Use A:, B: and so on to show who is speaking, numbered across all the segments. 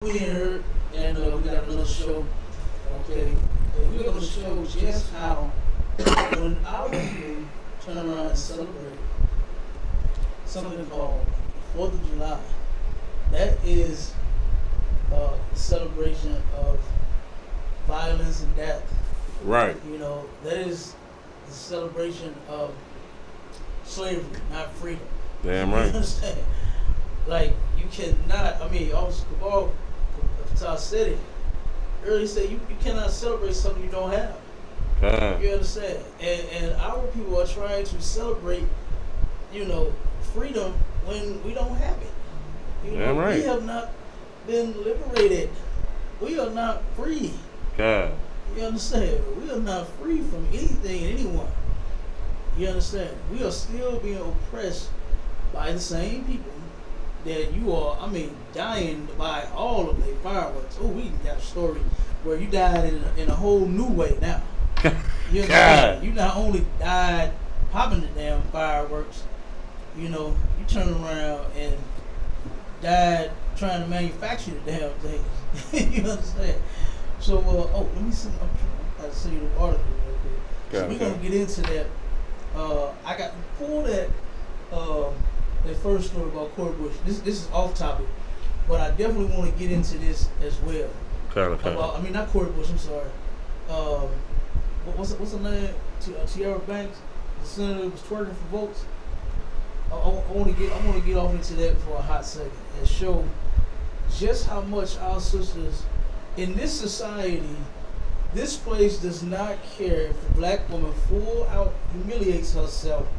A: We here, and we got another show. Okay, and we're gonna show just how when our people turn around and celebrate something called 4th of July. That is a celebration of violence and death.
B: Right.
A: You know, that is the celebration of slavery, not freedom.
B: Damn
A: You
B: right.
A: understand? Like, you cannot, Officer Cabal said it earlier, said you cannot celebrate something you don't have. You understand? And our people are trying to celebrate, freedom when we don't have it.
B: Damn right.
A: We have not been liberated. We are not free.
B: God.
A: You understand? We are not free from anything and anyone. You understand? We are still being oppressed by the same people that you are, dying by all of the fireworks. Oh, we got a story where you died in a whole new way now. You understand? You not only died popping the damn fireworks, you turn around and died trying to manufacture the damn things. You understand? So, let me see. I'll see you the article real quick. So we're gonna get into that. I got before that. That first story about Corey Bush. This is off topic, but I definitely want to get into this as well.
B: Okay.
A: Not Corey Bush. I'm sorry. What's her name? Tiara Banks, the senator who was twerking for votes. I want to get off into that for a hot second and show just how much our sisters in this society, this place does not care if a black woman full out humiliates herself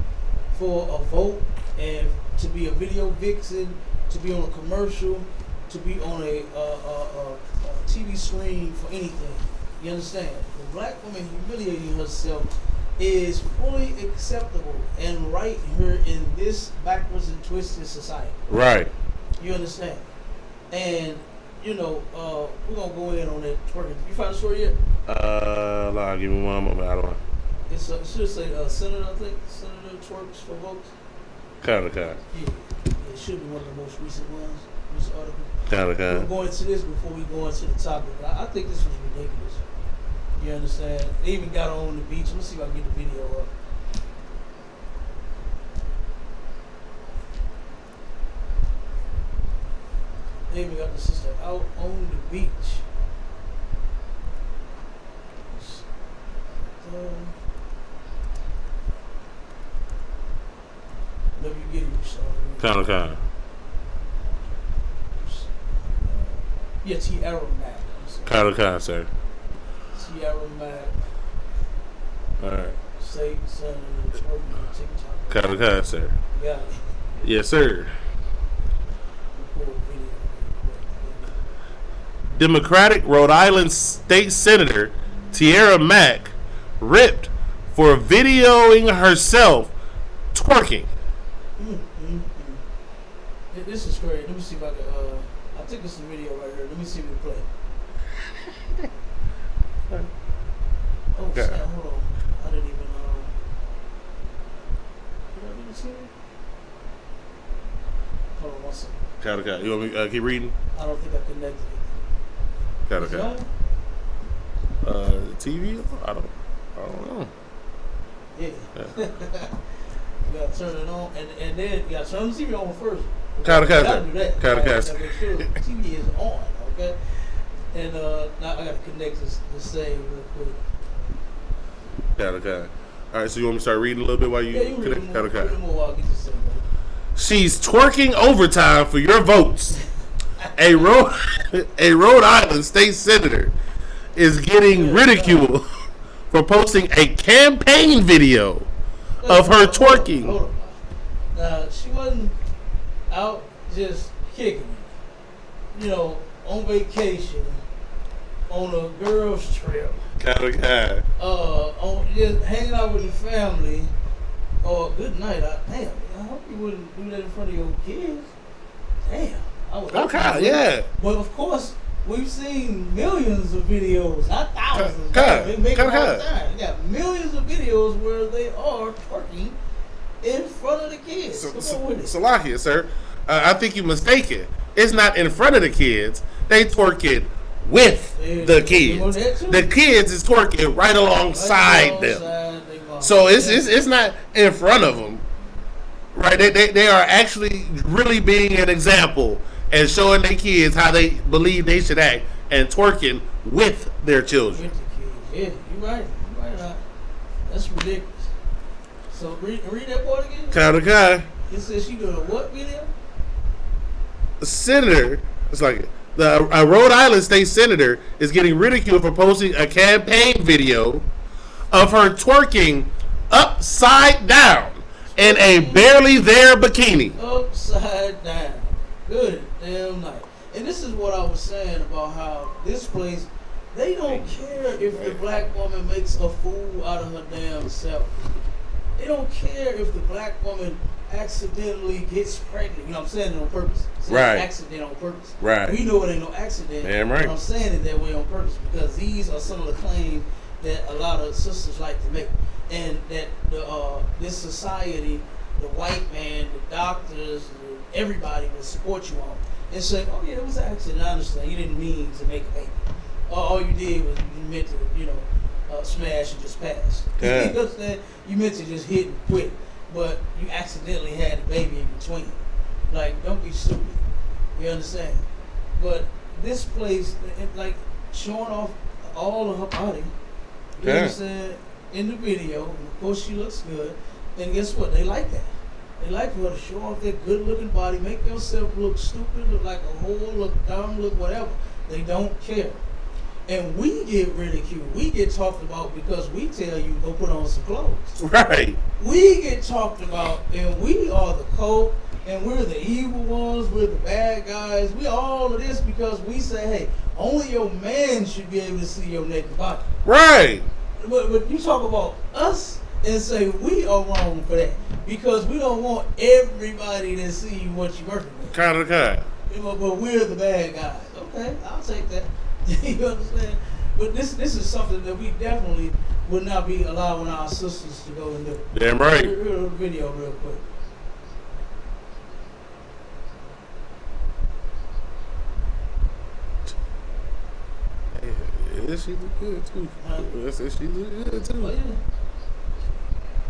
A: for a vote and to be a video vixen, to be on a commercial, to be on a TV screen for anything. You understand? The black woman humiliating herself is fully acceptable and right here in this backwards and twisted society.
B: Right.
A: You understand? And we're gonna go in on that twerking. You find the story yet?
B: Nah, give me one moment. I don't know.
A: It should say Senator, I think. Senator twerks for votes.
B: Yeah,
A: it should be one of the most recent ones. This article.
B: We'll
A: go into this before we go into the topic. I think this was ridiculous. You understand? They even got on the beach. Let's see if I can get the video up. They even got the sister out on the beach. Whenever you get it,
B: Kind.
A: Yeah, Tiara Mac.
B: Kind, sir.
A: Tiara Mac.
B: Alright.
A: Say something in the TikTok.
B: Kind, sir.
A: Got it.
B: Yes, sir. Democratic Rhode Island State Senator Tiara Mack ripped for videoing herself twerking.
A: This is great. Let me see if I can. I think this is a video right here. Let me see if we play. Oh, snap, hold on. I didn't even. Did I really see it? Hold on one second.
B: Kind. You want me keep reading?
A: I don't think I connected it.
B: Kind. TV? I don't know.
A: Yeah. You gotta turn it on, and then you gotta turn the TV on first.
B: Kind.
A: Do that.
B: Kind.
A: Make sure the TV is on, okay? And now I gotta connect this save real quick.
B: Kind. All right, so you want me to start reading a little bit while you
A: connect?
B: Kind.
A: More while I get this save.
B: She's twerking overtime for your votes. a Rhode Island state senator is getting ridiculed for posting a campaign video of her twerking.
A: Hold on. She wasn't out just kicking it. On vacation, on a girls' trip.
B: Kind.
A: On just hanging out with the family. Or good night. I hope you wouldn't do that in front of your kids. Damn.
B: Okay, yeah.
A: But of course, we've seen millions of videos, not thousands.
B: They
A: make it all the time. You got millions of videos where they are twerking in front of the kids.
B: Salakia, sir. I think you're mistaken. It's not in front of the kids. they twerking with the kids. The kids is twerking right alongside them. So it's not in front of them, right? They are actually really being an example and showing their kids how they believe they should act and twerking with their children.
A: With the kids. Yeah, you're right. You're right. That's ridiculous. So read that part again.
B: Kind.
A: It says she doing a what video?
B: A senator. It's like a Rhode Island state senator is getting ridiculed for posting a campaign video of her twerking upside down in a barely there bikini.
A: Upside down. Good damn night. And this is what I was saying about how this place, they don't care if the black woman makes a fool out of her damn self. They don't care if the black woman accidentally gets pregnant. You know what I'm saying? On purpose.
B: Right.
A: Accident on purpose.
B: Right.
A: We know it ain't no accident.
B: Damn right.
A: But I'm saying it that way on purpose because these are some of the claims that a lot of sisters like to make. And that this society, the white man, the doctors, everybody will support you on. And say, oh yeah, it was an accident. I understand. You didn't mean to make a baby. All you did was you meant to, smash and just pass.
B: Yeah.
A: You know what I'm saying? You meant to just hit and quit, but you accidentally had a baby in between. Like, don't be stupid. You understand? But this place, like, showing off all of her body, you understand, in the video, and of course she looks good, and guess what? They like that. They like for her to show off their good-looking body, make yourself look stupid, look like a whore, look dumb, look whatever. They don't care. And we get ridiculed. We get talked about because we tell you go put on some clothes.
B: Right.
A: We get talked about, and we are the cult, and we're the evil ones, we're the bad guys. We all of this because we say, hey, only your man should be able to see your naked body.
B: Right.
A: But you talk about us and say we are wrong for that because we don't want everybody to see what you're working with.
B: Kind.
A: But we're the bad guys. Okay, I'll take that. You understand? But this is something that we definitely would not be allowing our sisters to go and do.
B: Damn right.
A: Here's a video real quick.
B: Yeah, she look good too. She look good too.
A: Oh,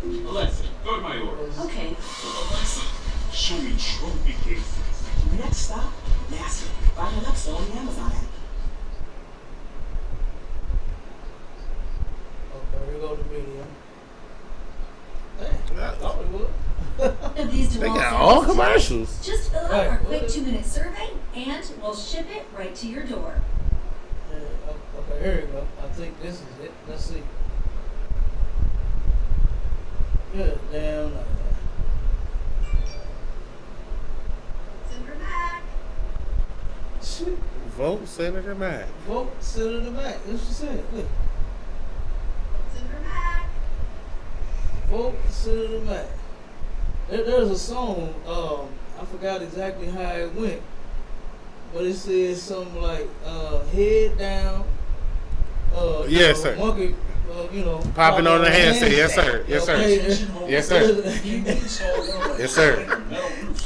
A: yeah.
C: Alexa, go to my order.
D: Okay.
C: Alexa, show me trophy cases.
D: Next stop, NASA. Find an Alexa on the Amazon app.
A: Okay, here go the video. Dang, I thought it would.
E: Of these
B: They
E: DeWalt
B: got all
E: samples,
B: commercials.
E: just fill out
A: Right.
E: our quick 2-minute survey and we'll ship it right to your door.
A: Okay, here we go. I think this is it. Let's see. Good damn night.
E: Senator Mac.
A: Shit.
B: Vote Senator Mac.
A: Vote Senator Mac. That's what she said. Look.
E: Senator Mac.
A: Vote Senator Mac. There's a song, I forgot exactly how it went, but it says something like, head down,
B: Yes, sir.
A: monkey,
B: Popping on the handstand. Yes, sir. Yes, sir.
A: Okay.
B: Yes, sir. Yes, sir.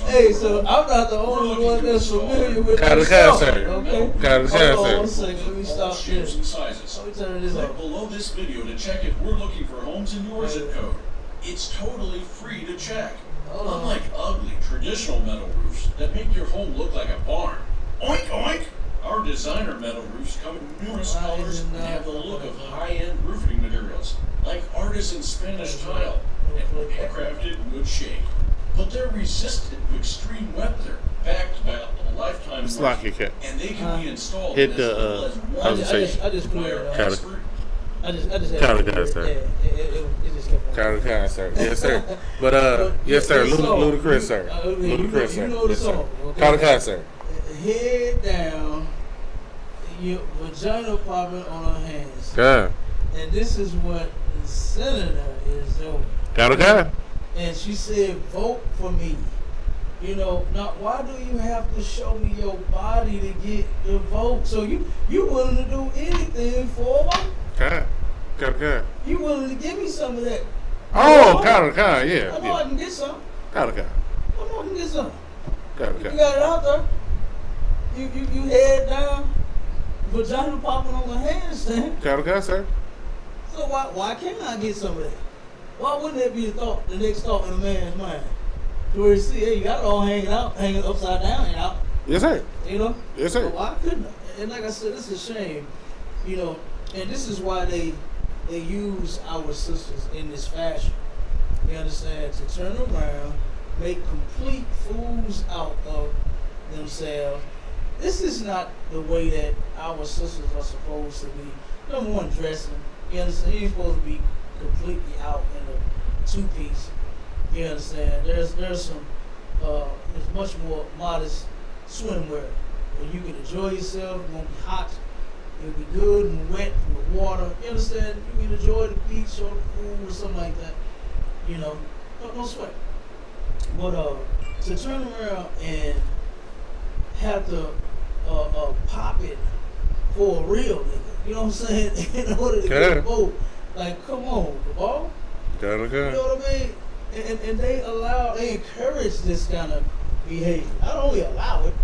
A: Hey, so I'm not the only one that's familiar with
B: Got
A: this
B: it, got it,
A: song,
B: sir.
A: okay?
B: Got it,
A: Hold on one
B: sir.
A: second, let me stop
C: Shapes
A: this.
C: and sizes.
A: Let me turn this
C: Click
A: off.
C: below this video to check if we're looking for homes in your zip code. It's totally free to check.
A: Hold on.
C: Unlike ugly traditional metal roofs that make your home look like a barn. Oink oink! Our designer metal roofs come in numerous colors and have the look of high-end roofing materials, like artisan Spanish tile and handcrafted wood shake. But they're resistant to extreme weather, backed by a lifetime
B: It's
C: warranty,
B: like it
C: and they can be installed
B: hit
C: in
B: the,
C: as little as
B: I
C: one
B: was
C: day
B: say-
A: I just
C: by
A: cleared
C: our
A: it up.
C: expert.
A: I just had
B: Kinda
A: to
B: got it, sir.
A: Yeah, it just kept on.
B: Kind, sir. Yes, sir. But yes, sir.
A: this song,
B: Ludacris, sir. Ludacris, sir.
A: You know the
B: Yes, sir.
A: song. Okay?
B: Kind, sir.
A: Head down, your vagina popping on her hands.
B: Yeah.
A: And this is what the senator is doing.
B: Kind.
A: And she said, vote for me. Now why do you have to show me your body to get the vote? So you willing to do anything for a vote?
B: Kind.
A: You willing to give me some of that?
B: Oh, kind.
A: I
B: Yeah.
A: know I can get some.
B: Kind.
A: I know I can get some. You
B: Kind.
A: got it out there. you head down, vagina popping on the handstand.
B: Kind of sir.
A: So why can't I get some of that? Why wouldn't that be the next thought in a man's mind? To where you see, hey, you got it all hanging upside down and out.
B: Yes, sir.
A: You know?
B: Yes, sir.
A: So why couldn't I? And like I said, it's a shame, you know, and this is why they use our sisters in this fashion. You understand? To turn around, make complete fools out of themselves. This is not the way that our sisters are supposed to be. Number one, dressing. You understand? You're supposed to be completely out in a two-piece. You understand? There's some there's much more modest swimwear where you can enjoy yourself. It won't be hot. It'll be good and wet from the water. You understand? You can enjoy the beach or the pool or something like that. You know, no sweat. But to turn around and have to pop it for a real nigga, you know what I'm saying? In order to get a vote, like, come on, the ball. You know what I mean? And they encourage this kind of behavior. Not only allow it,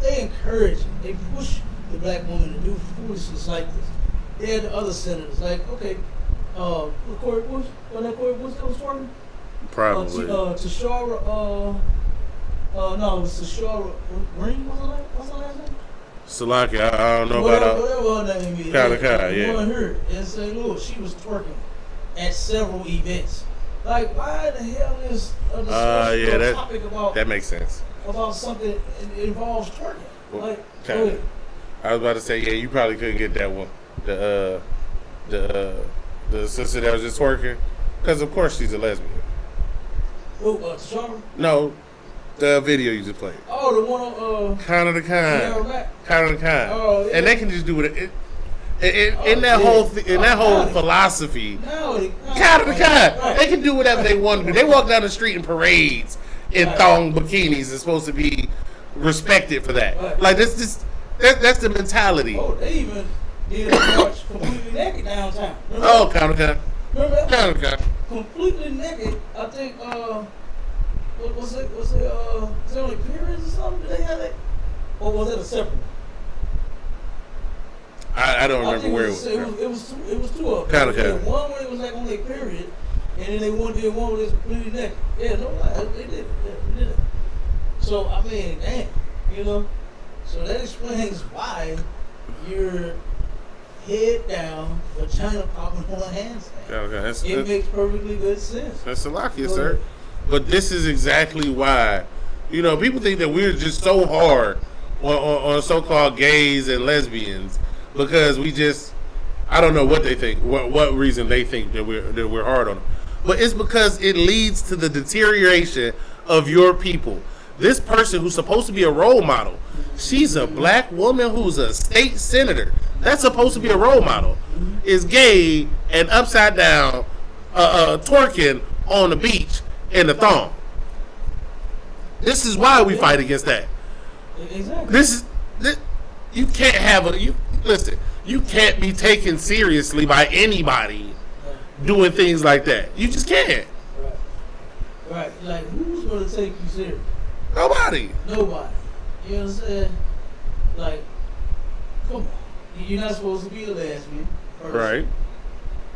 A: they encourage it. They push the black woman to do foolishness like this. They had the other senators like, okay, Corey Bush, when that Corey Bush was talking?
B: Probably.
A: Tashara, no, it was Tashara Green, what's her last name?
B: Salaki, I don't know about
A: whatever her name is.
B: yeah.
A: One her in St. Louis, she was twerking at several events. Like, why the hell is a discussion or topic about
B: that makes sense
A: about something that involves twerking?
B: Well,
A: Like, go ahead.
B: I was about to say, yeah, you probably couldn't get that one. The sister that was just twerking, because of course she's a lesbian.
A: Who, Tashara?
B: No, the video you just played.
A: Oh, the one on
B: Kind of the kind.
A: Oh, yeah.
B: And they can just do it. In that whole philosophy, kind of the kind. They can do whatever they want to do. They walk down the street in parades in thong bikinis. It's supposed to be respected for that.
A: Right.
B: Like that's the mentality.
A: Oh, they even did a march completely naked downtown. Remember
B: Oh,
A: that?
B: kind of kind.
A: Remember that?
B: Kind of kind.
A: Completely naked. I think was it only periods or something? Did they have that? Or was it a separate one?
B: I don't remember where it was.
A: It was two of them.
B: Kind of kind.
A: One where it was like on their period, and then they did one where it was completely naked. Yeah, no lie, they did it. Yeah, they did it. So I mean, damn, you know. So that explains why you're head down, vagina popping on a handstand.
B: Okay,
A: It makes perfectly good sense.
B: That's Salakia, sir. But this is exactly why, you know, people think that we're just so hard on so-called gays and lesbians because we just, I don't know what they think, what reason they think that we're hard on them. But it's because it leads to the deterioration of your people. This person who's supposed to be a role model, she's a black woman who's a state senator. That's supposed to be a role model. Is gay and upside down, twerking on the beach in the thong. This is why we fight against that.
A: Exactly.
B: You can't have listen. You can't be taken seriously by anybody doing things like that. You just can't.
A: Right. Like, who's going to take you serious?
B: Nobody.
A: You know what I'm saying? Like, come on. You're not supposed to be a lesbian. First.
B: Right.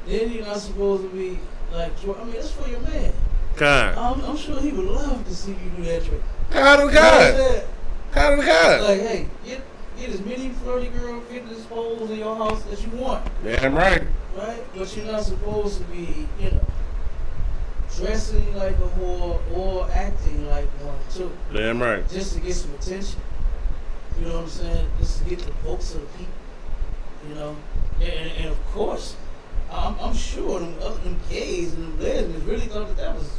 A: Then you're not supposed to be, like, I mean, that's for your man.
B: God.
A: I'm sure he would love to see you do that trick.
B: God of God. God of God.
A: Like, hey, get as many flirty girl fitness poles in your house as you want.
B: Damn right.
A: Right? But you're not supposed to be, you know, dressing like a whore or acting like one too.
B: Damn right.
A: Just to get some attention. You know what I'm saying? Just to get the votes of the people. You know? And of course, I'm sure them gays and them lesbians really thought that was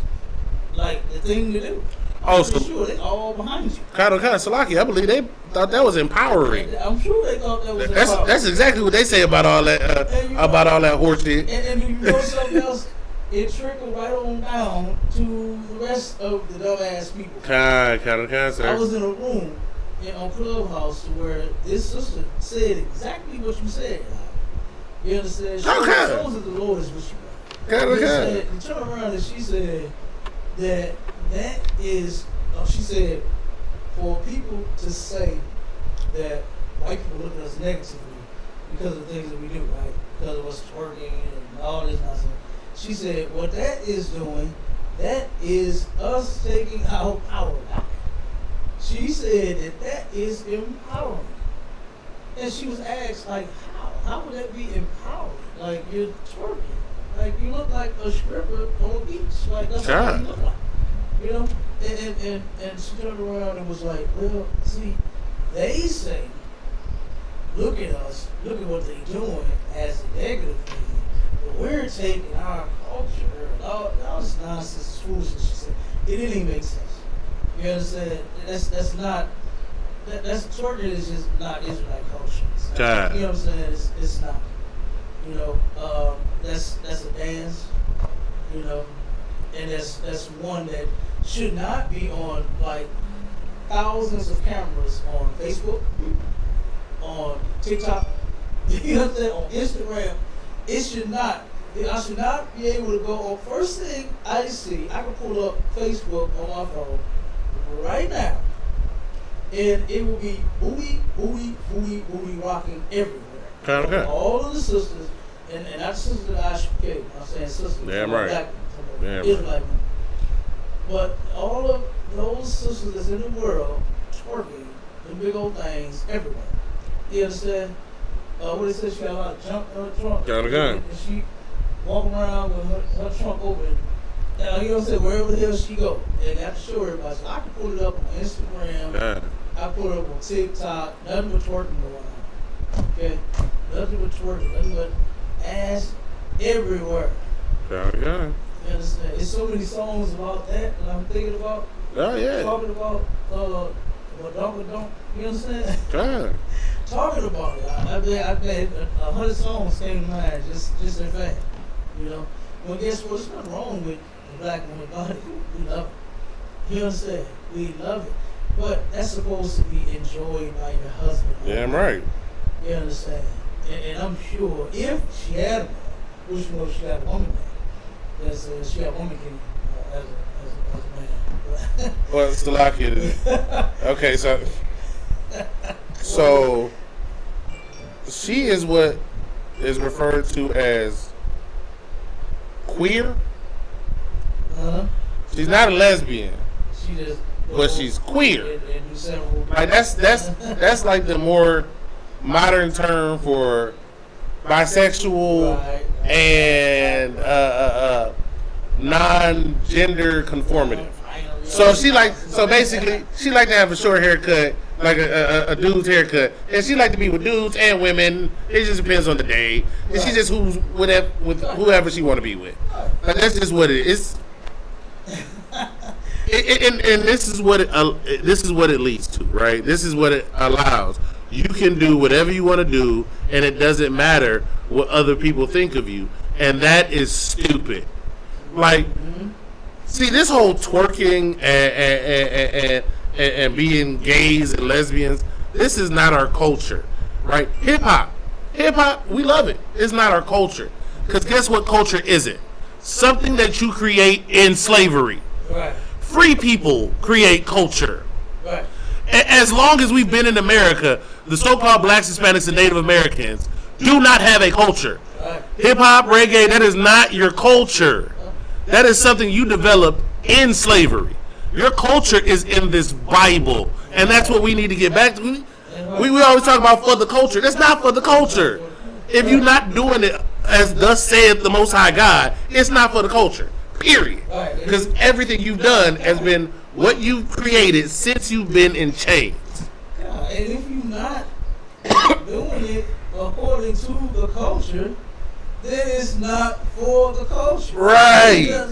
A: like the thing to do. I'm sure they all behind you.
B: Kind of Salaki, I believe they thought that was empowering.
A: I'm sure they thought that was empowering.
B: That's exactly what they say about all that all that horse shit.
A: And you know something else? It trickled right on down to the rest of the dumbass people.
B: Kind of, sir.
A: I was in a room on Clubhouse where this sister said exactly what you said. You understand? She shows that the Lord is with you. Kind. She turned around and she said that is, she said, for people to say that white people look at us negatively because of the things that we do, right? Because of us twerking and all this nonsense. She said, what that is doing, that is us taking our power back. She said that is empowering. And she was asked, like, how? How would that be empowering? Like, you're twerking. Like, you look like a stripper on a beach. Like, that's what you look like. You know? And she turned around and was like, well, see, they say, look at us, look at what they're doing as a negative thing. But we're taking our culture and all this nonsense, foolishness. She said, it didn't even make sense. You understand? That's not, that's twerking is just not Israelite culture. You know what I'm saying? It's not. You know, that's a dance, you know, and that's one that should not be on like thousands of cameras on Facebook, on TikTok, you know what I'm saying, on Instagram. It should not. I should not be able to go on. First thing I see, I can pull up Facebook on my phone right now, and it will be booty, booty, booty, booty rocking everywhere.
B: Okay.
A: All of the sisters, and not the sisters that I should kill. I'm saying sisters.
B: Damn right.
A: Black
B: Damn
A: Israelite women. But all of those sisters that's in the world twerking, the big old things everywhere. You understand? What it says, she got a lot of junk in her trunk.
B: Got a gun.
A: And she walk around with her trunk open. You know what I'm saying? Wherever the hell she go. And I have to show everybody. So I can pull it up on Instagram. I pull it up on TikTok. Nothing but twerking going on. Okay? Nothing but twerking. Nothing but ass everywhere.
B: Got a gun.
A: You understand? There's so many songs about that I'm thinking about.
B: Oh, yeah.
A: Talking about what don't. You understand?
B: God.
A: Talking about it. I bet 100 songs came to mind just in fact. You know? Well, guess what? There's nothing wrong with the black woman body. We love it. You understand? We love it. But that's supposed to be enjoyed by your husband.
B: Damn right.
A: You understand? And I'm sure if she had a man, which you know she got a woman man, that's she got a woman king as a man.
B: Well, it's the lock it. Okay, so she is what is referred to as queer. She's not a lesbian.
A: She just,
B: but she's queer.
A: And do several.
B: Like that's like the more modern term for bisexual and non-gender conformative. So basically she like to have a short haircut, like a dude's haircut, and she like to be with dudes and women. It just depends on the day. And she just with whoever she want to be with. Like that's just what it is. And this is what it leads to, right? This is what it allows. You can do whatever you want to do, and it doesn't matter what other people think of you, and that is stupid. Like, see, this whole twerking and being gays and lesbians, this is not our culture, right? Hip hop, we love it. It's not our culture, because guess what culture isn't? Something that you create in slavery.
A: Right.
B: Free people create culture.
A: Right.
B: As long as we've been in America, the so-called blacks, Hispanics, and Native Americans do not have a culture.
A: Right.
B: Hip-hop, reggae, that is not your culture. That is something you developed in slavery. Your culture is in this Bible, and that's what we need to get back to. We always talk about for the culture. That's not for the culture. If you're not doing it as thus saith the Most High God, it's not for the culture. Period. Because everything you've done has been what you've created since you've been in chains.
A: And if you're not doing it according to the culture, then it's not for the culture.
B: Right.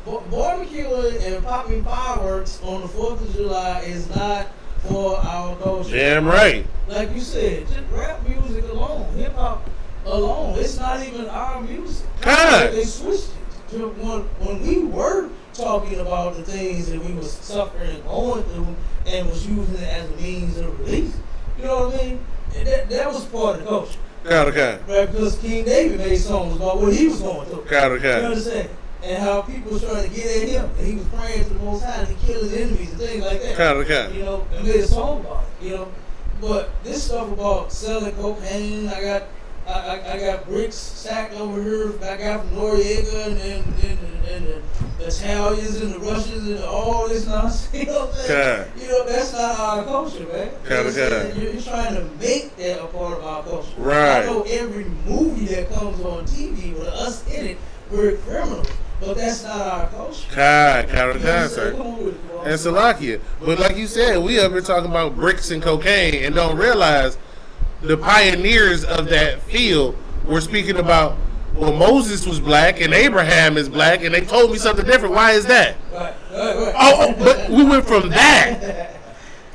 A: Barbecuing and popping fireworks on the 4th of July is not for our culture.
B: Damn right.
A: Like you said, just rap music alone, hip hop alone, it's not even our music. They switched it. When we were talking about the things that we was suffering and going through and was using it as a means of release, you know what I mean? And that was part of the culture. Right? Because King David made songs about what he was going through. You understand? And how people was trying to get at him. And he was praying to the Most High to kill his enemies and things like that. You know, and made a song about it. You know, But this stuff about selling cocaine, I got bricks stacked over here. I got from Noriega and the Italians and the Russians and all this nonsense. You know what I'm saying? You know, that's not our culture, man. You're trying to make that a part of our culture.
B: Right.
A: I know every movie that comes on TV with us in it, we're criminals. But that's not our culture.
B: Sir. And Salakia. But like you said, we up here talking about bricks and cocaine and don't realize the pioneers of that field were speaking about, well, Moses was black and Abraham is black, and they told me something different. Why is that?
A: Right.
B: Oh, but we went from that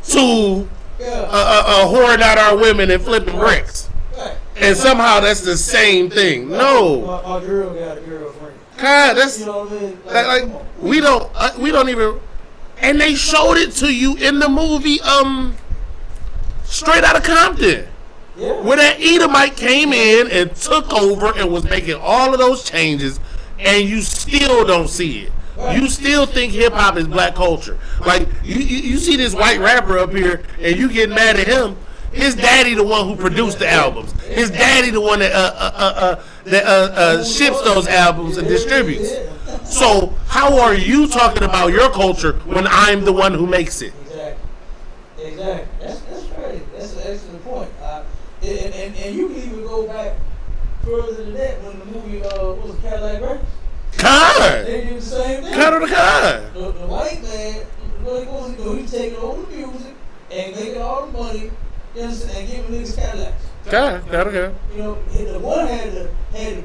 B: to whoring out our women and flipping bricks. And somehow that's the same thing. No.
A: My girl got a girlfriend.
B: God, that's,
A: you know what I mean?
B: like we don't even, and they showed it to you in the movie Straight Outta Compton.
A: Yeah.
B: Where that Edomite came in and took over and was making all of those changes, and you still don't see it. You still think hip hop is black culture. Like you see this white rapper up here, and you get mad at him. His daddy the one who produced the albums. His daddy the one that ships those albums and distributes. So how are you talking about your culture when I'm the one who makes it?
A: Exactly. That's crazy. That's an excellent point. And you can even go back further than that when the movie was Cadillac Records. They did the same thing. The white man, what he was doing, he taking over the music and making all the money, you understand, and giving niggas Cadillacs. You know, the one had to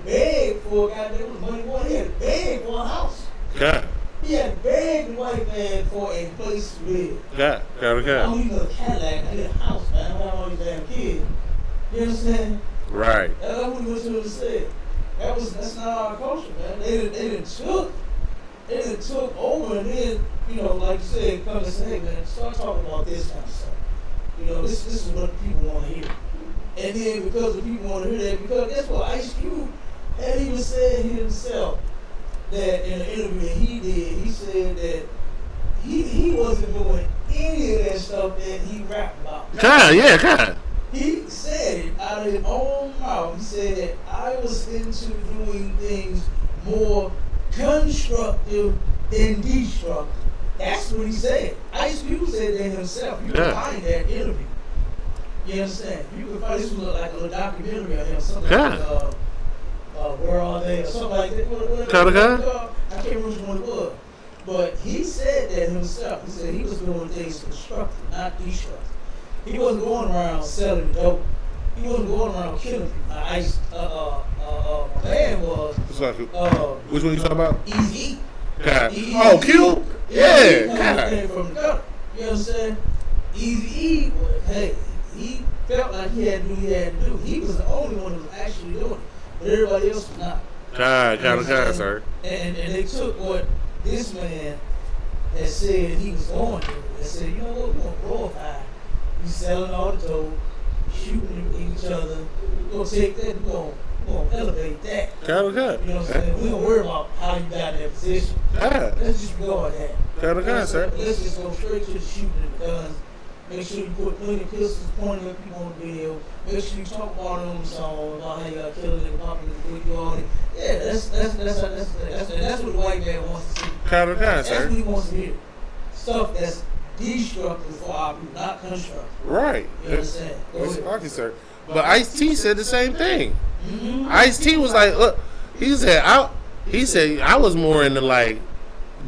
A: beg for a goddamn money. One he had to beg for a house. He had to beg the white man for a place to live. I don't need a Cadillac. I need a house, man. I don't want all these damn kids. You understand?
B: Right.
A: That's what he was trying to say. That's not our culture, man. They didn't took over, and then, you know, like you said, come and say, hey man, start talking about this kind of stuff. You know, this is what people want to hear. And then because the people want to hear that, because guess what? Ice Cube had even said himself that in an interview that he did, he said that he wasn't doing any of that stuff that he rapped about. He said it out of his own mouth. He said that I was into doing things more constructive than destructive. That's what he said. Ice Cube said that himself. You can find that interview. You understand? You can find this was like a little documentary of him, something like Where Are They or something like that. I can't remember which one it was. But he said that himself. He said he was doing things constructive, not destructive. He wasn't going around selling dope. He wasn't going around killing people. My man was.
B: Which one you talking about?
A: Easy.
B: Oh, Q? Yeah.
A: Came from the gutter. You understand? Easy. Hey, he felt like he had to do what he had to do. He was the only one who was actually doing it, but everybody else was not.
B: Sir.
A: And they took what this man had said he was going to, and said, you know what, we're going to glorify. You selling all the dope, shooting each other. We're going to take that, we're going to elevate that. You know what I'm saying? We don't worry about how you got in that position. Let's just go on that.
B: Sir.
A: Let's just go straight to the shooting of the guns. Make sure you put plenty of pistols pointing at people on the video. Make sure you talk about it on the song, about how you got killed and popping the video on it. Yeah, that's what the white man wants to see. That's what he wants to hear. Stuff that's destructive for our people, not constructive.
B: Right.
A: You understand?
B: That's sir. But Ice-T said the same thing. Ice-T was like, look, he said I was more into like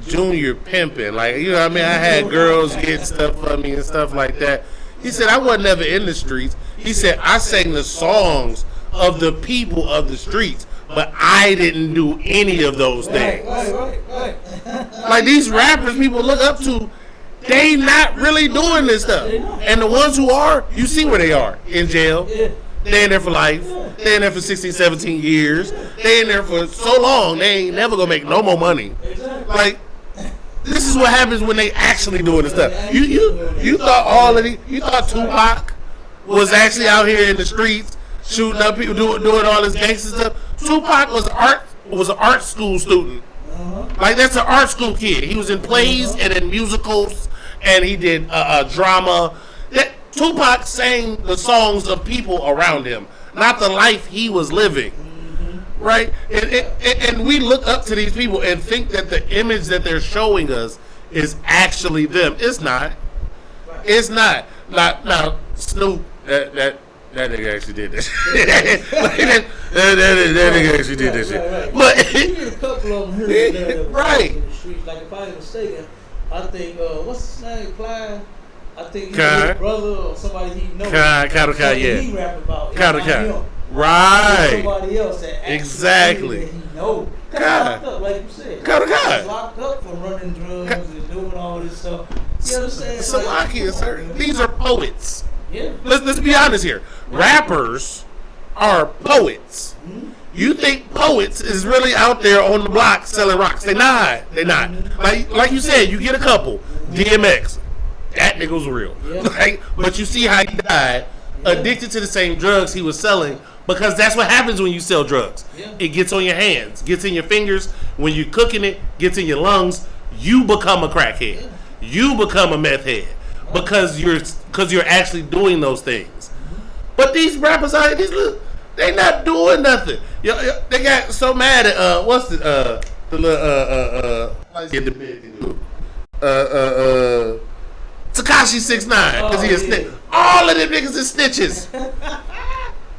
B: junior pimping, like, you know what I mean? I had girls get stuff for me and stuff like that. He said I wasn't ever in the streets. He said I sang the songs of the people of the streets, but I didn't do any of those things.
A: Right.
B: Like these rappers people look up to, they not really doing this stuff. And the ones who are, you see where they are, in jail. They in there for life. They in there for 16, 17 years. They in there for so long, they ain't never gonna make no more money. Like, this is what happens when they actually doing this stuff. You thought you thought Tupac was actually out here in the streets shooting up people, doing all this gangster stuff. Tupac was an art school student. Like, that's an art school kid. He was in plays and in musicals, and he did drama. Tupac sang the songs of people around him, not the life he was living. Right? And we look up to these people and think that the image that they're showing us is actually them. It's not. It's not. Now Snoop, that nigga actually did this. that nigga actually did this shit. But
A: you get a couple of them here and there
B: right.
A: in the streets. Like if I'm not mistaken, I think what's his name, Clyde? I think he's
B: Kai.
A: his brother or somebody he knows.
B: Kai, yeah.
A: He rap about
B: Kai. Right.
A: Somebody else that actually
B: Exactly.
A: that he knows.
B: Kai.
A: Locked up, like you said.
B: Kai.
A: He's locked up for running drugs and doing all this stuff. You understand?
B: Salakia, sir. These are poets.
A: Yeah.
B: Let's be honest here. Rappers are poets.
A: Mm-hmm.
B: You think poets is really out there on the block selling rocks? They not. Like you said, you get a couple. DMX, that nigga was real.
A: Yeah.
B: Like, but you see how he died, addicted to the same drugs he was selling, because that's what happens when you sell drugs.
A: Yeah.
B: It gets on your hands, gets in your fingers. When you're cooking it, gets in your lungs. You become a crackhead.
A: Yeah.
B: You become a meth head because you're actually doing those things. But these rappers out here, they not doing nothing. They got so mad at what's the Tekashi 6ix9ine because he a snitch. All of them niggas is snitches.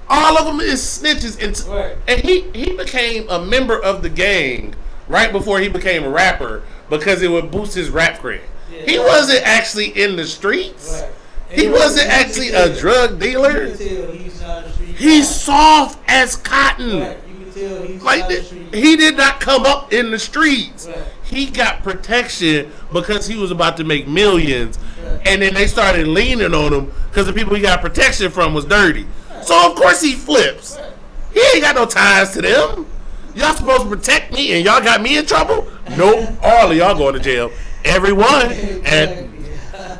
B: All of them is snitches, and he became a member of the gang right before he became a rapper because it would boost his rap cred. Yeah. He wasn't actually in the streets. Right. He wasn't actually a drug dealer. He's soft as cotton.
A: Right. You can tell he's
B: like he did not come up in the streets. Right. He got protection because he was about to make millions, and then they started leaning on him because the people he got protection from was dirty. So of course he flips. He ain't got no ties to them. Y'all supposed to protect me, and y'all got me in trouble? Nope. All of y'all going to jail. Everyone. And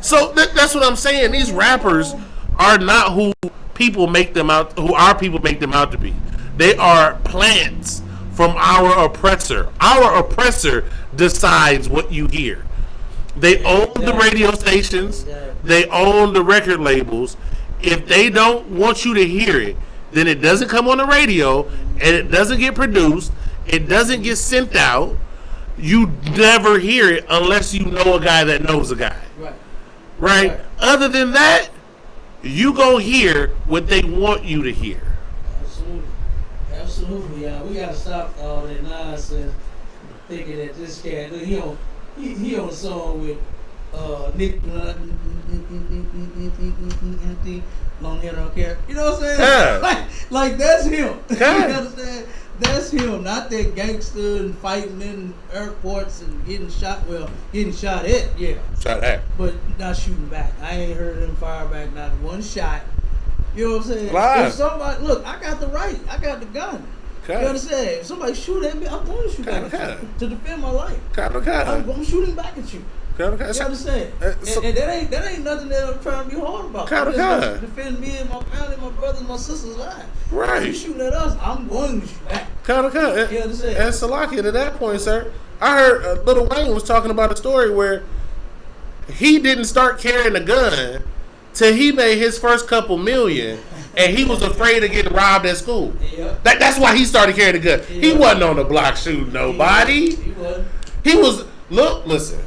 B: so that's what I'm saying. These rappers are not who people make them out, who our people make them out to be. They are plants from our oppressor. Our oppressor decides what you hear. They own the radio stations. They own the record labels. If they don't want you to hear it, then it doesn't come on the radio, and it doesn't get produced. It doesn't get sent out. You never hear it unless you know a guy that knows a guy. Right? Other than that, you go hear what they want you to hear.
A: Absolutely, yeah. We gotta stop all that nonsense. Thinking that this cat, he on a song with Nick, long hair, don't care. You know what I'm saying?
B: Yeah.
A: Like that's him.
B: Yeah.
A: You understand? That's him, not that gangster and fighting in airports and getting shot. Well, getting shot at, yeah.
B: Shot at.
A: But not shooting back. I ain't heard him fire back, not one shot. You know what I'm saying?
B: Live.
A: If somebody, look, I got the right. I got the gun.
B: Okay.
A: You understand? If somebody shoot at me, I'm going to shoot back at you to defend my life. I'm shooting back at you. You understand? And that ain't nothing that I'm trying to be hard about. I'm just defend me and my family, my brothers, my sisters' lives.
B: Right.
A: If you shooting at us, I'm going to shoot back. You understand?
B: And Salakia, to that point, sir, I heard Lil Wayne was talking about a story where he didn't start carrying a gun till he made his first couple million, and he was afraid of getting robbed at school. Yep. That's why he started carrying a gun. Yep. He wasn't on the block shooting nobody. He was. Look, listen.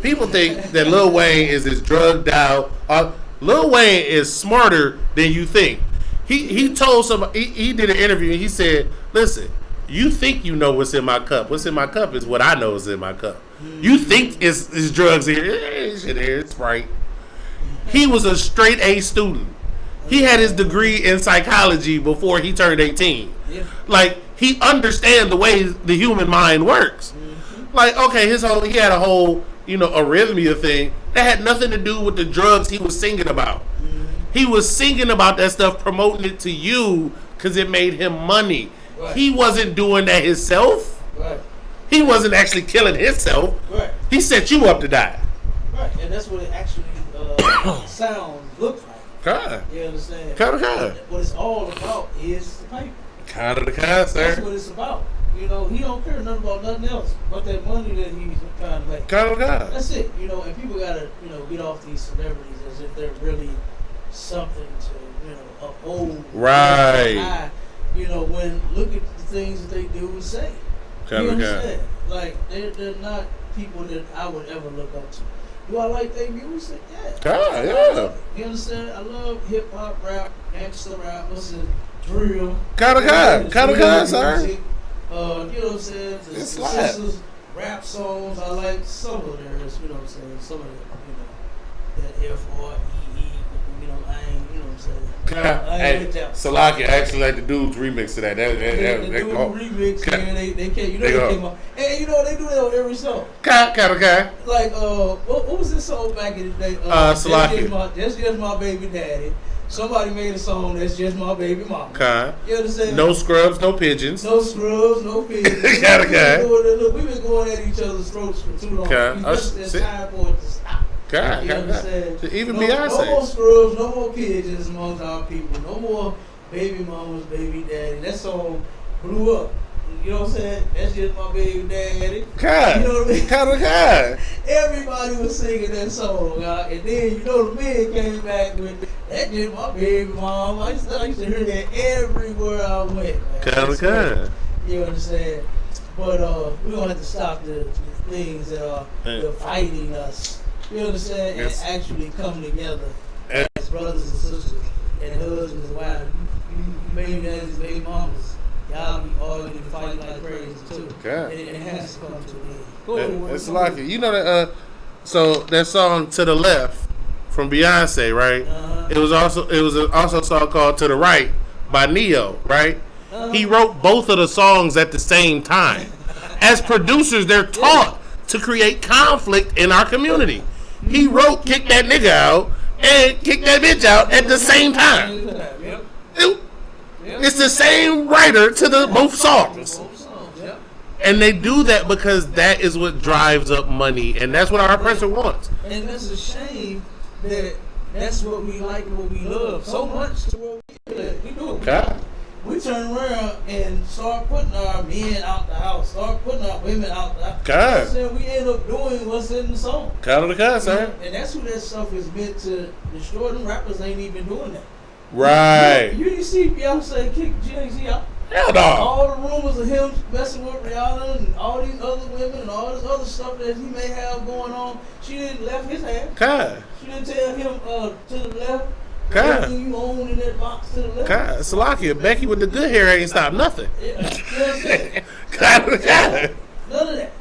B: People think that Lil Wayne is this drugged out. Lil Wayne is smarter than you think. He told somebody, he did an interview and he said, listen, you think you know what's in my cup. What's in my cup is what I know is in my cup. You think it's drugs here. Shit here, it's Sprite. He was a straight A student. He had his degree in psychology before he turned 18. Yeah. Like, he understands the way the human mind works. Mm-hmm. Like, okay, he had a whole, arrhythmia thing that had nothing to do with the drugs he was singing about. Mm-hmm. He was singing about that stuff, promoting it to you because it made him money. Right. He wasn't doing that himself. Right. He wasn't actually killing himself. Right. He set you up to die.
A: Right, and that's what it actually sounds, looks like.
B: God.
A: You understand?
B: What
A: it's all about is the paper.
B: Kind of the kind, sir.
A: That's what it's about. He don't care nothing about nothing else but that money that he's trying to make.
B: Kind of God.
A: That's it. And people gotta, get off these celebrities as if they're really something to uphold.
B: Right.
A: High, when look at the things that they do and say. You understand? Like they're not people that I would ever look up to. Do I like their music? Yeah. You understand? I love hip hop, rap, gangster rap, drill.
B: Kind of guy, sir.
A: You know what I'm saying? The sisters, rap songs. I like some of theirs. You know what I'm saying? Some of that F-R-E-E. I ain't. You know what I'm saying?
B: Hey, Salaki actually like the dude's remix to that.
A: The dude remix, man. They can't. They came up. And they do that on every song.
B: Kind of guy.
A: Like what was this song back in the day?
B: Salaki.
A: That's just my baby daddy. Somebody made a song that's just my baby mama.
B: Okay.
A: You understand?
B: No scrubs, no pigeons.
A: No scrubs, no pigeons. Look, we've been going at each other's throats for too long. It's time for it to stop.
B: God,
A: you understand?
B: Even
A: Beyonce. No more scrubs, no more pigeons amongst our people. No more baby mamas, baby daddy. That song blew up. You know what I'm saying? That's just my baby daddy.
B: God.
A: You know what I mean?
B: Kind of God.
A: Everybody was singing that song, and then the men came back with that just my baby mom. I used to hear that everywhere I went, man.
B: Kind of God.
A: You understand? But we're gonna have to stop the things that are dividing us. You understand?
B: Yes.
A: And actually come together as brothers and sisters and husbands and wives. You baby daddies, baby mamas. Y'all be arguing and fighting like crazy too.
B: God.
A: And it has to come to an end. Go ahead.
B: It's like it. You know that. So that song "To the Left" from Beyonce, right? It was also a song called "To the Right" by Neo, right? He wrote both of the songs at the same time. As producers, they're taught to create conflict in our community. He wrote "Kick That Nigga Out" and "Kick That Bitch Out" at the same time. It's the same writer to the both songs. And they do that because that is what drives up money, and that's what our oppressor wants.
A: And that's a shame that that's what we like and what we love so much to where we do it.
B: God.
A: We turn around and start putting our men out the house, start putting our women out the house.
B: God.
A: So we end up doing what's in the song.
B: Kind of the God, sir.
A: And that's who that stuff is meant to destroy. Them rappers ain't even doing that.
B: Right.
A: You didn't see Beyonce kick Jay-Z out?
B: Hell no.
A: All the rumors of him messing with Rihanna and all these other women and all this other stuff that he may have going on, she didn't left his hand.
B: God.
A: She didn't tell him to the left.
B: God.
A: Everything you own in that box to the left.
B: God. Salakia, Becky with the good hair ain't stopped nothing.
A: Yeah. You know what I'm saying?
B: God.
A: None of that.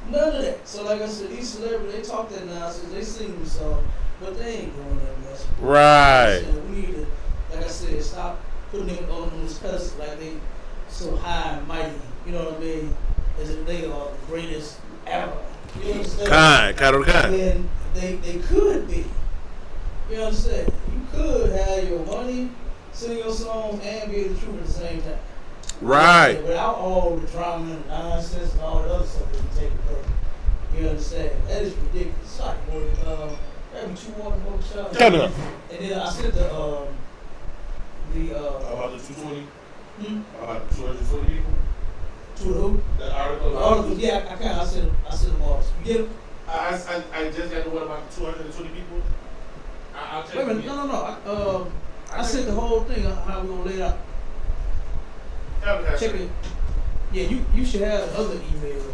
A: None of that. So like I said, these celebrities, they talk that nonsense, they sing the song, but they ain't doing that mess.
B: Right.
A: So we need to, like I said, stop putting them on those pedestals like they so high and mighty. You know what I mean? As if they are the greatest ever. You understand?
B: Kind.
A: And they could be. You understand? You could have your money, sing your songs, and be the truth at the same time.
B: Right.
A: Without all the drama and nonsense and all the other stuff that you take place. You understand? That is ridiculous. Sorry, boy. That'd be 2 water boat shots.
B: Come on.
A: And then I sent the
B: about the 220? About the 220 people?
A: To who?
B: That article?
A: Articles, yeah, I sent them all. You get them?
B: I just got the one about the 220 people. I'll check.
A: Wait a minute, no. I sent the whole thing on how we're gonna lay it out. Check it. Yeah, you should have the other email. You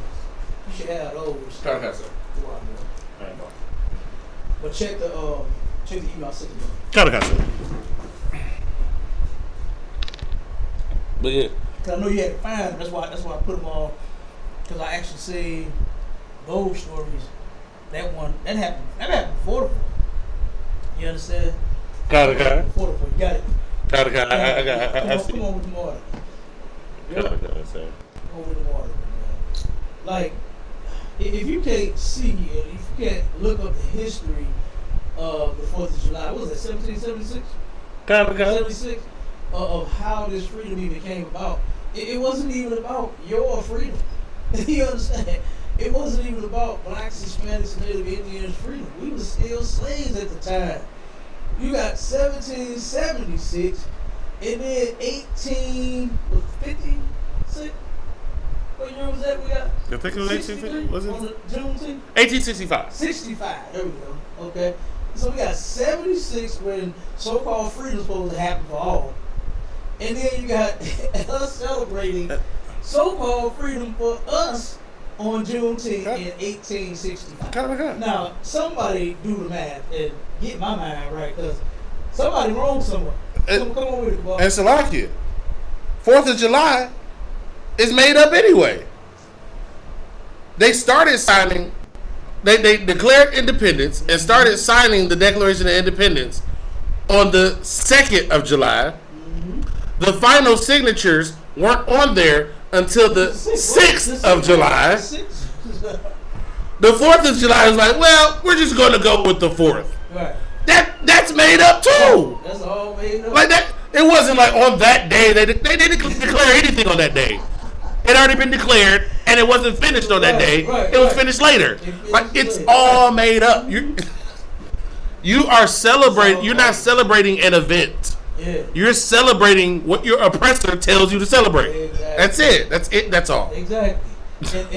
A: should have those. But check the email I sent you.
B: But yeah.
A: Cause I know you had to find them. That's why I put them all. Cause I actually saved those stories. That happened before the 4th. You understand?
B: Got it.
A: Before the 4th. You got it.
B: Come
A: on with the water.
B: Got it.
A: Come on with the water. Like, if you can't see, if you can't look up the history of the 4th of July, what was that, 1776? 76? Of how this freedom even came about. It wasn't even about your freedom. You understand? It wasn't even about blacks, Hispanics, and Native Indians' freedom. We were still slaves at the time. You got 1776, and then 1856. What year was that we got?
B: I think it was 1850. Was it?
A: On the Juneteenth?
B: 1865.
A: 65. There we go. Okay. So we got 76 when so-called freedom is supposed to happen for all. And then you got us celebrating so-called freedom for us on Juneteenth in 1865. Now, somebody do the math and get my mind right, because somebody wrong somewhere. Come on with it, boy.
B: And Salakia, 4th of July is made up anyway. They started signing, they declared independence and started signing the Declaration of Independence on the 2nd of July. Mm-hmm. The final signatures weren't on there until the 6th of July. The 4th of July is like, well, we're just going to go with the 4th.
A: Right.
B: That's made up too.
A: That's all made up.
B: Like that, it wasn't like on that day they didn't declare anything on that day. It had already been declared, and it wasn't finished on that day. It was finished later. Like it's all made up. You are celebrating. You're not celebrating an event.
A: Yeah.
B: You're celebrating what your oppressor tells you to celebrate.
A: Exactly.
B: That's it. That's it. That's all.
A: Exactly.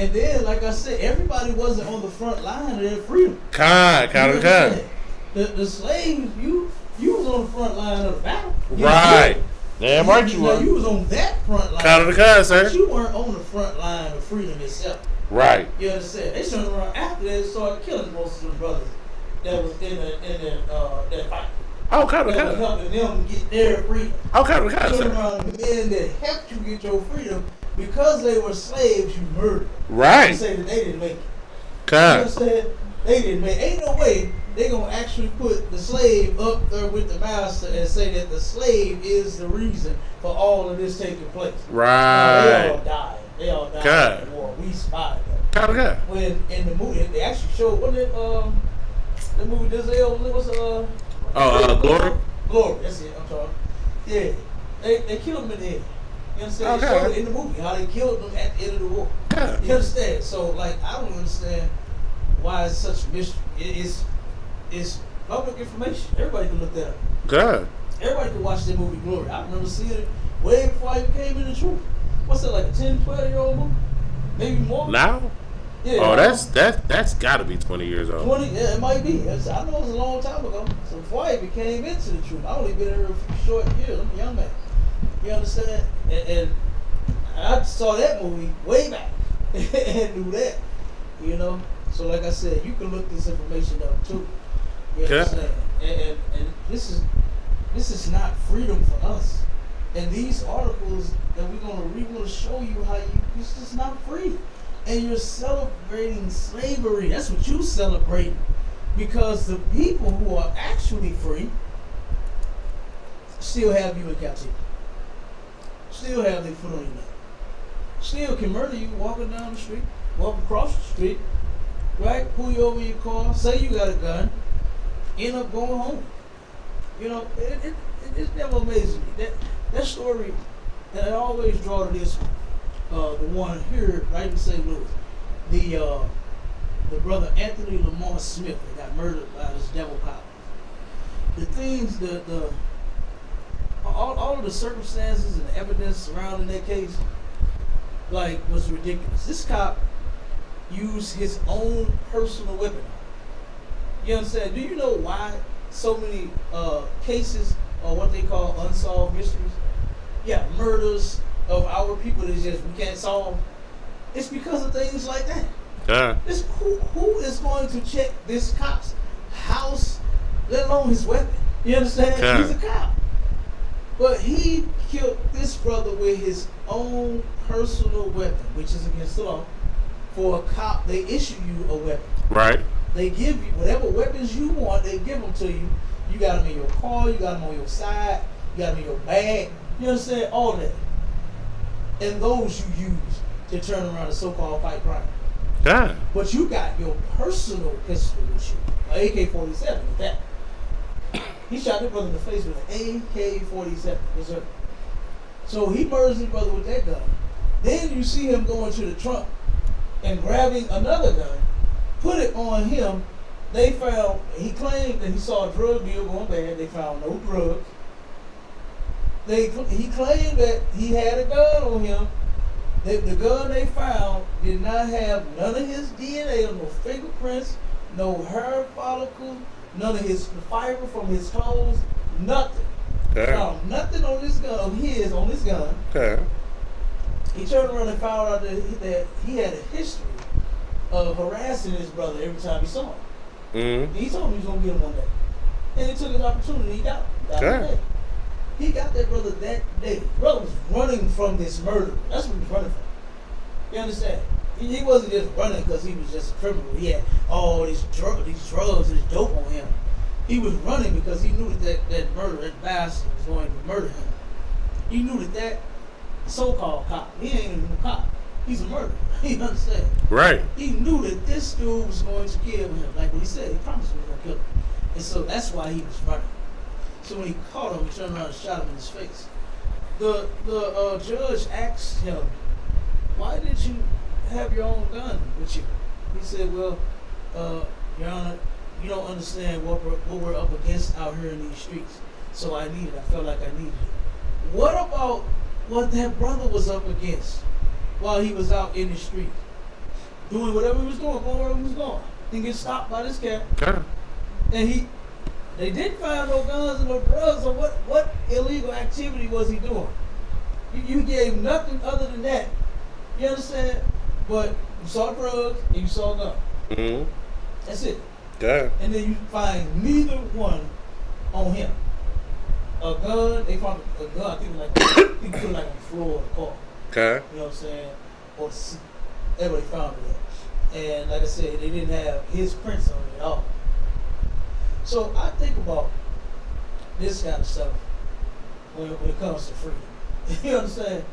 A: And then, like I said, everybody wasn't on the front line of their freedom. The slaves, you was on the front line of the battle.
B: Right. Damn right you were.
A: You was on that front line.
B: Sir.
A: But you weren't on the front line of freedom itself.
B: Right.
A: You understand? They turned around after they started killing most of the brothers that was in that fight.
B: Oh, kind of.
A: Helping them get their freedom.
B: Oh, kind of.
A: Turn around the men that helped you get your freedom, because they were slaves, you murdered them.
B: Right.
A: You say that they didn't make it.
B: God.
A: You understand? They didn't make it. Ain't no way they gonna actually put the slave up there with the master and say that the slave is the reason for all of this taking place.
B: Right.
A: They all died. God. In the war. We spied them.
B: God.
A: When in the movie they actually showed, what it the movie Denzel was
B: Glory.
A: Glory. That's it. I'm sorry. Yeah. They killed him in the end. You understand?
B: Okay.
A: They showed it in the movie how they killed them at the end of the war.
B: Yeah.
A: You understand? So like I don't understand why it's such a mystery. It's public information. Everybody can look that up.
B: God.
A: Everybody can watch that movie Glory. I remember seeing it way before I even came into the truth. What's that, like a 10, 12-year-old movie? Maybe more?
B: Now?
A: Yeah.
B: Oh, that's got to be 20 years old.
A: 20? Yeah, it might be. I know it was a long time ago. So before I even came into the truth, I only been here a few short years. I'm a young man. You understand? And I saw that movie way back and knew that. You know? So like I said, you can look this information up too. You understand? And this is not freedom for us. And these articles that we're gonna read will show you how it's just not free. And you're celebrating slavery. That's what you celebrate. Because the people who are actually free still have you in captivity. Still have their foot on your neck. Still can murder you walking down the street, walking across the street, right? Pull you over in your car, say you got a gun, end up going home. You know, it never amazes me. That story, and I always draw to this one, the one here, right in St. Louis. The brother Anthony Lamar Smith that got murdered by this devil power. The things, all of the circumstances and the evidence surrounding that case, like, was ridiculous. This cop used his own personal weapon. You understand? Do you know why so many cases are what they call unsolved mysteries? Yeah, murders of our people that just we can't solve. It's because of things like that. It's who is going to check this cop's house, let alone his weapon? You understand? He's a cop. But he killed this brother with his own personal weapon, which is against the law. For a cop, they issue you a weapon. Right. They give you whatever weapons you want, they give them to you. You got them in your car, you got them on your side, you got them in your bag. You understand? All that. And those you use to turn around and so-called fight crime. Yeah. But you got your personal pistol with you, an AK-47 with that. He shot his brother in the face with an AK-47. Yes, sir. So he murders his brother with that gun. Then you see him going to the trunk and grabbing another gun, put it on him. They found, he claimed that he saw a drug deal going bad. They found no drugs. He claimed that he had a gun on him. The gun they found did not have none of his DNA, no fingerprints, no hair follicles, none of the fiber from his clothes, nothing.
B: Okay.
A: Found nothing on this gun, on this gun.
B: Okay.
A: He turned around and found out that he had a history of harassing his brother every time he saw him.
B: Mm-hmm.
A: He told him he was going to get him one day. And he took his opportunity. He got him.
B: Okay.
A: He got that brother that day. Brother was running from this murder. That's what he was running from. You understand? He wasn't just running because he was just a criminal. He had all these drugs, this dope on him. He was running because he knew that murder, that bastard was going to murder him. He knew that so-called cop, he ain't even a cop. He's a murderer. You understand?
B: Right.
A: He knew that this dude was going to kill him. Like what he said, he promised he was going to kill him. And so that's why he was running. So when he caught him, he turned around and shot him in his face. The judge asked him, why did you have your own gun with you? He said, well, Your Honor, you don't understand what we're up against out here in these streets. So I felt like I needed it. What about what that brother was up against while he was out in the street? Doing whatever he was doing, going wherever he was going. Didn't get stopped by this cat.
B: Okay.
A: And they didn't find no guns and no drugs, so what illegal activity was he doing? You gave nothing other than that. You understand? But you saw drugs and you saw guns.
B: Mm-hmm.
A: That's it.
B: Okay.
A: And then you find neither one on him. A gun, they found a gun, I think he put it like on the floor of the car.
B: Okay.
A: You know what I'm saying? Or the seat. That's where they found it at. And like I said, they didn't have his prints on it at all. So I think about this kind of stuff when it comes to freedom. You understand?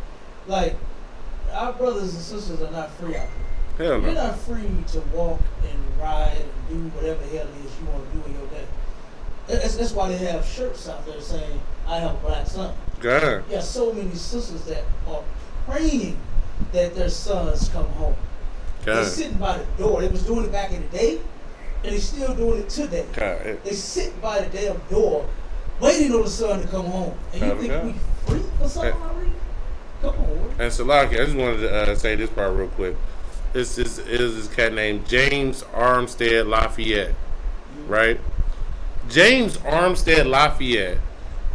A: Like, our brothers and sisters are not free out there.
B: Hell no.
A: You're not free to walk and ride and do whatever the hell it is you want to do in your day. That's why they have shirts out there saying, I have a black son.
B: Okay.
A: You got so many sisters that are praying that their sons come home. They're sitting by the door. They was doing it back in the day, and they're still doing it today.
B: Okay.
A: They sit by the damn door, waiting on the son to come home. And you think we free for something already? Come on.
B: And Salaki, I just wanted to say this part real quick. This is this cat named James Armstead Lafayette, right? James Armstead Lafayette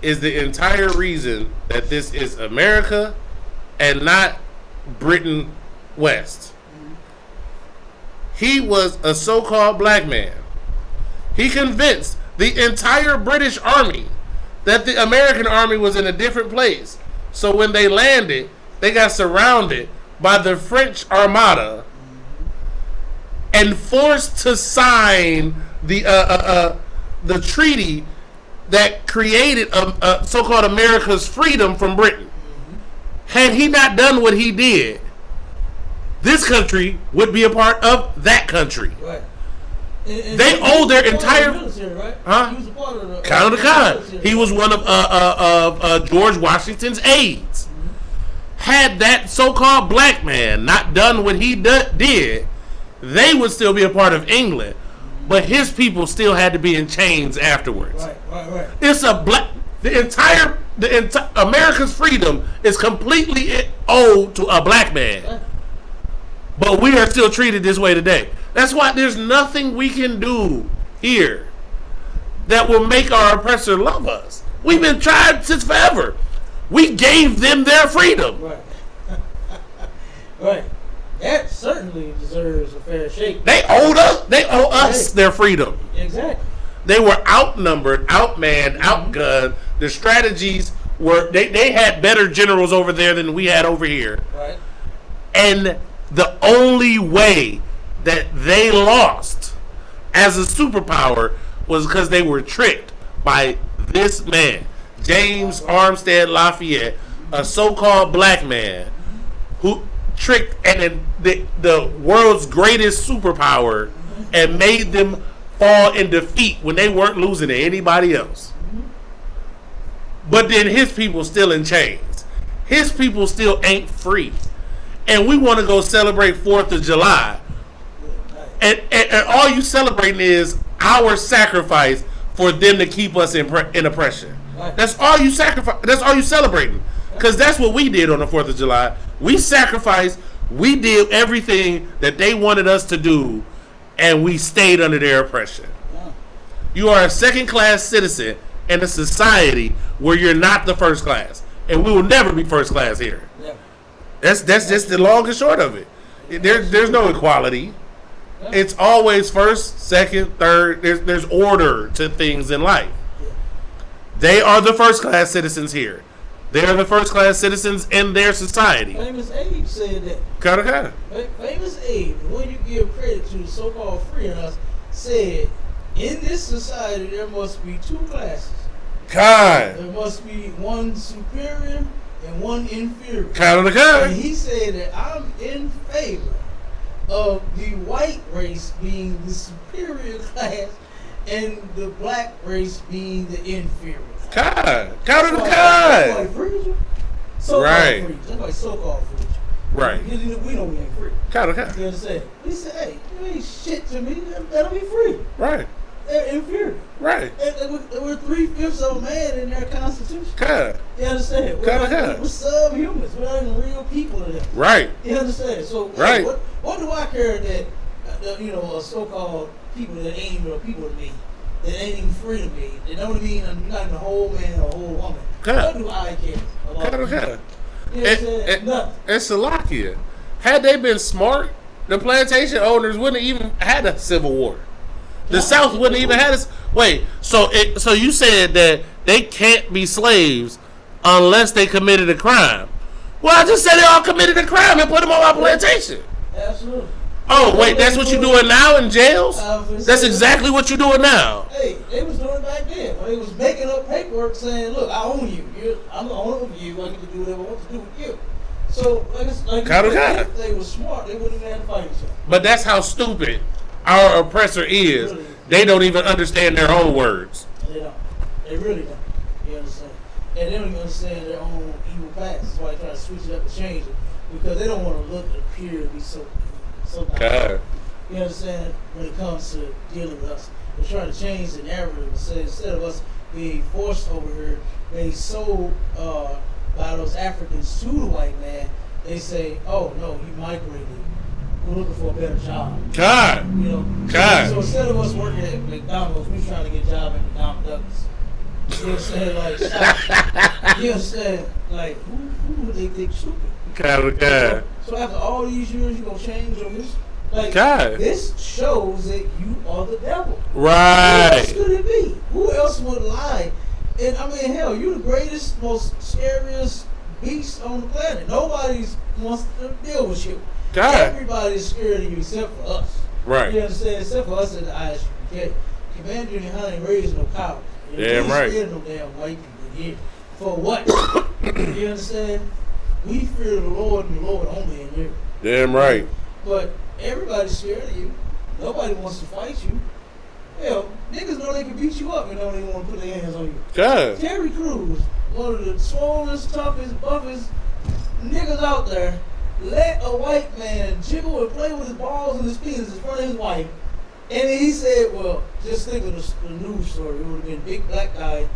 B: is the entire reason that this is America and not Britain West. He was a so-called black man. He convinced the entire British army that the American army was in a different place. So when they landed, they got surrounded by the French Armada and forced to sign the treaty that created so-called America's freedom from Britain. Had he not done what he did, this country would be a part of that country.
A: Right. And
B: they owe their entire
A: military, right?
B: Huh?
A: He was a part of the
B: Count of the Con. He was one of George Washington's aides. Had that so-called black man not done what he did, they would still be a part of England, but his people still had to be in chains afterwards.
A: Right.
B: It's a black. The entire America's freedom is completely owed to a black man.
A: Right.
B: But we are still treated this way today. That's why there's nothing we can do here that will make our oppressor love us. We've been tried since forever. We gave them their freedom.
A: Right. Right. That certainly deserves a fair shake.
B: They owe us their freedom.
A: Exactly.
B: They were outnumbered, outmanned, outgunned. Their strategies were they had better generals over there than we had over here.
A: Right.
B: And the only way that they lost as a superpower was because they were tricked by this man, James Armstead Lafayette, a so-called black man who tricked and the world's greatest superpower and made them fall in defeat when they weren't losing to anybody else. But then his people still in chains. His people still ain't free. And we want to go celebrate 4th of July. And all you celebrating is our sacrifice for them to keep us in oppression. That's all you sacrifice. That's all you celebrating. Because that's what we did on the 4th of July. We sacrificed. We did everything that they wanted us to do. And we stayed under their oppression. You are a second class citizen in a society where you're not the first class, and we will never be first class here.
A: Never.
B: That's just the long and short of it. There's no equality. It's always first, second, third. There's order to things in life. They are the first class citizens here. They are the first class citizens in their society.
A: Famous Abe said that.
B: Kinda.
A: Famous Abe, the one you give credit to, the so-called freeing us, said, in this society there must be two classes.
B: God.
A: There must be one superior and one inferior.
B: Kinda.
A: And he said that I'm in favor of the white race being the superior class and the black race being the inferior.
B: God.
A: That's why he freed you. So-called
B: Right.
A: freed you. That's why so-called freed you.
B: Right.
A: Because we know we ain't free.
B: Kinda.
A: You understand? He said, hey, you ain't shit to me. Let me free.
B: Right.
A: They're inferior.
B: Right.
A: We're 3/5 of a man in their constitution.
B: Kinda.
A: You understand? We're subhumans. We're not even real people to them.
B: Right.
A: You understand? So,
B: Right.
A: what do I care that, so-called people that ain't even people to me, that ain't even free to me, that don't mean I'm not even a whole man or a whole woman.
B: Kinda.
A: What do I care about?
B: Kinda.
A: You know what I'm saying? Nothing.
B: And Salakia, had they been smart, the plantation owners wouldn't have even had a civil war. The South wouldn't even have this. Wait, so you said that they can't be slaves unless they committed a crime. Well, I just said they all committed a crime and put them on my plantation.
A: Absolutely.
B: Oh, wait, that's what you're doing now in jails? That's exactly what you're doing now.
A: Hey, they was doing it back then. They was making up paperwork saying, look, I own you. I'm the owner of you. I get to do whatever I want to do with you. So, if they were smart, they wouldn't even have to fight each other.
B: But that's how stupid our oppressor is. They don't even understand their own words.
A: They don't. They really don't. You understand? And they don't even understand their own evil past. That's why they try to switch it up and change it. Because they don't want to look and appear to be so
B: God.
A: You understand? When it comes to dealing with us, they're trying to change the narrative and say instead of us being forced over here, being sold by those Africans to the white man, they say, "Oh no, you migrated. We're looking for a better job."
B: God.
A: You know.
B: God.
A: So instead of us working at McDonald's, we're trying to get a job at McDonald's. You understand? Like, stop. You understand? Like, who would they think stupid?
B: God.
A: So after all these years, you gonna change on this? Like,
B: God.
A: this shows that you are the devil.
B: Right.
A: Who else could it be? Who else would lie? And I mean, hell, you're the greatest, most scariest beast on the planet. Nobody wants to deal with you.
B: God.
A: Everybody's scared of you except for us.
B: Right.
A: You understand? Except for us in the ISUPK. Commander and Honey raised no coward.
B: Damn right.
A: Scared of no damn white people here. For what? You understand? We fear the Lord and the Lord only in here.
B: Damn right.
A: But everybody's scared of you. Nobody wants to fight you. Hell, niggas know they can beat you up and don't even want to put their hands on you.
B: God.
A: Terry Crews, one of the swollest, toughest, buffest niggas out there, let a white man jiggle and play with his balls and his penis in front of his wife. And then he said, well, just think of the news story. It would have been big black guy,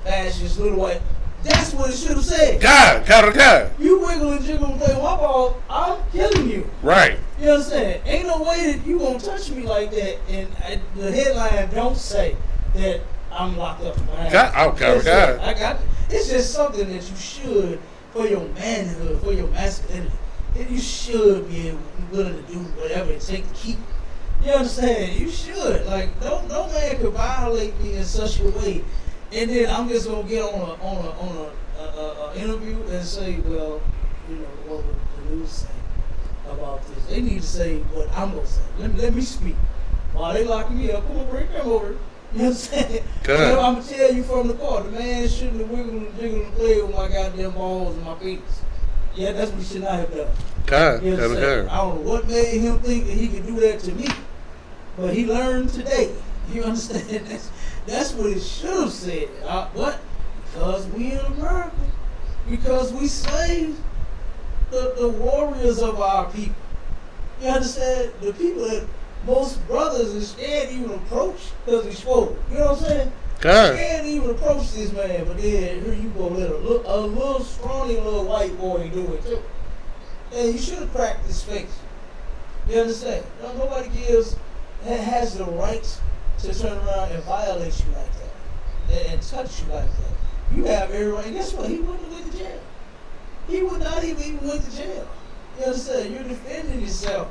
A: fascist, little white. That's what it should have said.
B: God.
A: You wiggle and jiggle and play with my balls, I'm killing you.
B: Right.
A: You understand? Ain't no way that you gonna touch me like that, and the headline don't say that I'm locked up in my house.
B: God.
A: I got it. It's just something that you should, for your manhood, for your masculinity, that you should be willing to do whatever it takes to keep it. You understand? You should. Like, no man could violate me in such a way, and then I'm just gonna get on a interview and say, well, you know, what would the news say about this? They need to say what I'm gonna say. Let me speak. While they locking me up, come over. You understand? You know, I'm gonna tell you from the court, the man shouldn't have wiggled and jiggled and played with my goddamn balls and my penis. Yeah, that's what he should not have done. You understand? I don't know what made him think that he could do that to me, but he learned today. You understand? That's what it should have said. What? Because we in America. Because we slaves. The warriors of our people. You understand? The people that most brothers is scared to even approach because he's swole. You know what I'm saying? Scared to even approach this man, but then here you go, let a little scrawny little white boy do it too. And you should have cracked his face. You understand? Nobody has the right to turn around and violate you like that and touch you like that. You have everyone, and guess what? He wouldn't have went to jail. He would not even went to jail. You understand? You're defending yourself.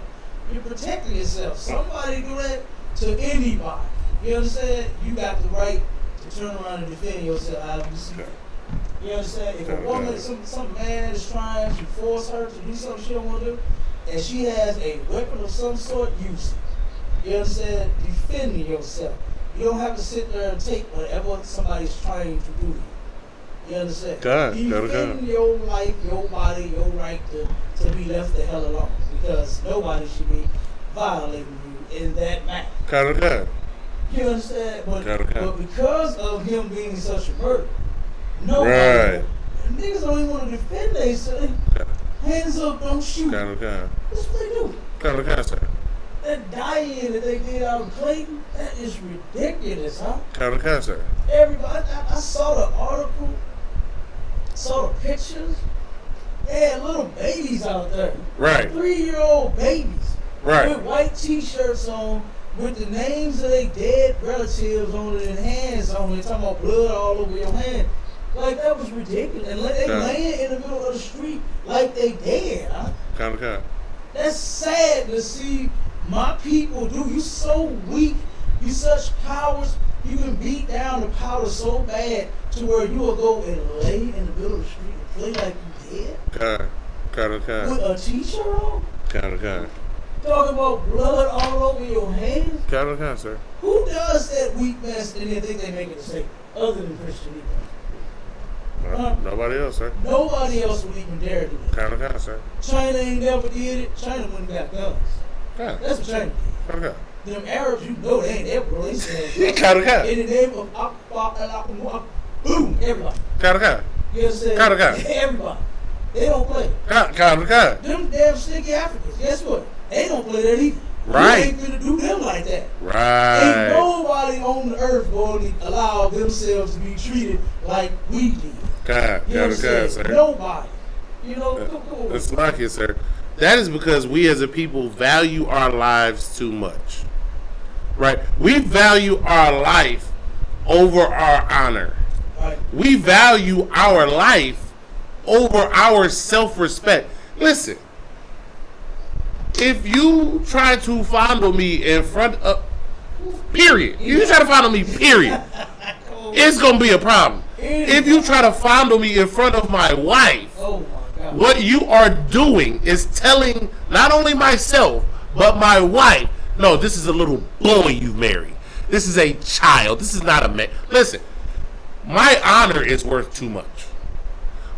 A: You're protecting yourself. Somebody do that to anybody. You understand? You got the right to turn around and defend yourself out of the seat. You understand? If a woman, some man is trying to force her to do something she don't want to do, and she has a weapon of some sort, use it. You understand? Defending yourself. You don't have to sit there and take whatever somebody's trying to do to you. You understand? Defend your life, your body, your right to be left the hell alone. Because nobody should be violating you in that manner. You understand? But because of him being such a murderer, nobody, niggas don't even want to defend themselves. Hands up, don't shoot. That's what they do. That dying that they did out of Clayton, that is ridiculous, huh? Everybody, I saw the article, saw the pictures. They had little babies out there.
B: Right.
A: 3-year-old babies.
B: Right.
A: With white t-shirts on, with the names of their dead relatives on it and hands on it, talking about blood all over your hand. Like, that was ridiculous. And they laying in the middle of the street like they dead, huh? That's sad to see my people do. You so weak. You such cowards. You can beat down the powder so bad to where you will go and lay in the middle of the street and play like you dead. With a t-shirt on? Talking about blood all over your hands?
B: Sir.
A: Who does that weak mess and then think they make it a mistake other than Christian people?
B: Nobody else, sir.
A: Nobody else would even dare do it.
B: Sir.
A: China ain't never did it. China wouldn't got guns. That's what China did. Them Arabs, you know they ain't ever released that. In the name of Akbar, boom, everybody. You understand? Everybody. They don't play. Them damn stinky Africans, guess what? They don't play that either.
B: Right.
A: You ain't finna do them like that.
B: Right.
A: Ain't nobody on the earth going to allow themselves to be treated like we did.
B: Sir.
A: Nobody. You know, come on.
B: It's like it, sir. That is because we as a people value our lives too much. Right? We value our life over our honor.
A: Right.
B: We value our life over our self-respect. Listen, if you try to fondle me in front of, period. You try to fondle me, period. It's going to be a problem. If you try to fondle me in front of my wife, what you are doing is telling not only myself, but my wife, no, this is a little boy you married. This is a child. This is not a man. Listen, my honor is worth too much.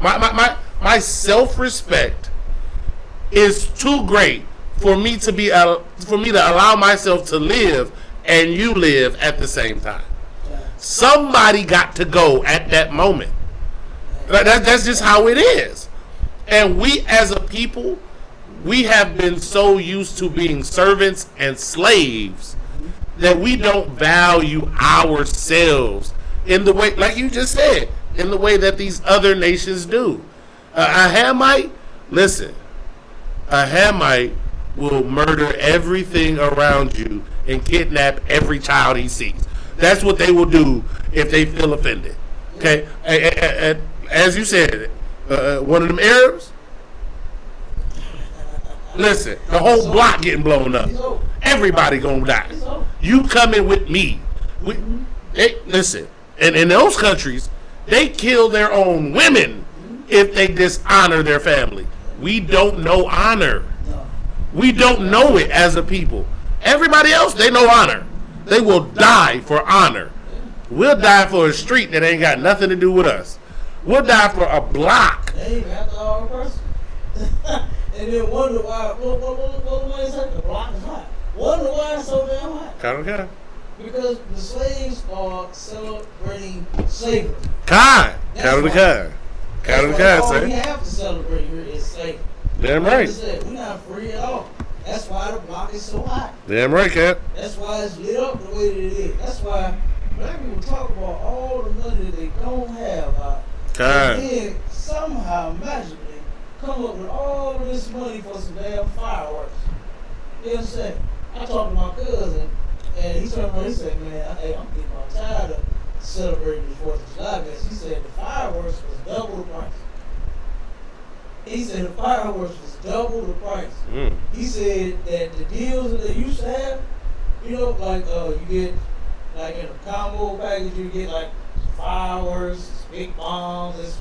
B: My self-respect is too great for me to allow myself to live and you live at the same time. Somebody got to go at that moment. That's just how it is. And we as a people, we have been so used to being servants and slaves that we don't value ourselves in the way, like you just said, in the way that these other nations do. A Hamite, listen, a Hamite will murder everything around you and kidnap every child he sees. That's what they will do if they feel offended. Okay? As you said, one of them Arabs, listen, the whole block getting blown up. Everybody gonna die. You coming with me. Listen, and in those countries, they kill their own women if they dishonor their family. We don't know honor. We don't know it as a people. Everybody else, they know honor. They will die for honor. We'll die for a street that ain't got nothing to do with us. We'll die for a block.
A: They ain't after our person. And then wonder why, what is that? The block is hot. Wonder why it's so damn hot.
B: Okay.
A: Because the slaves are celebrating slavery.
B: Count of the
A: All
B: sir.
A: we have to celebrate here is slavery.
B: Damn right.
A: We're not free at all. That's why the block is so hot.
B: Damn right, Cap.
A: That's why it's lit up the way that it is. That's why black people talk about all the money that they don't have. And then somehow, magically, come up with all of this money for some damn fireworks. You know what I'm saying? I talked to my cousin, And he turned around and said, man, hey, I'm getting all tired of celebrating the 4th of July, man. He said the fireworks was double the price. He said the fireworks was double the price. He said that the deals that they used to have, you know, like you get, like in a combo package, you get like fireworks, it's big bombs, it's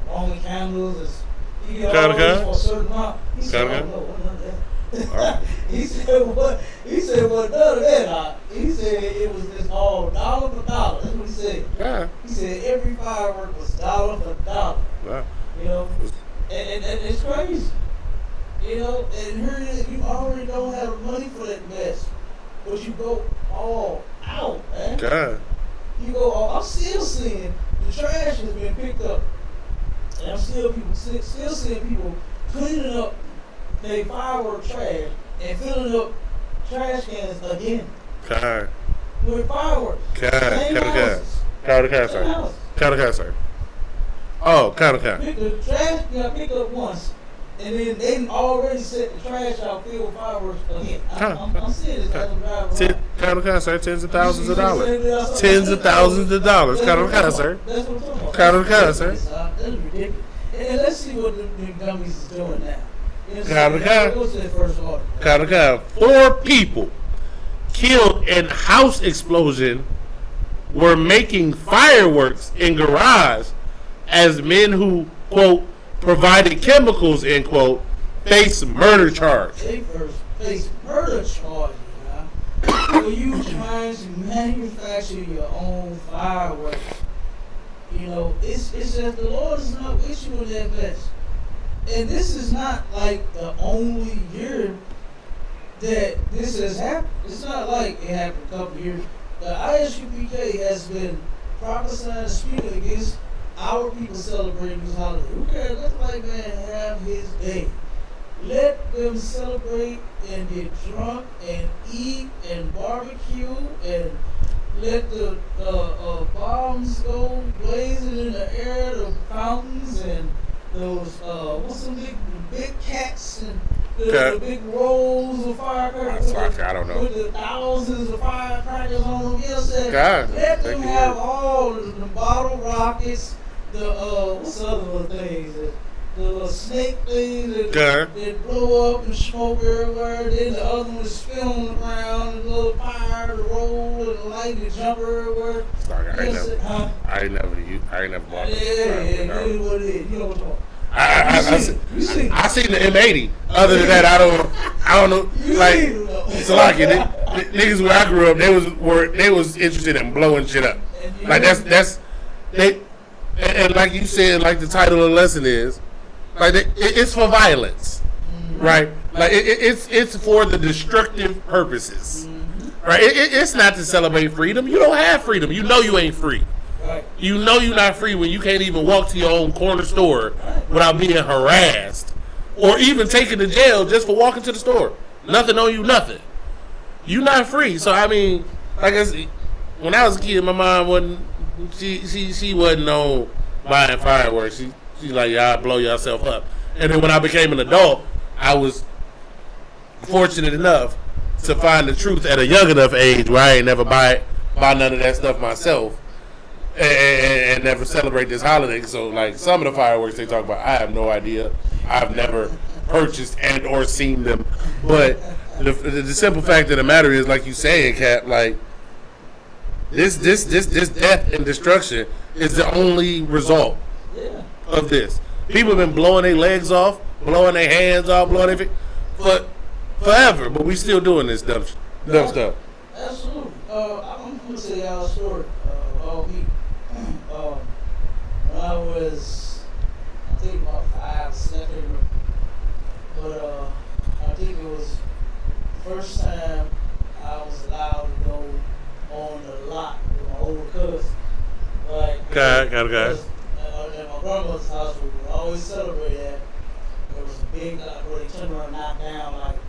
A: Roman candles, it's, you get all those for a certain amount. He said, oh, no, none of that. He said what? He said well, none of that. He said it was just all dollar for dollar. That's what he said.
B: Yeah.
A: He said every firework was dollar for dollar.
B: Yeah.
A: You know, and it's crazy. You know, and here it is, you already don't have money for that mess, but you go all out, man.
B: God.
A: You go all. I'm still seeing the trash has been picked up, and I'm still seeing people cleaning up their firework trash and filling up trash cans again
B: God.
A: with fireworks. Same houses.
B: Sir. Oh,
A: The trash got picked up once, and then they already set the trash out filled with fireworks again. I'm seeing this as I'm driving around.
B: Sir. Tens of thousands of dollars. Tens of thousands of dollars. Sir.
A: That's what I'm talking about.
B: Sir.
A: That's ridiculous. And let's see what the dummies is doing now. You know, go to the first article.
B: 4 people killed in house explosion were making fireworks in garage as men who, quote, provided chemicals, end quote, face murder charge.
A: They first face murder charges, now. For you trying to manufacture your own fireworks. You know, it's just the Lord is not with you in that mess. And this is not like the only year that this has happened. It's not like it happened a couple of years. The ISUPK has been prophesying and speaking against our people celebrating this holiday. Who cares? Let the white man have his day. Let them celebrate and get drunk and eat and barbecue and let the bombs go blazing in the air, the fountains and those what's some big cats and the big rolls of firecrackers.
B: I don't know.
A: With the thousands of firecrackers on them. You know what I'm saying?
B: God.
A: Let them have all the bottle rockets, the what's the other little things? The little snake things that blow up and smoke everywhere. Then the other one is spin on the ground, the little fire, the roll, and the light, the jump everywhere.
B: I ain't never bought it.
A: Yeah, it is what it is. You know what I'm talking about.
B: I seen the M80. Other than that, I don't know. Like it's like niggas where I grew up, they was interested in blowing shit up. Like that's they, and like you said, like the title of the lesson is, like it's for violence, right? Like it's for the destructive purposes, right? It's not to celebrate freedom. You don't have freedom. You know you ain't free.
A: Right.
B: You know you're not free when you can't even walk to your own corner store without being harassed or even taken to jail just for walking to the store. Nothing on you, nothing. You're not free. So I mean, like I said, when I was a kid, my mom wasn't. She wasn't on buying fireworks. She's like, y'all blow yourself up. And then when I became an adult, I was fortunate enough to find the truth at a young enough age where I ain't never buy none of that stuff myself. And never celebrate this holiday. So like some of the fireworks they talk about, I have no idea. I've never purchased and or seen them. But the simple fact of the matter is, like you saying, Cap, like this death and destruction is the only result of this. People have been blowing their legs off, blowing their hands off, blowing their feet for forever, but we still doing this dumb stuff.
A: Absolutely. I'm gonna tell y'all a story. About me. When I was, I think about 5, 7, but I think it was the first time I was allowed to go on the lot with my older cousin. Like,
B: Got it.
A: At my grandmother's house, we would always celebrate that. There was a big lot where they turned around and knocked down like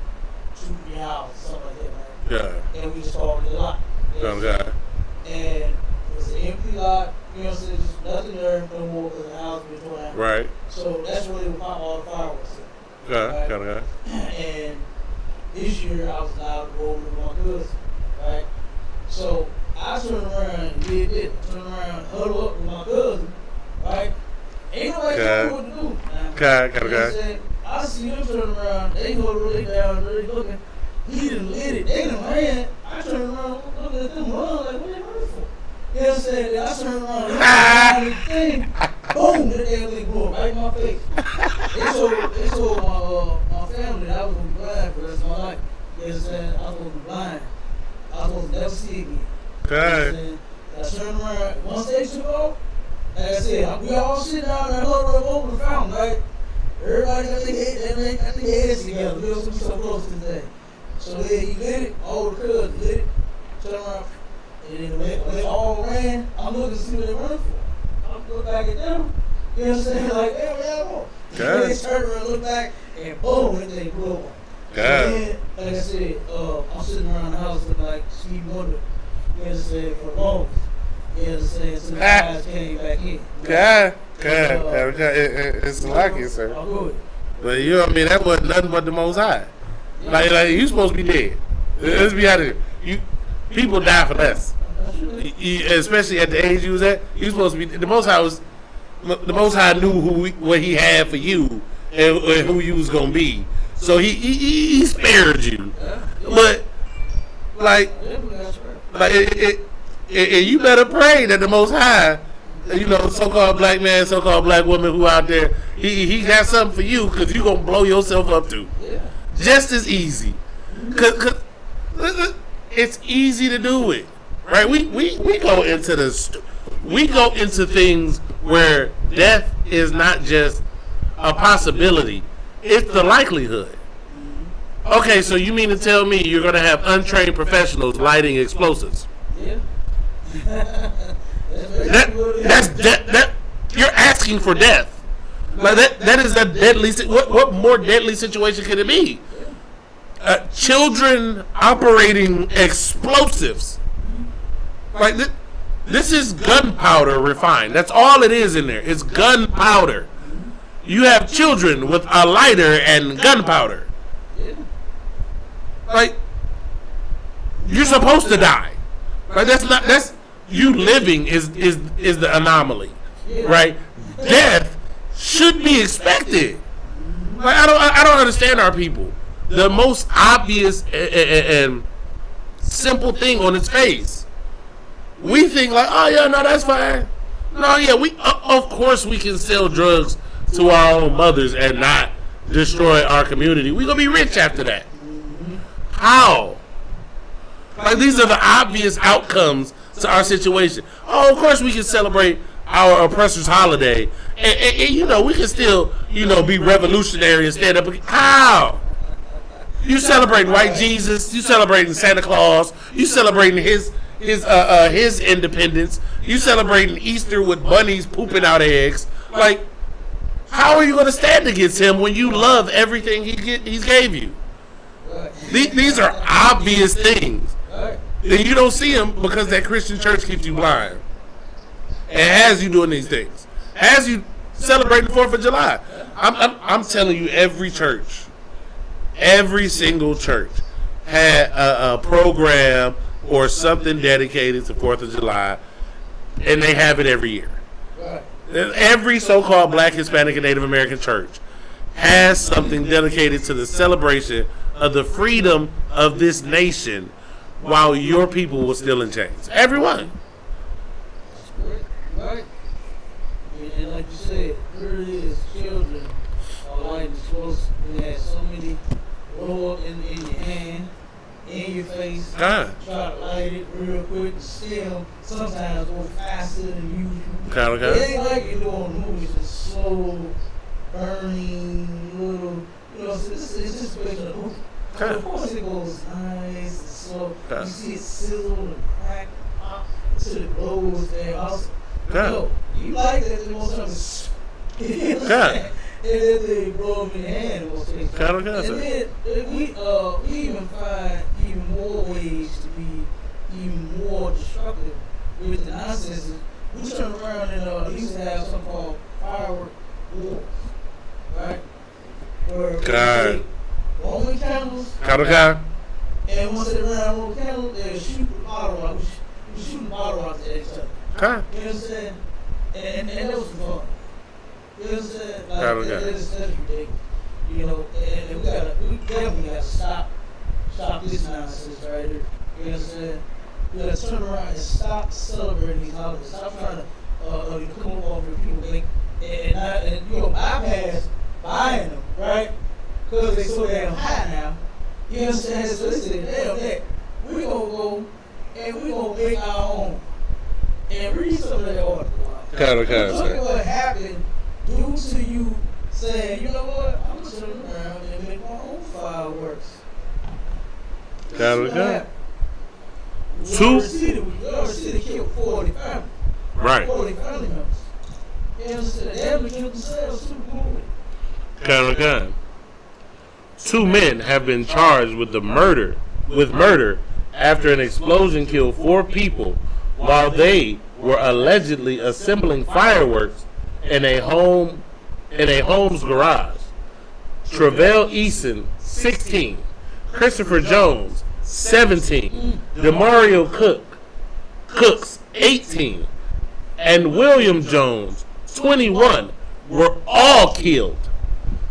A: 2-3 houses, something like that, right?
B: Yeah.
A: And we just called it a lot.
B: Got it.
A: And it was an empty lot, you know what I'm saying? Just nothing there no more because the house was torn down.
B: Right.
A: So that's where they would pop all the fireworks in.
B: Got it.
A: And this year I was allowed to go over to my cousin, right? So I turned around and did this. I turned around, huddled up with my cousin, right? Ain't nobody told me what to do.
B: Okay.
A: I see them turn around, they huddled, they down, they looking. He done lit it, they done ran. I turned around, looking at them run, like, what they running for? You know what I'm saying? I turned around, and thing, boom, that damn thing blew right in my face. They told my family that I was going to be blind for the rest of my life. You know what I'm saying? I was going to be blind. I was supposed to never see again.
B: Okay.
A: I turned around. Once they took off, like I said, we all sitting down there huddled up over the fountain, right? Everybody got their heads together. We was so close to that. So then he lit it, all the cousins lit it, turned around, and then when they all ran, I'm looking to see what they running for. I'm looking back at them. You know what I'm saying? Like, hey, where y'all going? They turned around, look back, and boom, that thing blew up. Then, like I said, I'm sitting around the house looking like Stevie Wonder. You know what I'm saying? For the longest. You know what I'm saying? So the guys came back in.
B: It's like it, sir. But you know what I mean? That wasn't nothing but the Most High. Like you supposed to be dead. Let's be honest. People die for less. Especially at the age you was at. You supposed to be. The Most High knew what He had for you and who you was gonna be. So he spared you, but you better pray that the Most High, so-called black man, so-called black woman who out there, he got something for you because you gonna blow yourself up too, just as easy. Cause it's easy to do it, right? We go into things where death is not just a possibility. It's the likelihood. Okay, so you mean to tell me you're going to have untrained professionals lighting explosives?
A: Yeah.
B: That you're asking for death. Like that is a deadly. What more deadly situation could it be? Children operating explosives. Like this is gunpowder refined. That's all it is in there. It's gunpowder. You have children with a lighter and gunpowder. Like, you're supposed to die. Like that's you living is the anomaly, right? Death should be expected. Like I don't understand our people. The most obvious and simple thing on its face. We think like, oh yeah, no, that's fine. No, yeah, of course we can sell drugs to our own mothers and not destroy our community. We're going to be rich after that. How? Like, these are the obvious outcomes to our situation. Oh, of course we can celebrate our oppressor's holiday. And we can still, be revolutionary and stand up. How? You celebrating white Jesus. You celebrating Santa Claus. You celebrating his independence. You celebrating Easter with bunnies pooping out eggs. Like, how are you going to stand against him when you love everything he's gave you? These are obvious things. And you don't see them because that Christian church keeps you blind. And has you doing these things. Has you celebrating the 4th of July. I'm telling you, every single church had a program or something dedicated to 4th of July. And they have it every year. Every so-called Black, Hispanic, and Native American church has something dedicated to the celebration of the freedom of this nation while your people were still in chains. Everyone.
A: Right. And like you said, here it is, children are lighting explosives. We had so many blow up in your hand, in your face. Try to light it real quick, still sometimes go faster than usual.
B: Okay.
A: It ain't like you do on the movies, it's slow, burning, little, it's just based on the movie. So of course it goes nice and slow. You see it sizzle and crack, pop, until it glows there. Also, you like that the most time and then they blow up in your hand and then we even find even more ways to be even more destructive with the nonsense. We turn around and used to have something called firework wars, right? Where we take Roman candles, and once they ran out of Roman candles, they shoot the bottle like we bottle rockets at each other.
B: Okay.
A: You know what I'm saying? And that was fun. You know what I'm saying? Like,
B: Okay.
A: that's ridiculous. You know, and we definitely gotta stop this nonsense right here. You know what I'm saying? We gotta turn around and stop celebrating these holidays. Stop trying to come up off your people think and you know bypass buying them, right? Because they so damn high now. You know what I'm saying? So they say, damn that. We're gonna go and we're gonna make our own. And read some of that article. Look at what happened due to you saying, you know what, I'm gonna turn around and make my own fireworks.
B: Okay.
A: We already see they killed 40 families.
B: Right.
A: 40 family members. You know what I'm saying? They haven't killed themselves too.
B: Okay. 2 men have been charged with murder after an explosion killed 4 people while they were allegedly assembling fireworks in a home's garage. Travell Eason, 16, Christopher Jones, 17, Demario Cooks, 18, and William Jones, 21, were all killed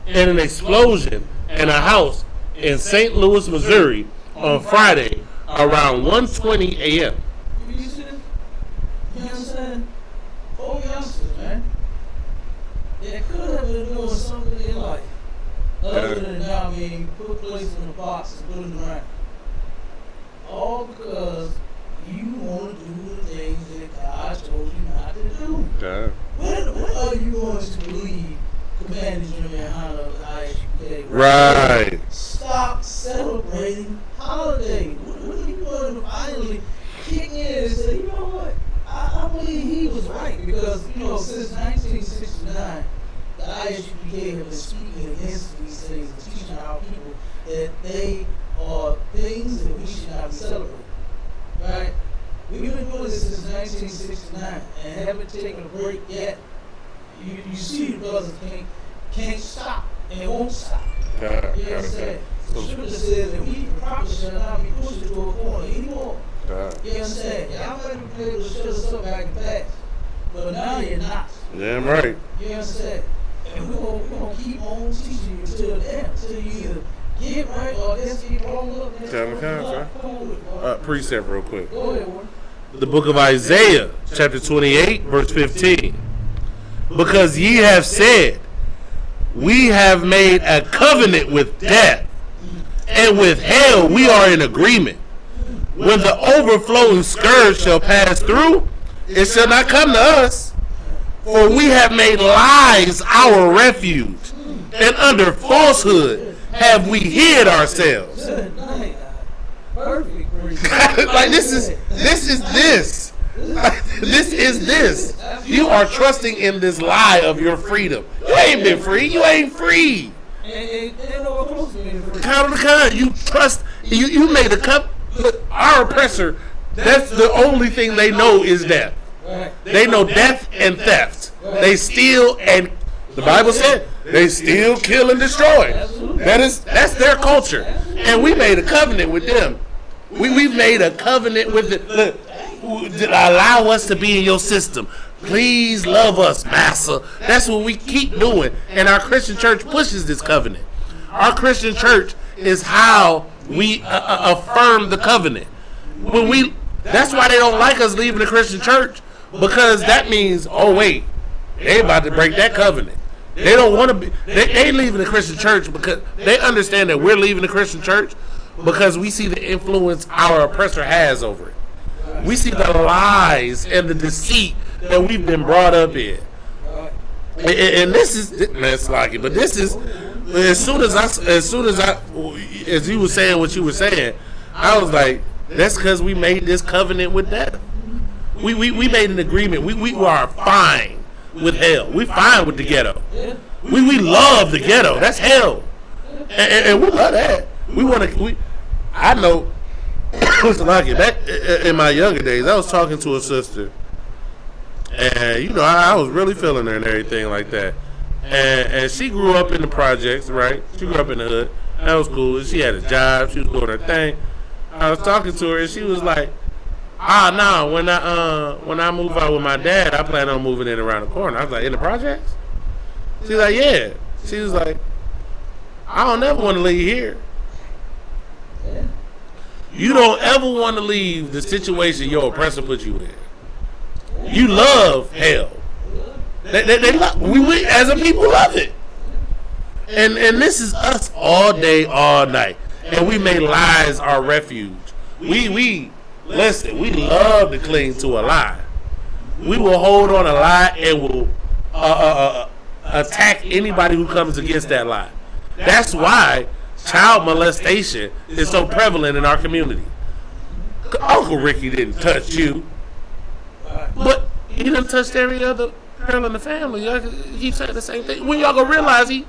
B: in an explosion in a house in St. Louis, Missouri on Friday around 1:20 a.m.
A: You see this? You know what I'm saying? 4 youngsters, man. They could have been doing something in life other than now being put places in a box and put in the ground. All because you want to do the things that God told you not to do.
B: Okay.
A: When are you going to believe Commanding Jimmy and Hunter ISUK?
B: Right.
A: Stop celebrating holidays. When are you going to finally kick in and say, you know what? I believe he was right because, you know, since 1969, the ISUPK have been speaking against these things and teaching our people that they are things that we should not be celebrating. Right? We've been doing this since 1969 and haven't taken a break yet. You see the brothers can't stop and won't stop. You know what I'm saying? The scripture says that we prophets shall not be pushed into a corner anymore. You know what I'm saying? Y'all might be able to shut us up back in the past, but now you're not.
B: Damn right.
A: You know what I'm saying? And we're gonna keep on teaching you till you either get right or just get wrong up.
B: Precept real quick.
A: Go ahead, Warren.
B: The book of Isaiah, chapter 28, verse 15. Because ye have said, we have made a covenant with death, and with hell we are in agreement. When the overflowing scourge shall pass through, it shall not come to us. For we have made lies our refuge, and under falsehood have we hid ourselves.
A: Perfect.
B: Like this is this. You are trusting in this lie of your freedom. You ain't been free. You ain't free. Count of the kind. You trust. You made a cup. Look, our oppressor. That's the only thing they know is death. They know death and theft. They steal and the Bible said they steal, kill, and destroy. That's their culture. And we made a covenant with them. We've made a covenant with it. Look, allow us to be in your system. Please love us, Massa. That's what we keep doing. And our Christian church pushes this covenant. Our Christian church is how we affirm the covenant. That's why they don't like us leaving the Christian church, because that means, oh wait, they about to break that covenant. They don't want to be. They leaving the Christian church because they understand that we're leaving the Christian church because we see the influence our oppressor has over it. We see the lies and the deceit that we've been brought up in. And this is, man, Slocky, but this is, as you were saying what you were saying, I was like, that's because we made this covenant with death. We made an agreement. We are fine with hell. We fine with the ghetto. We love the ghetto. That's hell. And we love that. I know, Slocky, back in my younger days, I was talking to a sister. And, you know, I was really feeling her and everything like that. And she grew up in the projects, right? She grew up in the hood. That was cool. She had a job. She was doing her thing. I was talking to her, and she was like, No, when I move out with my dad, I plan on moving in around the corner. I was like, in the projects? She's like, yeah. She was like, I don't ever want to leave here.
A: Yeah.
B: You don't ever want to leave the situation your oppressor put you in. You love hell. They love, we as a people love it. And this is us all day, all night. And we make lies our refuge. We listen, we love to cling to a lie. We will hold on a lie and will attack anybody who comes against that lie. That's why child molestation is so prevalent in our community. Uncle Ricky didn't touch you, but he done touched every other girl in the family. He said the same thing. When y'all gonna realize he?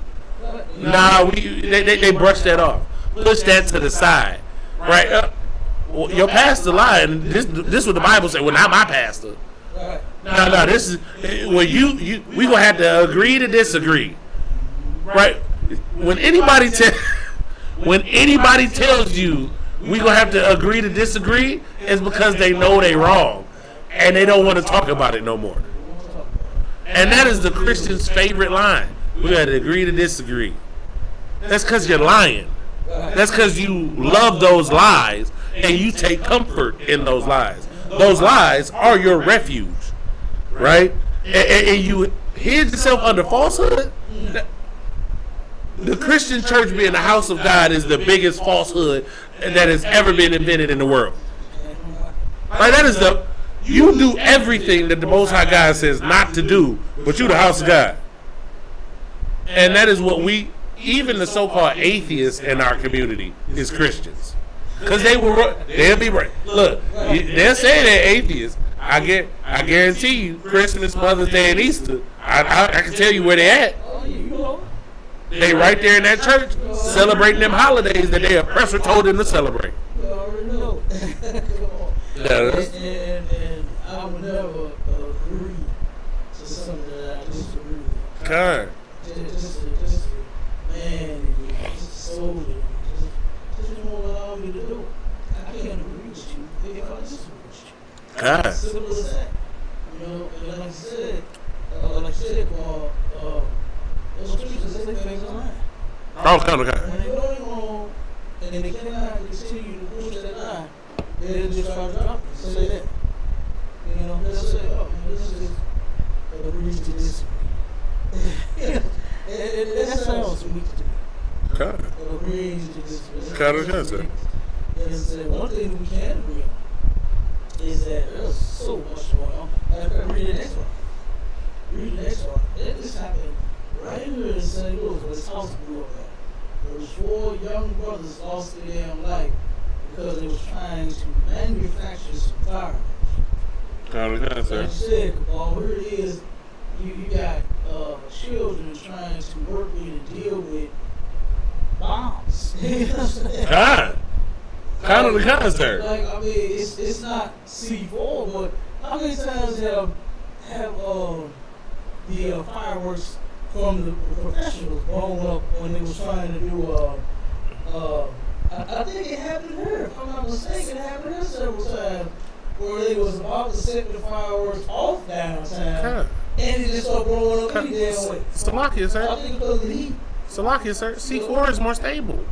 B: Nah, they brushed that off. Push that to the side, right? Your pastor lied, and this what the Bible said. Well, not my pastor. No. This is well, we gonna have to agree to disagree, right? When anybody tells you we gonna have to agree to disagree, it's because they know they wrong, and they don't want to talk about it no more. And that is the Christian's favorite line. We got to agree to disagree. That's because you're lying. That's because you love those lies and you take comfort in those lies. Those lies are your refuge, right? And you hid yourself under falsehood. The Christian church being the house of God is the biggest falsehood that has ever been invented in the world. Like that is you do everything that the Most High God says not to do, but you the house of God. And that is what even the so-called atheists in our community is Christians. Because they'll be right. Look, they'll say they're atheists. I guarantee you, Christmas, Mother's Day, and Easter, I can tell you where they at. They right there in that church celebrating them holidays that their oppressor told them to celebrate.
A: You already know. And I would never agree to something that I disagree with.
B: God.
A: Just man, just soul it. Just won't allow me to do it. I can't agree with you if I disagree with you.
B: God.
A: Simple as that. You know, and like I said, those preachers, they fingers line.
B: Oh, God.
A: When they know they're wrong and they cannot continue to push that line, they just try to drop it. Say that. You know, they'll say, oh, this is agree to disagree. That sounds weak to me.
B: God.
A: Agreeing to disagree.
B: God is good.
A: And one thing we can agree on is that there's so much going on. Read the next one. This happened right here in St. Louis where this house blew up at. There was 4 young brothers lost their damn life because they was trying to manufacture some firearms.
B: God is good,
A: Like
B: sir.
A: you said, here it is. You got children trying to work with and deal with bombs. You know what I'm saying?
B: God. Kind of the concert.
A: Like, I mean, it's not C4, but how many times have the fireworks from the professionals blown up when they was trying to do I think it happened here, if I'm not mistaken. It happened here several times where they was about to set the fireworks off downtown,
B: God.
A: and it just started blowing up any damn way.
B: Salakia,
A: I
B: sir.
A: think because of the heat.
B: Salakia, sir. C4 is more stable.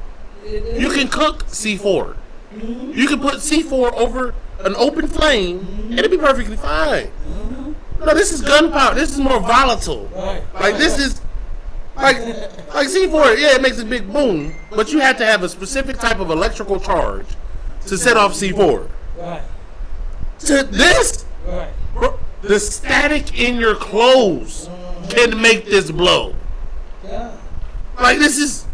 A: It
B: You can cook C4. You can put C4 over an open flame, and it'll be perfectly fine. No, this is gunpowder. This is more volatile.
A: Right.
B: Like this is like C4. Yeah, it makes a big boom, but you have to have a specific type of electrical charge to set off C4.
A: Right.
B: To this,
A: Right.
B: bro, the static in your clothes can make this blow.
A: Yeah.
B: Like this is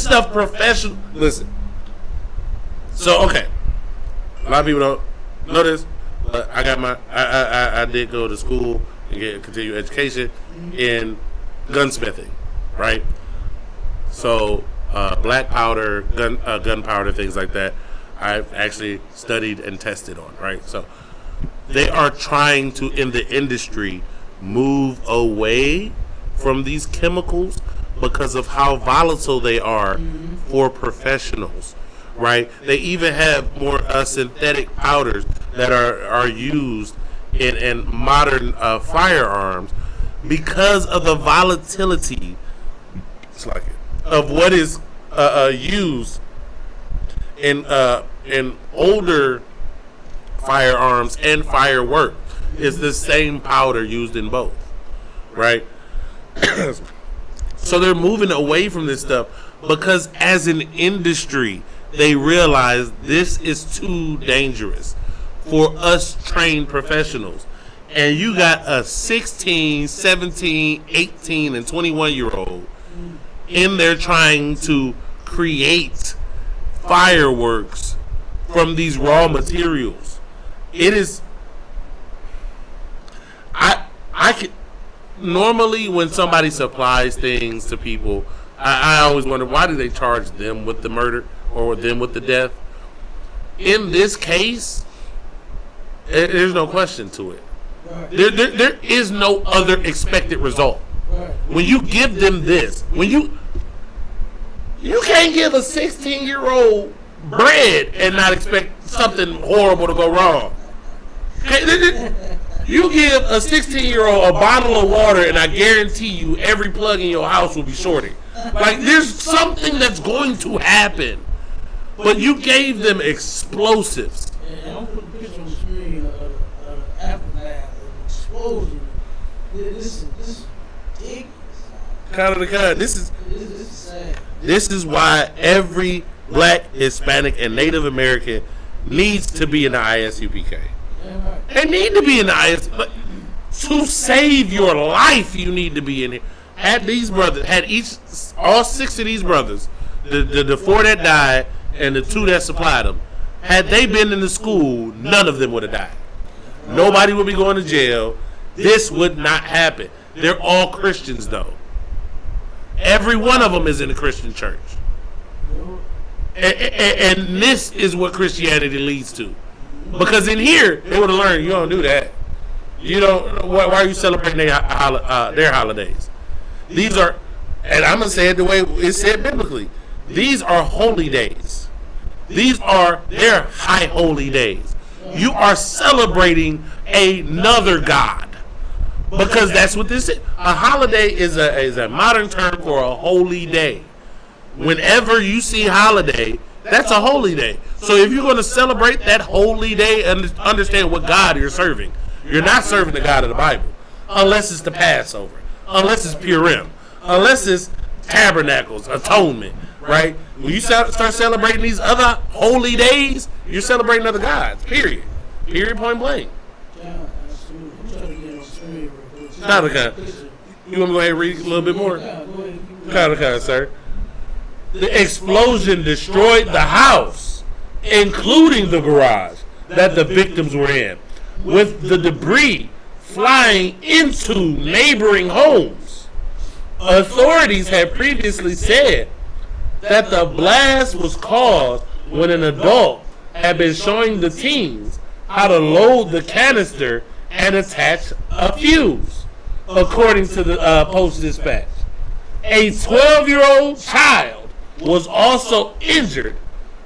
B: stuff professional. Listen. So okay, a lot of people don't know this, but I got I did go to school and get continued education in gunsmithing, right? So black powder, gunpowder, things like that. I've actually studied and tested on, right? So they are trying to, in the industry, move away from these chemicals because of how volatile they are for professionals, right? They even have more synthetic powders that are used in modern firearms because of the volatility of what is used in older firearms and firework. Is the same powder used in both, right? So they're moving away from this stuff because as an industry they realize this is too dangerous for us trained professionals. And you got a 16, 17, 18, and 21-year-old in there trying to create fireworks from these raw materials. It is... I can... Normally when somebody supplies things to people, I always wonder, why do they charge them with the murder or them with the death? In this case, there's no question to it. There is no other expected result. When you give them this, when you can't give a 16-year-old bread and not expect something horrible to go wrong. You give a 16-year-old a bottle of water and I guarantee you every plug in your house will be shorted. Like, there's something that's going to happen. But you gave them explosives.
A: And I'm putting a picture on the screen of the aftermath of the explosion. This is ridiculous. This is sad.
B: This is why every black, Hispanic, and Native American needs to be in the ISUPK. They need to be in the IS, but to save your life, you need to be in here. All 6 of these brothers, the 4 that died and the 2 that supplied them, had they been in the school, none of them would have died. Nobody would be going to jail. This would not happen. They're all Christians, though. Every one of them is in a Christian church. And this is what Christianity leads to. Because in here, they would have learned, you don't do that. You don't. Why are you celebrating their holidays? These are, and I'm going to say it the way it's said biblically, these are holy days. These are their high holy days. You are celebrating another God. Because that's what this is. A holiday is a modern term for a holy day. Whenever you see holiday, that's a holy day. So if you're going to celebrate that holy day, understand what God you're serving. You're not serving the God of the Bible. Unless it's the Passover. Unless it's Purim. Unless it's Tabernacles, Atonement. Right? When you start celebrating these other holy days, you're celebrating other gods. Period. Period, point blank. You want me to go ahead and read a little bit more? Sir. The explosion destroyed the house, including the garage that the victims were in, with the debris flying into neighboring homes. Authorities had previously said that the blast was caused when an adult had been showing the teens how to load the canister and attach a fuse, according to the Post-Dispatch. A 12-year-old child was also injured,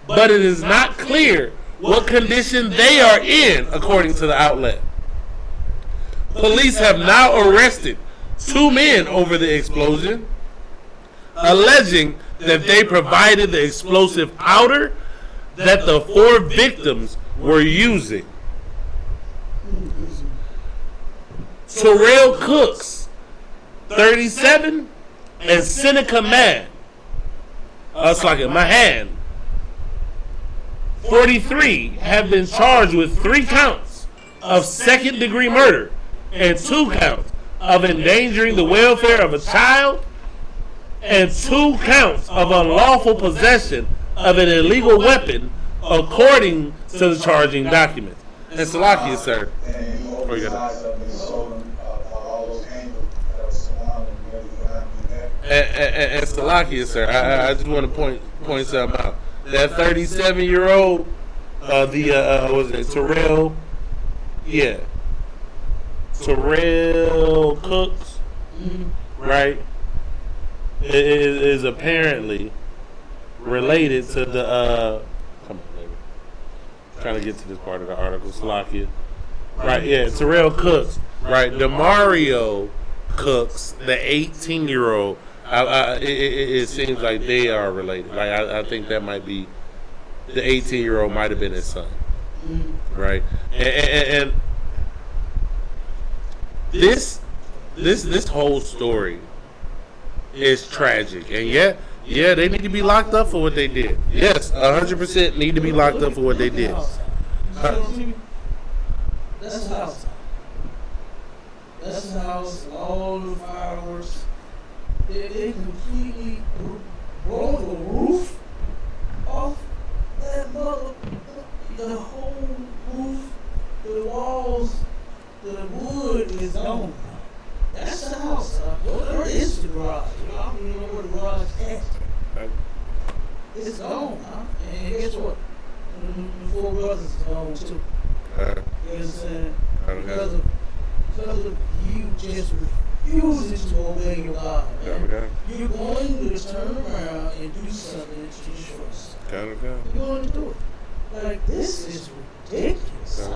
B: but it is not clear what condition they are in, according to the outlet. Police have now arrested 2 men over the explosion, alleging that they provided the explosive powder that the 4 victims were using. Terrell Cooks, 37, and Seneca Mahan, 43, have been charged with 3 counts of second-degree murder and 2 counts of endangering the welfare of a child and 2 counts of unlawful possession of an illegal weapon, according to the charging documents. And Salakia, sir. Oh, you got it. And Salakia, sir, I just want to point something out. That 37-year-old, was it Terrell? Yeah, Terrell Cooks, right? Is apparently related to trying to get to this part of the article. Salakia. Right, yeah, Terrell Cooks. Right, DeMario Cooks, the 18-year-old. It seems like they are related. Like I think that might be the 18-year-old might have been his son. Right, and this whole story is tragic, and yeah, they need to be locked up for what they did. Yes, 100% need to be locked up for what they did.
A: That's the house. That's the house. All the fireworks. They completely broke the roof off that mother. The whole roof, the walls, the wood is gone. That's the house. Where is the garage? I don't even know where the garage is at. It's gone. And guess what? The 4 brothers is gone too. You know what I'm saying? Because of you just refusing to obey your God. You're going to turn around and do something to destroy us. You're going to do it. Like, this is ridiculous.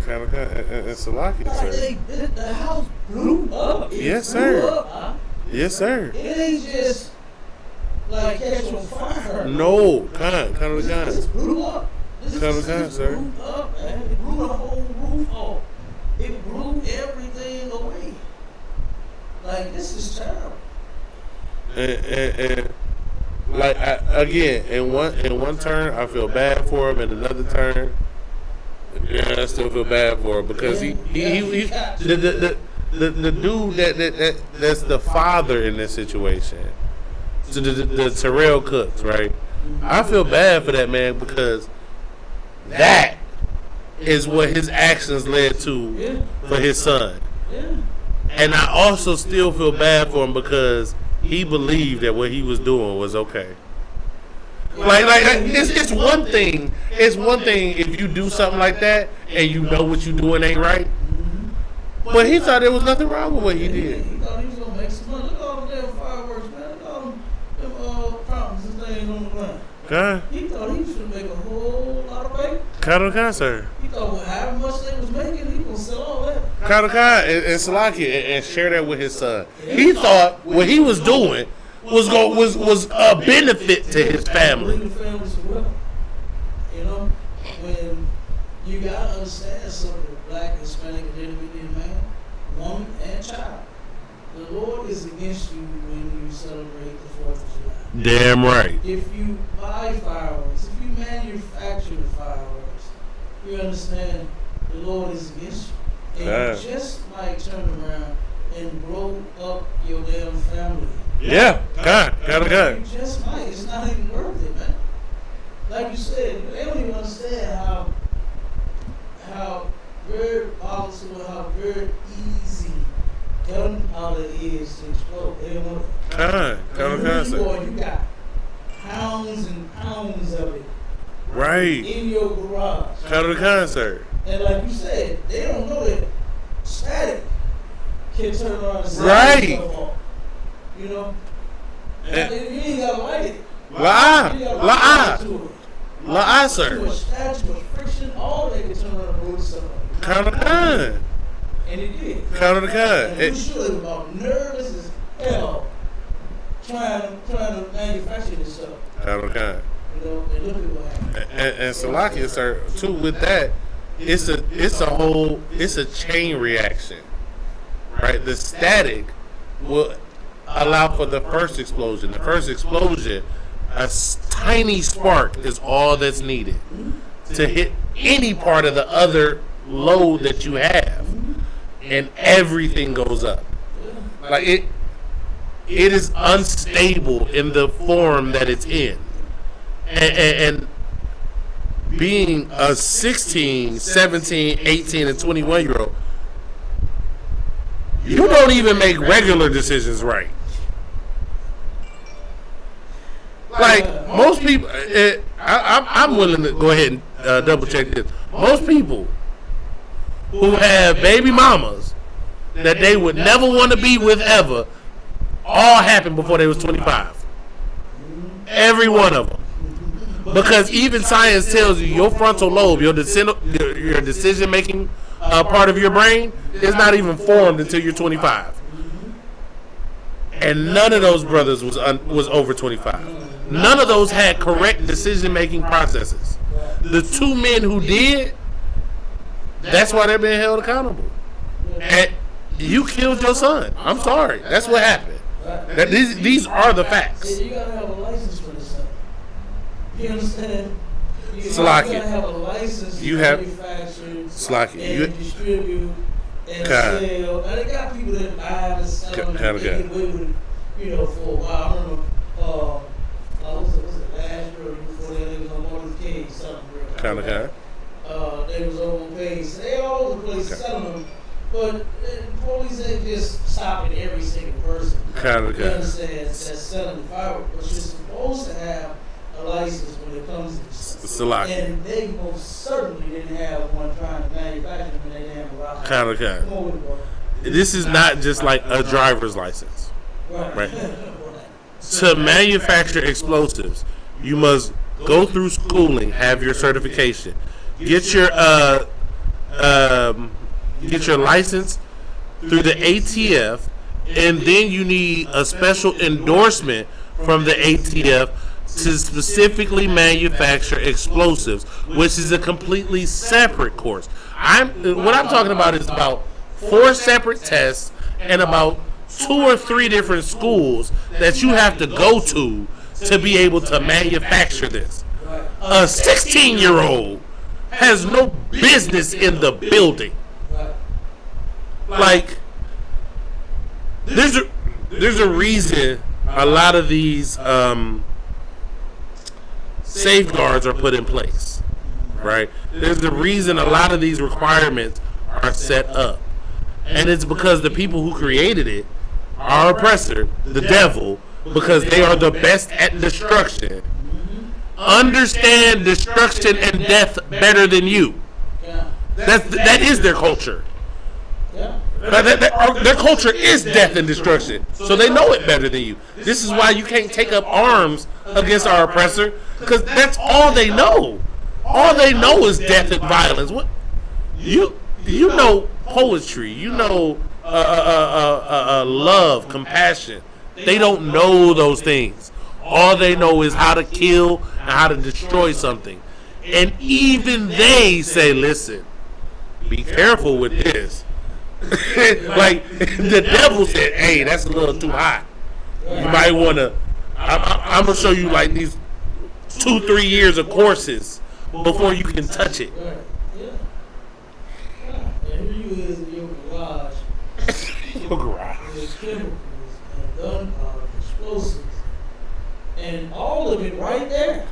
B: It's a lucky, sir.
A: The house blew up.
B: Yes, sir. Yes, sir.
A: It ain't just like catch on fire.
B: No, kind of the
A: This blew up. This
B: sir.
A: blew up, man. It blew the whole roof off. It blew everything away. Like, this is terrible.
B: And like again, in one turn, I feel bad for him. In another turn, yeah, I still feel bad for him because the dude that's the father in this situation, the Terrell Cooks, right? I feel bad for that man because that is what his actions led to for his son. And I also still feel bad for him because he believed that what he was doing was okay. Like it's one thing. It's one thing if you do something like that and you know what you're doing ain't right. But he thought there was nothing wrong with what he did.
A: He thought he was gonna make some money. Look at all the damn fireworks, man. Look at all them fountains and things on the ground. He thought he was gonna make a whole lot of money.
B: Sir.
A: He thought however much they was making, he was gonna sell all that.
B: And Salaki and share that with his son. He thought what he was doing was a benefit to his family.
A: You know, when you gotta understand something, black, Hispanic, and Indian man, woman, and child. The Lord is against you when you celebrate the 4th of July.
B: Damn right.
A: If you buy fireworks, if you manufacture the fireworks, you understand the Lord is against you. And you just might turn around and blow up your damn family.
B: Yeah, God.
A: You just might. It's not even worth it, man. Like you said, they don't even understand how very volatile, how very easy gunpowder is to explode. They don't know that. You got pounds and pounds of it.
B: Right.
A: In your garage.
B: Sir.
A: And like you said, they don't know that static can turn around and set
B: right.
A: itself off. You know? And you ain't gotta light it.
B: La, sir.
A: Too much static, too much friction, all they can turn around and blow itself off.
B: Count of the gun.
A: And it did.
B: Count of the gun.
A: And we sure was about nervous as hell trying to manufacture this stuff.
B: Count of the gun.
A: You know, and look at what happened.
B: And Salakia, sir, too, with that, it's a chain reaction. Right? The static will allow for the first explosion. The first explosion, a tiny spark is all that's needed to hit any part of the other load that you have, and everything goes up. Like it is unstable in the form that it's in, and being a 16, 17, 18, and 21-year-old, you don't even make regular decisions right. Like most people, I'm willing to go ahead and double check this. Most people who have baby mamas that they would never want to be with ever, all happened before they was 25. Every one of them. Because even science tells you your frontal lobe, your decision making part of your brain is not even formed until you're 25. And none of those brothers was over 25. None of those had correct decision making processes. The two men who did, that's why they're being held accountable. And you killed your son. I'm sorry. That's what happened. These are the facts.
A: You gotta have a license for this stuff. You understand? You
B: Slocky.
A: gotta have a license to manufacture and distribute and sell. Now they got people that buy and sell and get away with it, for a while. I remember, was it last year or before that? They was on Martin King something real. They was on page. They all over the place selling them, but police ain't just stopping every single person. You understand? That's selling the fireworks, but you're supposed to have a license when it comes to and they most certainly didn't have one trying to manufacture them, and they didn't have a license.
B: This is not just like a driver's license, right? To manufacture explosives, you must go through schooling, have your certification, get your license through the ATF, and then you need a special endorsement from the ATF to specifically manufacture explosives, which is a completely separate course. What I'm talking about is about 4 separate tests and about 2 or 3 different schools that you have to go to be able to manufacture this. A 16-year-old has no business in the building. Like, there's a reason a lot of these safeguards are put in place, right? There's a reason a lot of these requirements are set up, and it's because the people who created it, our oppressor, the devil, because they are the best at destruction, understand destruction and death better than you. That is their culture. Their culture is death and destruction, so they know it better than you. This is why you can't take up arms against our oppressor, because that's all they know. All they know is death and violence. What you know poetry, love, compassion. They don't know those things. All they know is how to kill and how to destroy something. And even they say, listen, be careful with this. Like, the devil said, hey, that's a little too hot. You might want to, I'm going to show you like these 2-3 years of courses before you can touch it.
A: And here you is in your garage.
B: Your garage.
A: With chemicals and gunpowder, explosives, and all of it right there.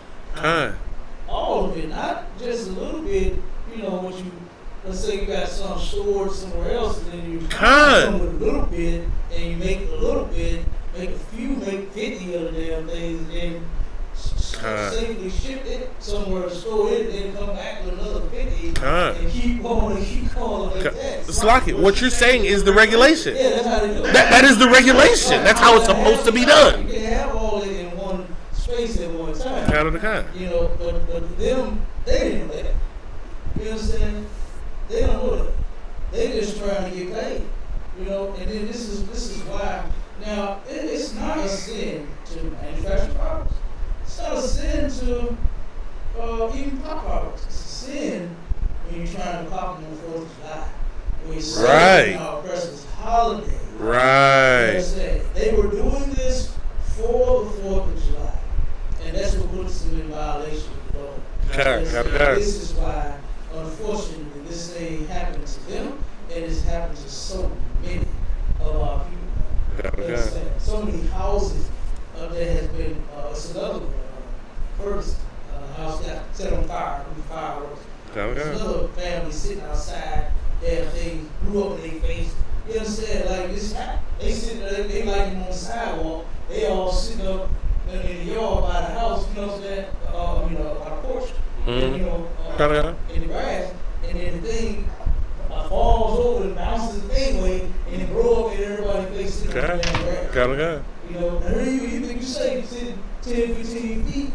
A: All of it, not just a little bit. What you, let's say you got some stored somewhere else, and then you come with a little bit, and you make a little bit, make a few, make 50 of the damn things, and then safely ship it somewhere to store it, and then come back with another 50, and keep going like that.
B: Slocky, what you're saying is the regulation.
A: Yeah, that's how they do it.
B: That is the regulation. That's how it's supposed to be done.
A: You can't have all it in one space at one time. But them, they didn't know that. You understand? They don't know that. They just trying to get paid. And then this is why. Now, it's not a sin to manufacture products. It's not a sin to even pop products. It's a sin when you're trying to pop them on 4th of July. When you're celebrating our oppressor's holiday.
B: Right.
A: You know what I'm saying? They were doing this for the 4th of July. And that's what puts them in violation of the law. This is why, unfortunately, this thing happened to them, and it's happened to so many of our people. So many houses that has been, it's another one, first house got set on fire with fireworks. There's another family sitting outside, they blew up in their face. You understand? Like, this happened. They sit there, they light them on the sidewalk, they all sitting up in the yard by the house, you know what I'm saying? On the porch, in the grass, and then the thing falls over and bounces the thing away, and it blow up in everybody's face sitting on the damn grass. And here you think you say, sitting 10, 15 feet,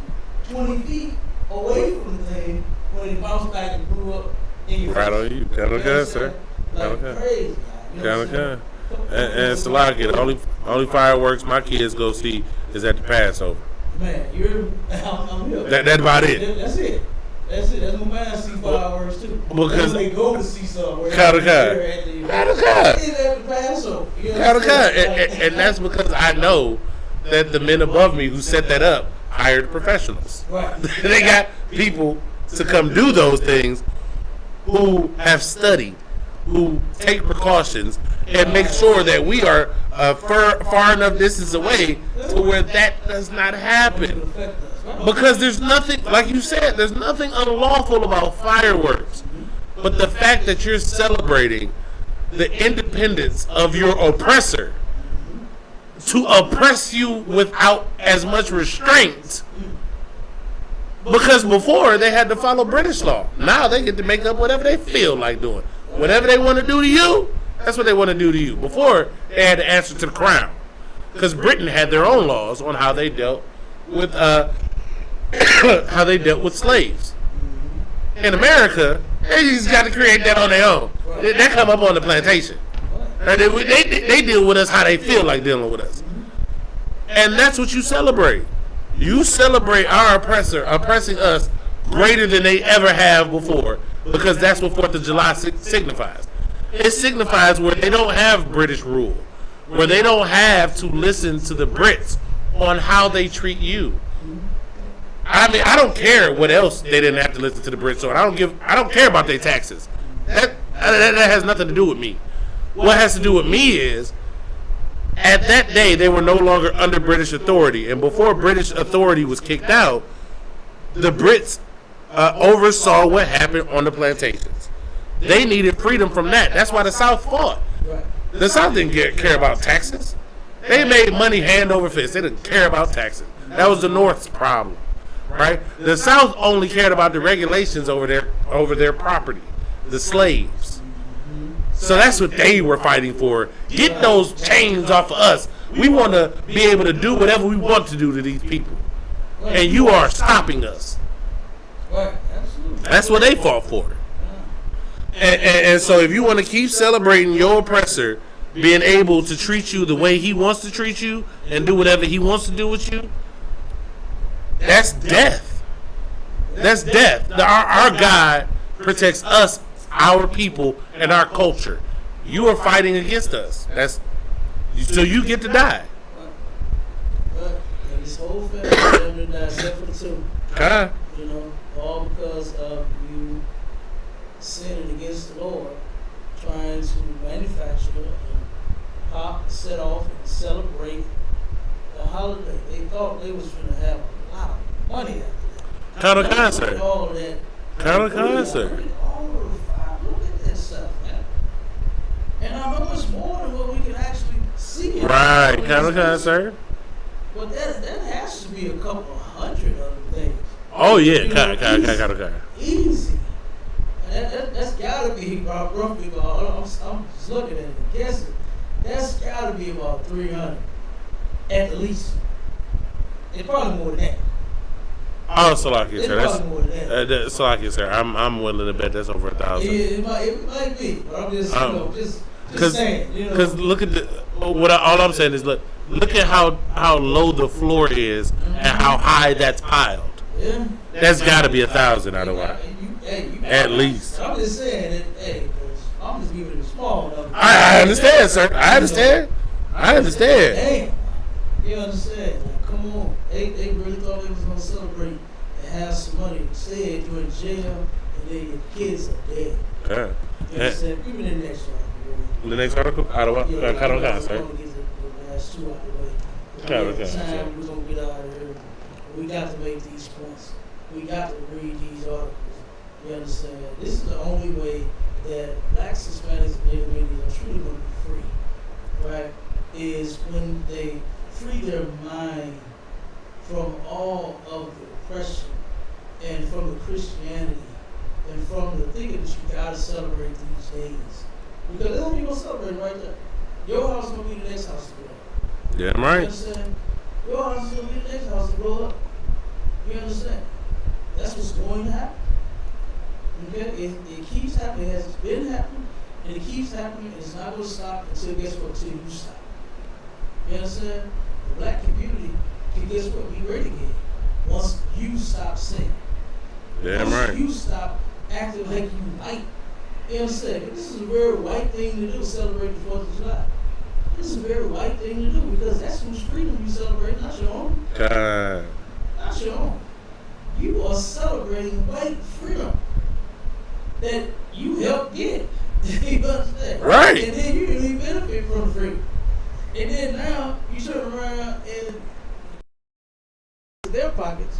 A: 20 feet, away from the thing when it bounced back and blew up in your
B: Right
A: face.
B: on you. Kind of good, sir.
A: Like
B: Okay.
A: crazy. You know
B: Kind
A: what
B: of
A: I'm saying?
B: good. And it's a lot of it. Only fireworks my kids go see is at the Passover.
A: Man, I'm here.
B: That's about it.
A: That's it. That's it. That's my man see fireworks too.
B: Because
A: they go to see somewhere.
B: Kind of good. And that's because I know that the men above me who set that up hired professionals.
A: Right.
B: They got people to come do those things who have studied, who take precautions, and make sure that we are far enough distance away to where that does not happen. Because there's nothing, like you said, there's nothing unlawful about fireworks. But the fact that you're celebrating the independence of your oppressor to oppress you without as much restraint. Because before they had to follow British law. Now they get to make up whatever they feel like doing. Whatever they want to do to you, that's what they want to do to you. Before they had to answer to the crown. Because Britain had their own laws on how they dealt with slaves. In America, they just got to create that on their own. They come up on the plantation. They deal with us how they feel like dealing with us. And that's what you celebrate. You celebrate our oppressor oppressing us greater than they ever have before, because that's what 4th of July signifies. It signifies where they don't have British rule, where they don't have to listen to the Brits on how they treat you. I mean, I don't care what else they didn't have to listen to the Brits on. I don't care about their taxes. That has nothing to do with me. What has to do with me is, at that day, they were no longer under British authority. And before British authority was kicked out, the Brits oversaw what happened on the plantations. They needed freedom from that. That's why the South fought. The South didn't care about taxes. They made money hand over fist. They didn't care about taxes. That was the North's problem. Right? The South only cared about the regulations over their property, the slaves. So that's what they were fighting for. Get those chains off of us. We want to be able to do whatever we want to do to these people. And you are stopping us. That's what they fought for. And so if you want to keep celebrating your oppressor being able to treat you the way he wants to treat you and do whatever he wants to do with you, that's death. That's death. Our God protects us, our people, and our culture. You are fighting against us. So you get to die.
A: And this whole family died except for the two. You know, all because of you sinning against the Lord, trying to manufacture and pop, set off, and celebrate the holiday. They thought they was going to have a lot of money after that.
B: Kind of concert.
A: All of that.
B: Kind of concert.
A: Look at that stuff, man. And I know it's more than what we can actually see.
B: Right, kind of concert.
A: But that has to be a couple of hundred other things.
B: Oh yeah, kind of.
A: Easy. That's gotta be about roughly about. I'm just looking at it, guessing. That's gotta be about 300, at least. It's probably more than that.
B: Oh, Salakia, sir.
A: It's probably more than that.
B: Salakia, sir. I'm willing to bet that's over 1,000.
A: It might be, but I'm just just saying.
B: Because look at all I'm saying is look at how low the floor is and how high that's piled.
A: Yeah.
B: That's got to be 1,000 out of what? At least.
A: I'm just saying that. I'm just giving it a small number.
B: I understand, sir. I understand.
A: Damn. You understand? Like, come on. They really thought they was gonna celebrate and have some money. Instead, you're in jail and then your kids are dead.
B: Yeah.
A: You understand? Give me the next one.
B: The next article? Out of what?
A: Yeah,
B: Kind of kind, sir.
A: I want to get the last two out of the way.
B: Kind of
A: Time we're gonna get out of here. We got to make these points. We got to read these articles. You understand? This is the only way that blacks, Hispanics, and Native Indians are truly going to be free, right? Is when they free their mind from all of the oppression and from the Christianity and from the thinking that you got to celebrate these days. Because that's what you're going to celebrate right there. Your house is going to be the next house to blow up.
B: Yeah, I'm right.
A: You understand? Your house is going to be the next house to blow up. You understand? That's what's going to happen. Okay? It keeps happening. It has been happening, and it keeps happening, and it's not going to stop until, guess what, until you stop. You understand? The black community can, guess what, be great again once you stop singing.
B: Damn
A: Once
B: right.
A: you stop acting like you white. You understand? This is a very white thing to do, celebrate the 4th of July. This is a very white thing to do because that's whose freedom you celebrate, not your own.
B: God.
A: Not your own. You are celebrating white freedom that you helped get. You understand?
B: Right.
A: And then you really benefit from the freedom. And then now you turn around and their pockets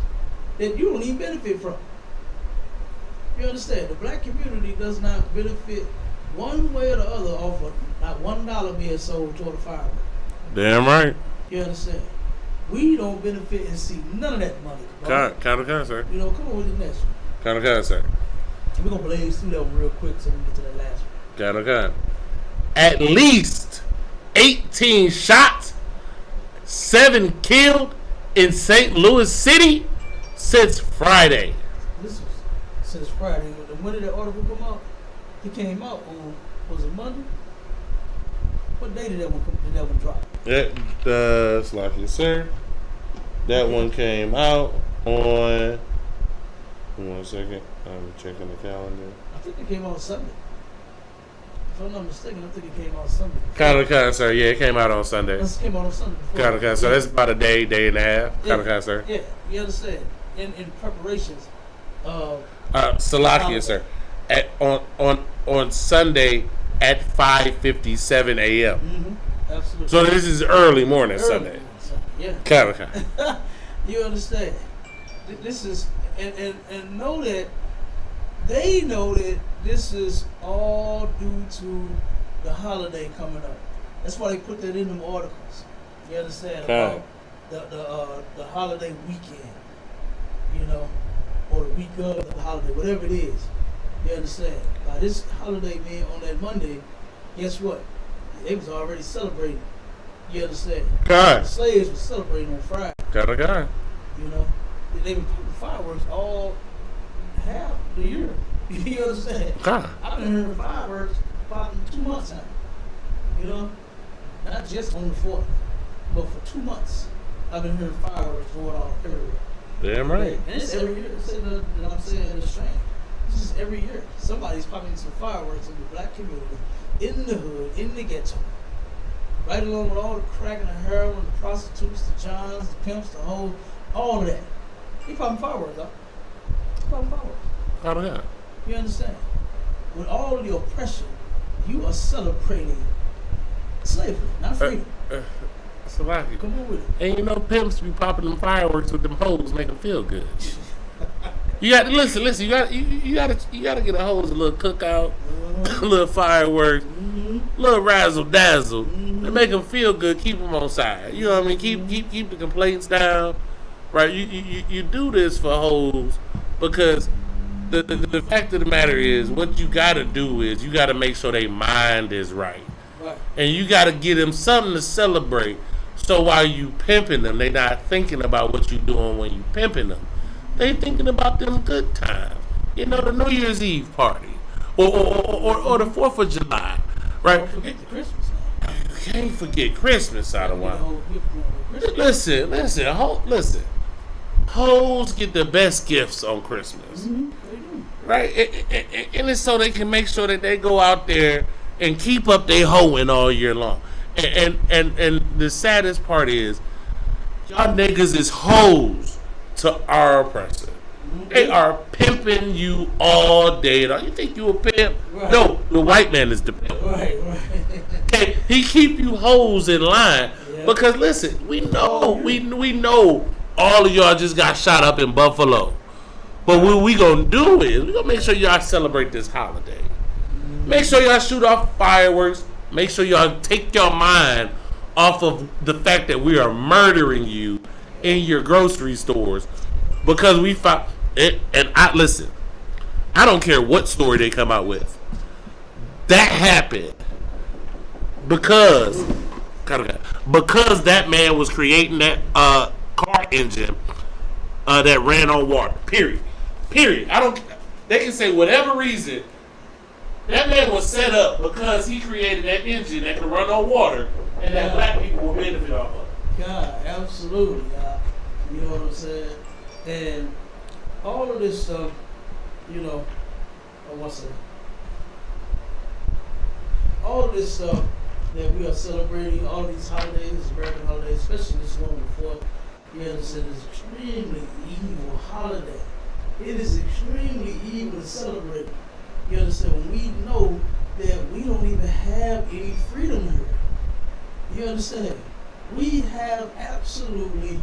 A: that you don't even benefit from. You understand? The black community does not benefit one way or the other off of not $1 being sold toward a firework.
B: Damn right.
A: You understand? We don't benefit and see none of that money.
B: Kind of, sir.
A: You know, come on with the next one.
B: Kind of, sir.
A: We're going to blaze through that one real quick so we get to that last one.
B: Kind of. At least 18 shots, 7 killed in St. Louis City since Friday.
A: This was since Friday. When did that article come out? It came out on, was it Monday? What day did that one drop?
B: That's like it, sir. That one came out on. 1 second. I'm checking the calendar.
A: I think it came out Sunday. If I'm not mistaken, I think it came out Sunday.
B: Kind of, sir. Yeah, it came out on Sunday.
A: It came out on Sunday.
B: Kind of, so that's about a day and a half. Kind of, sir.
A: Yeah, you understand. In preparations.
B: Salakia, sir. On Sunday at 5:57 a.m.
A: Mm-hmm. Absolutely.
B: So this is early morning Sunday.
A: Yeah.
B: Kind of.
A: You understand? This is and know that they know that this is all due to the holiday coming up. That's why they put that in them articles. You understand?
B: Okay.
A: About the holiday weekend, you know, or the week of the holiday, whatever it is. You understand? By this holiday being on that Monday, guess what? They was already celebrating. You understand?
B: Okay.
A: The slaves were celebrating on Friday.
B: Kind of.
A: You know, they been popping fireworks all half the year. You understand?
B: Okay.
A: I've been hearing fireworks popping 2 months now. You know, not just on the 4th, but for 2 months, I've been hearing fireworks going off everywhere.
B: Damn right.
A: And it's every year. I'm saying in the strain. This is every year. Somebody's popping some fireworks in the black community, in the hood, in the ghetto. Right along with all the crack and the heroin, the prostitutes, the johns, the pimps, the hoes, all of that. He popping fireworks, though. He popping fireworks.
B: Kind of.
A: You understand? With all of the oppression, you are celebrating slavery, not freedom.
B: Salakia.
A: Come on with it.
B: And you know pimps be popping them fireworks with them hoes, make them feel good. You got to listen. You got to get a hose, a little cookout, a little fireworks, a little razzle dazzle, and make them feel good. Keep them on side. You know what I mean? Keep the complaints down, right? You do this for hoes because the fact of the matter is, what you got to do is you got to make sure their mind is right, and you got to give them something to celebrate. So while you pimping them, they not thinking about what you doing when you pimping them. They thinking about them good times. You know, the New Year's Eve party. Or the 4th of July. Right?
A: Don't forget the Christmas now.
B: You can't forget Christmas out of one. Listen. Hoes get the best gifts on Christmas.
A: Mm-hmm. They do.
B: Right? And it's so they can make sure that they go out there and keep up their hoeing all year long. And the saddest part is, y'all niggas is hoes to our oppressor. They are pimping you all day long. You think you a pimp?
A: Right.
B: No, the white man is the pimp.
A: Right.
B: Okay, he keep you hoes in line.
A: Yeah.
B: Because listen, we know all of y'all just got shot up in Buffalo. But what we gonna do is we gonna make sure y'all celebrate this holiday. Make sure y'all shoot off fireworks. Make sure y'all take your mind off of the fact that we are murdering you in your grocery stores because we found it. And listen, I don't care what story they come out with. That happened because that man was creating that car engine that ran on water. Period. Period. I don't. They can say whatever reason. That man was set up because he created that engine that can run on water, and that black people will benefit off of.
A: God, absolutely. You know what I'm saying? And all of this stuff, you know, all of this stuff that we are celebrating, all these holidays, American holidays, especially this one before, you understand, is extremely evil holiday. It is extremely evil to celebrate. You understand? When we know that we don't even have any freedom here. You understand? We have absolutely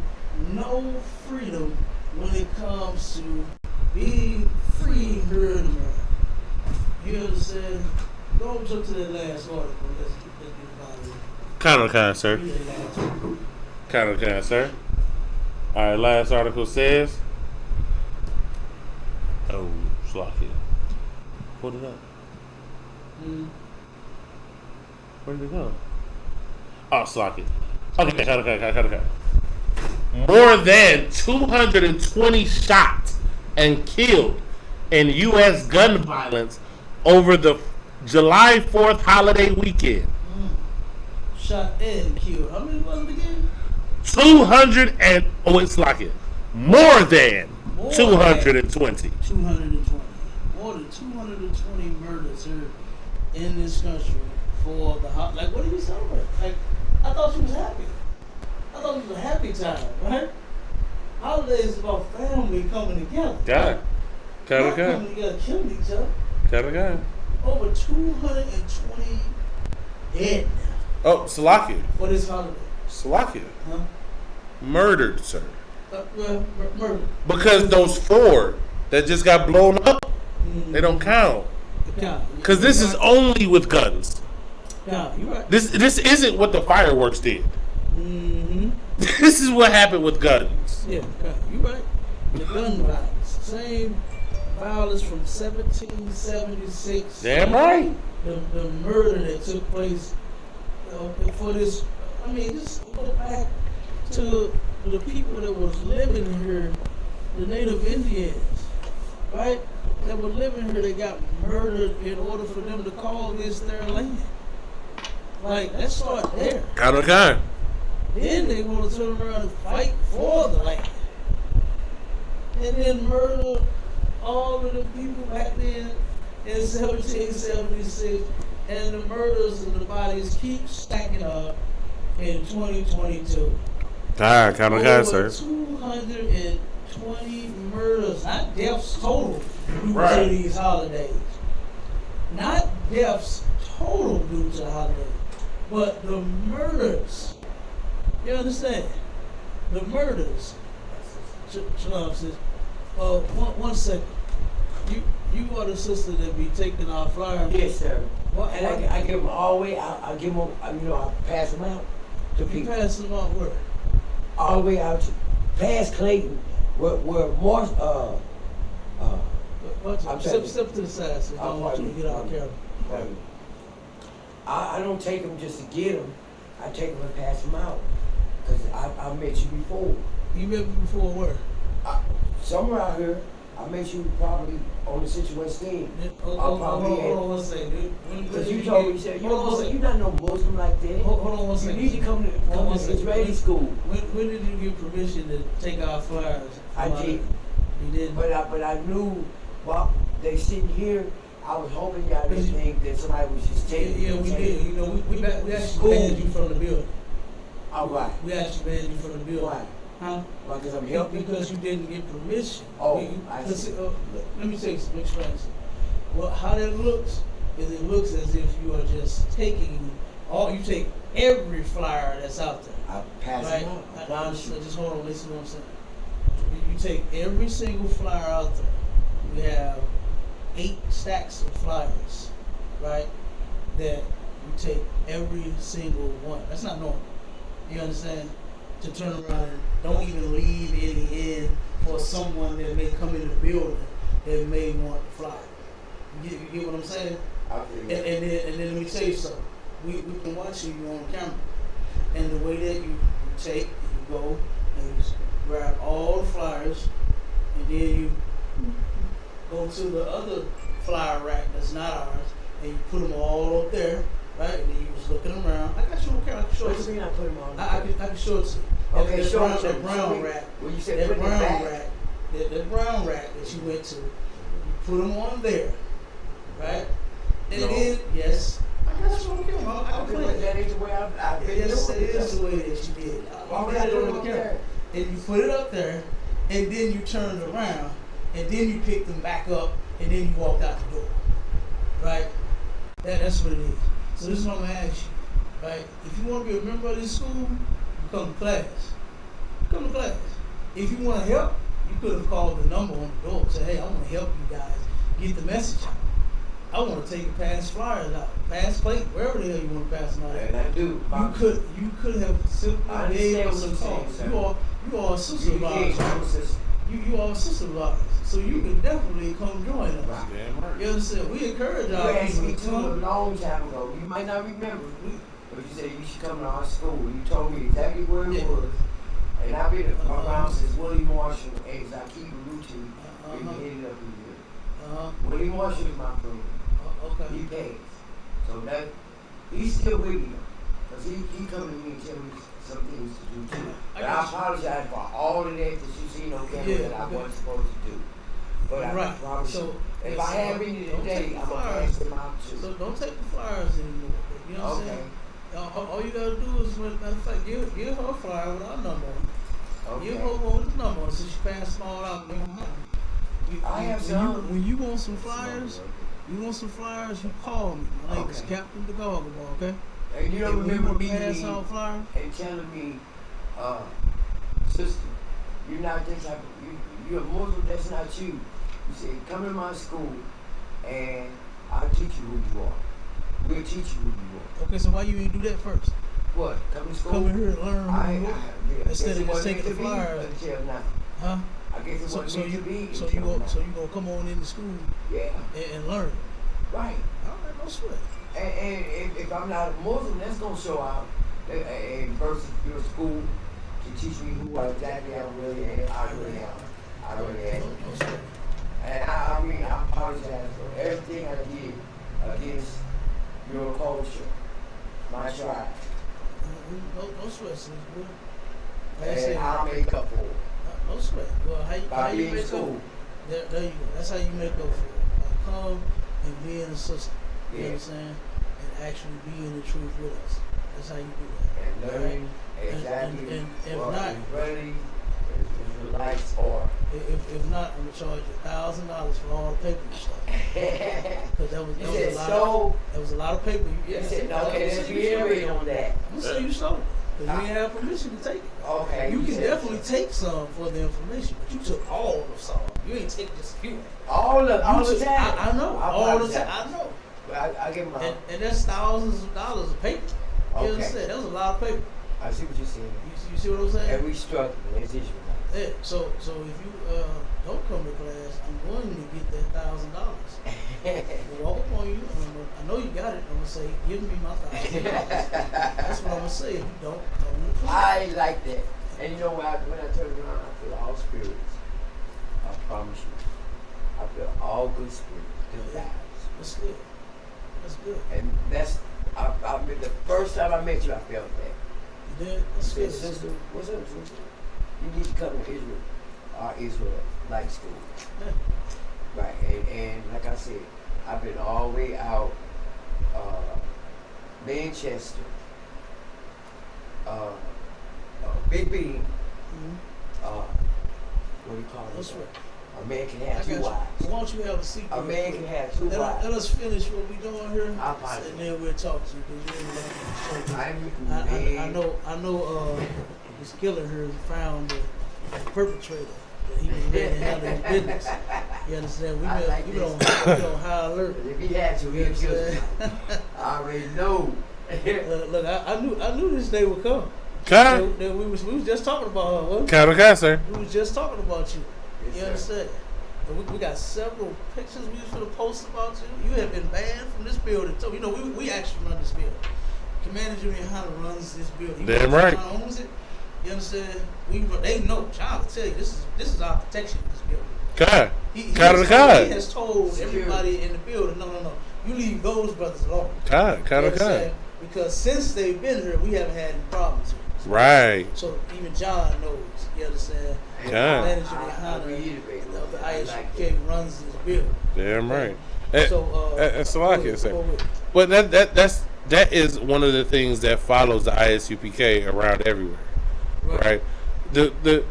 A: no freedom when it comes to being free here in America. You understand? Go jump to that last article. Let's get about it.
B: Kind, sir. Kind, sir. All right, last article says. Oh, Slocky. Pull it up. Where did it go? Oh, Slocky. Okay, cut. More than 220 shot and killed in U.S. gun violence over the July 4th holiday weekend.
A: Shot and killed. How many was it again?
B: 200 and it's like it. More than 220.
A: 220. More than 220 murders here in this country for the like. What do you celebrate? Like, I thought you was happy. I thought it was a happy time, right? Holidays is about family coming together.
B: God.
A: Not coming together, killing each other.
B: Got.
A: Over 220 dead now.
B: Oh, Salakia.
A: For this holiday.
B: Salakia.
A: Huh?
B: Murdered, sir.
A: Murder.
B: Because those 4 that just got blown up, they don't count. Because this is only with guns.
A: Yeah, you're right.
B: This isn't what the fireworks did.
A: Mm-hmm.
B: This is what happened with guns.
A: Yeah, you're right. The gun violence. Same violence from 1776.
B: Damn right.
A: The murder that took place for this. I mean, just go back to the people that was living here, the Native Indians, right? That were living here, they got murdered in order for them to call this their land. Like, let's start there.
B: Kind.
A: Then they want to turn around and fight for the land. And then murder all of the people back then in 1776. And the murders and the bodies keep stacking up in 2022.
B: Kind, sir.
A: 220 murders, not deaths total, due
B: Right.
A: to these holidays. Not deaths total due to the holidays, but the murders. You understand? The murders. Shalom says, one second. You are the sister that be taking our flyer.
F: Yes, sir. And I give them all the way out. I give them, I pass them out to
A: You
F: people.
A: pass them out where?
F: All the way out to past Clayton, where more,
A: Step to the side so I don't want you to get out of camera.
F: I don't take them just to get them. I take them and pass them out. Because I met you before.
A: You met me before where?
F: Somewhere out here, I met you probably on the situation thing.
A: Hold on one second.
F: Because you told me, you said, you're not no Muslim like that.
A: Hold on one second.
F: You need to come to Israeli school.
A: When did you get permission to take our flyers?
F: I did.
A: You didn't?
F: But I knew while they sitting here, I was hoping y'all didn't think that somebody was just taking.
A: Yeah, we did. You know, we actually banned you from the building.
F: All right.
A: We actually banned you from the building.
F: Why?
A: Huh?
F: Why? Because I'm helping.
A: Because you didn't get permission.
F: Oh, I see.
A: Let me take some explanation. Well, how that looks is it looks as if you are just taking you take every flyer that's out there.
F: I pass
A: Right?
F: it out. I promise you.
A: Just hold on, listen to what I'm saying. You take every single flyer out there. We have 8 stacks of flyers, right? That you take every single one. That's not normal. You understand? To turn around and don't even leave any in for someone that may come in the building that may want to fly. You get what I'm saying? And then let me tell you something. We can watch you on camera. And the way that you take, you go and you grab all the flyers, and then you go to the other flyer rack that's not ours, and you put them all up there, right? And then you was looking around. I got you okay. I can show it
F: What
A: to
F: you
A: you.
F: mean I put them on?
A: I can show it to you.
F: Okay,
A: that
F: show
A: brown,
F: it to
A: that
F: me.
A: brown
F: Show me.
A: rack.
F: When you said
A: That
F: put it
A: brown
F: back.
A: rack. That brown rack that you went to. You put them on there, right? And
B: No.
A: then yes, I got you on camera. I can
F: Okay,
A: play
F: but
A: it.
F: that ain't the way I've been
A: Yes,
F: doing
A: it
F: it.
A: is the way that you did.
F: Why would
A: You
F: I
A: did
F: put
A: it
F: it
A: on
F: up
A: camera.
F: there?
A: And you put it up there, and then you turned around, and then you picked them back up, and then you walked out the door. Right? That's what it is. So this is what I'm gonna ask you. Right? If you want to be a member of this school, you come to class. Come to class. If you want to help, you could have called the number on the door and said, hey, I want to help you guys get the message out. I want to take and pass flyers out, pass plate, wherever the hell you want to pass them out.
F: And I do.
A: You could have
F: I
A: simply
F: understand
A: gave us
F: what
A: a
F: you're
A: call.
F: saying, sir.
A: You are a supervisor.
F: You
A: You are a supervisor. So you can definitely come join us.
F: Right.
B: Damn right.
A: You understand? We encourage
F: You
A: our
F: asked
A: people
F: me
A: to
F: to a
A: come.
F: long time ago. You might not remember, but you said you should come to our school. You told me exactly where it
A: Yeah.
F: was. And I've been around since Willie Marshall, as I keep a routine. When
A: Uh-huh.
F: you headed up in
A: Uh-huh.
F: here. Willie Marshall is my friend.
A: Okay.
F: He passed. So that, he's still with me. Because he come to me and tell me some things to do too. But I apologize for all of that you seen on camera
A: Yeah,
F: that I
A: okay.
F: wasn't supposed to do. But I
A: Right.
F: promise
A: So,
F: you, if
A: yes,
F: I have
A: don't
F: any
A: take
F: today,
A: the
F: I'm going to
A: flyers.
F: pass them out too.
A: So don't take the flyers anymore. You know what I'm
F: Okay.
A: saying? All you gotta do is, matter of fact, give her a flyer with our number on it. Give her
F: Okay.
A: one with the number on it so she pass them all out.
F: I have
A: when
F: some.
A: when you want some flyers, you call me. My name is
F: Okay.
A: Captain the Gargoyle, okay?
F: And you don't
A: And when
F: remember
A: wanna
F: meeting
A: pass
F: me
A: out flyers?
F: and telling me, sister, you're not this type of, you're a Muslim, that's not you. You said, come to my school and I'll teach you who you are. We'll teach you who you are.
A: Okay, so why you ain't do that first?
F: What? Come to school?
A: Come in here and learn who you are.
F: yeah,
A: Instead of
F: guess it
A: just
F: wasn't
A: taking the
F: meant to be
A: flyers.
F: until now.
A: Huh?
F: I guess it
A: So
F: wasn't meant
A: you
F: to be
A: so
F: until now.
A: you gonna come on into school
F: Yeah,
A: and learn.
F: right.
A: All right, no sweat.
F: And if I'm not a Muslim, that's gonna show out. And versus your school to teach me who exactly I really am. I really am. I really am.
A: No sweat.
F: And I mean, I apologize for everything I did against your culture, my tribe,
A: No sweat, sis. Like I said,
F: and I'll make up for it
A: no sweat. Well, how
F: by
A: you
F: being
A: make
F: school.
A: up? There you go. That's how you make up for it. Like, come and be in the system. You know what I'm
F: Yeah.
A: saying? And actually be in the truth with us. That's how you do that.
F: And learning
A: And-
F: exactly
A: and if
F: what
A: not-
F: Israeli, Israelites are.
A: If not, I'm gonna charge you $1,000 for all the paper you stole. Because that was
F: You
A: a
F: said
A: lot.
F: so.
A: That was a lot of paper.
F: You
A: Yeah,
F: said,
A: I'm
F: okay,
A: gonna
F: let's
A: say you
F: reiterate
A: stole it.
F: on that.
A: I'm gonna say you stole it. Because you didn't have permission to take it.
F: Okay.
A: You can
F: said
A: definitely
F: so.
A: take some for the information, but you took all of some. You ain't taking just a few.
F: all the
A: You took-
F: time.
A: I know.
F: I
A: All the
F: apologize.
A: time. I know.
F: I give my.
A: And that's thousands of dollars of paper. You
F: Okay.
A: understand? That was a lot of paper.
F: I see what you're saying.
A: You see what I'm saying?
F: And we struggle as Israelites.
A: Yeah. So if you don't come to class, I'm going to get that $1,000. Walk up on you. I know you got it. I'm gonna say, give me my $1,000. That's what I'm gonna say. If you don't come to class.
F: I like that. And you know what? When I turn around, I feel all spirits. I promise you. I feel all good spirits, good vibes.
A: That's good. That's good.
F: And that's, I mean, the first time I met you, I felt that.
A: You did? That's
F: I said,
A: good.
F: sister, what's up, sister? You need to come to Israel, our Israelite school.
A: Yeah.
F: Right, and like I said, I've been all the way out, Manchester, Big Bean,
A: Mm-hmm.
F: what do you call
A: That's
F: it?
A: right.
F: A man can
A: I
F: have
A: got
F: two
A: you.
F: wives.
A: Why don't you have a seat?
F: A
A: real
F: man
A: quick?
F: can have two
A: Let
F: wives.
A: us finish what we doing here,
F: I'll find
A: and
F: it.
A: then we'll talk to you because you ain't let me show you. I
F: man.
A: know. This killer here found the perpetrator. That he was ready to handle his business. You understand? We
F: I
A: been,
F: like
A: we
F: this.
A: been on high alert.
F: If he had to,
A: You
F: he'd kill
A: understand?
F: me. I already know.
A: Look, I knew this day would come.
B: Car,
A: That we was just talking about her. Wasn't
B: cattle car, sir.
A: we? We was just talking about you.
F: Yes,
A: You
F: sir.
A: understand? And we got several pictures we was gonna post about you. You have been banned from this building. So we actually run this building. Commander Junior Hunter runs this building.
B: Damn right.
A: John owns it. You understand? They know. John will tell you this is our protection in this building.
B: God.
A: He
B: God of the
A: has
B: God.
A: he has told everybody in the building, no. You leave those brothers alone.
B: God
A: You
B: of God.
A: understand? Because since they've been here, we haven't had any problems here.
B: Right.
A: So even John knows. You understand?
B: God.
A: The manager
F: I
A: behind
F: reiterate
A: of the
F: I like
A: ISUK runs this building.
B: Damn right.
A: So,
B: I can say. But that is one of the things that follows the ISUPK around everywhere. Right. The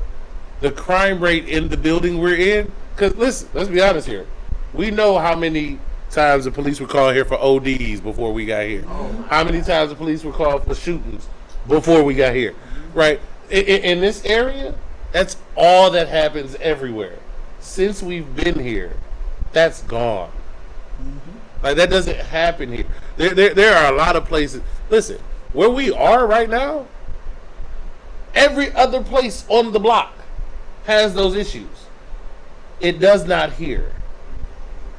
B: crime rate in the building we're in. Because listen, let's be honest here. We know how many times the police were called here for ODs before we got here. How many times the police were called for shootings before we got here. Right. In this area, that's all that happens everywhere. Since we've been here, that's gone. Like that doesn't happen here. There are a lot of places. Listen, where we are right now, every other place on the block has those issues. It does not here.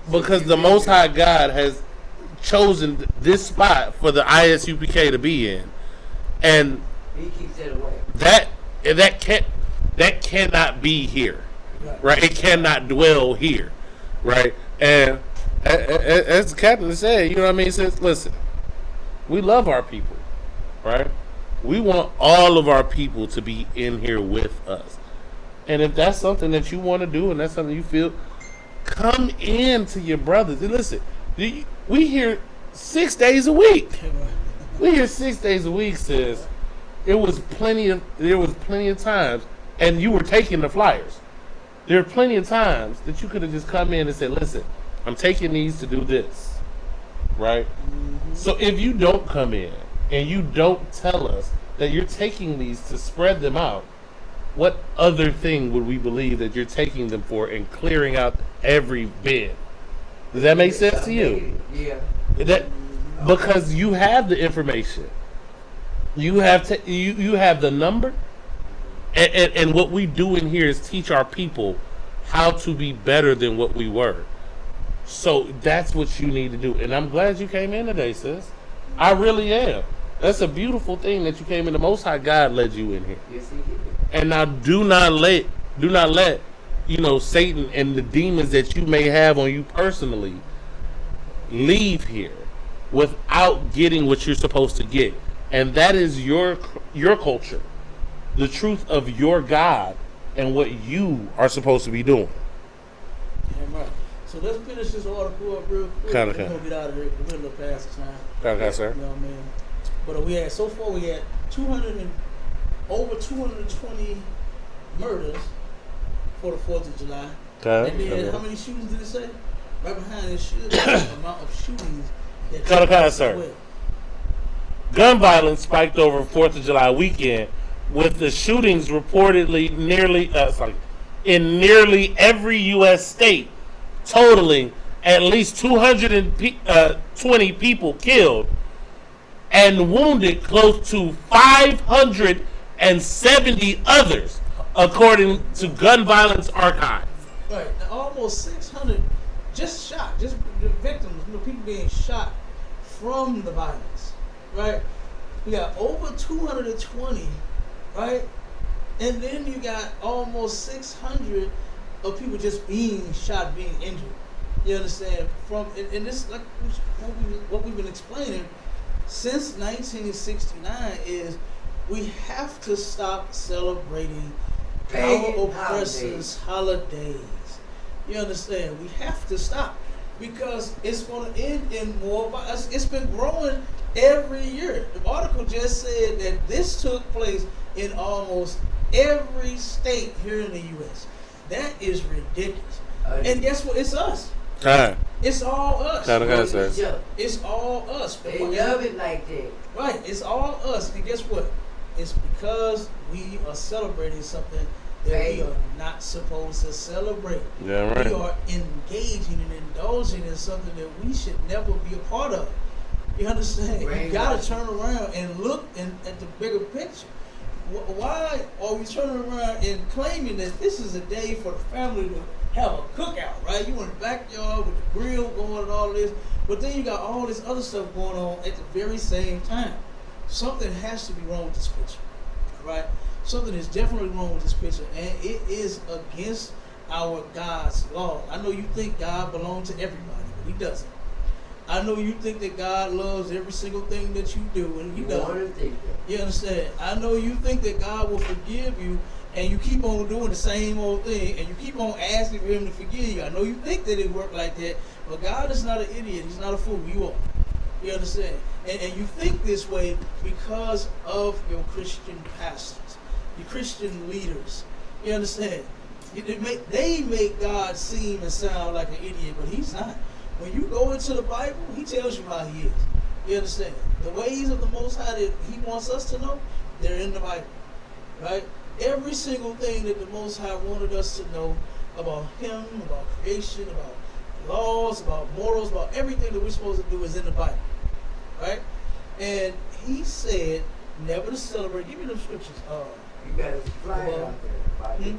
B: Because the Most High God has chosen this spot for the ISUPK to be in. And
F: He keeps it away.
B: that cannot be here. Right? It cannot dwell here. Right? And as the captain said, you know what I mean? He says, listen, we love our people. Right? We want all of our people to be in here with us. And if that's something that you want to do and that's something you feel, come in to your brothers. And listen, we here 6 days a week. We here 6 days a week, sis. There was plenty of times, and you were taking the flyers. There are plenty of times that you could have just come in and said, listen, I'm taking these to do this. Right? So if you don't come in and you don't tell us that you're taking these to spread them out, what other thing would we believe that you're taking them for and clearing out every bin? Does that make sense to you?
F: Yeah.
B: Because you have the information, you have you have the number, and what we do in here is teach our people how to be better than what we were. So that's what you need to do. And I'm glad you came in today, sis. I really am. That's a beautiful thing that you came in. The Most High God led you in here.
F: Yes, He did.
B: And now do not let Satan and the demons that you may have on you personally leave here without getting what you're supposed to get. And that is your culture, the truth of your God and what you are supposed to be doing.
A: Damn right. So let's finish this article up real quick. We're gonna get out of here. We're a little past the time.
B: Okay, sir.
A: You know what I mean? But we had 220 murders for the 4th of July.
B: Okay.
A: And then how many shootings did it say? Right behind it should be the amount of shootings that
B: Okay, sir. Gun violence spiked over 4th of July weekend, with the shootings reportedly in nearly every U.S. state, totaling at least 220 people killed and wounded close to 570 others, according to Gun Violence Archive.
A: Right. Now, almost 600 just shot, just the victims, people being shot from the violence. Right? We got over 220, right? And then you got almost 600 of people just being shot, being injured. You understand? And this, like what we've been explaining since 1969, is we have to stop celebrating our oppressors' holidays. You understand? We have to stop, because it's going to end in more violence. It's been growing every year. The article just said that this took place in almost every state here in the U.S. That is ridiculous. And guess what? It's us. It's all us. It's all us.
F: They love it like that.
A: Right. It's all us. And guess what? It's because we are celebrating something that we are not supposed to celebrate.
B: Yeah, right.
A: We are engaging and indulging in something that we should never be a part of. You understand?
F: Right.
A: You got to turn around and look at the bigger picture. Why are we turning around and claiming that this is a day for the family to have a cookout, right? You in the backyard with the grill going and all this, but then you got all this other stuff going on at the very same time. Something has to be wrong with this picture, right? Something is definitely wrong with this picture, and it is against our God's law. I know you think God belongs to everybody, but He doesn't. I know you think that God loves every single thing that you do, and He doesn't. You understand? I know you think that God will forgive you, and you keep on doing the same old thing, and you keep on asking for Him to forgive you. I know you think that it worked like that, but God is not an idiot. He's not a fool. You are. You understand? And you think this way because of your Christian pastors, your Christian leaders. You understand? They make God seem and sound like an idiot, but He's not. When you go into the Bible, He tells you how He is. You understand? The ways of the Most High that He wants us to know, they're in the Bible. Right? Every single thing that the Most High wanted us to know about Him, about creation, about laws, about morals, about everything that we're supposed to do is in the Bible. Right? And He said never to celebrate. Give me them scriptures.
F: You got a flyer out there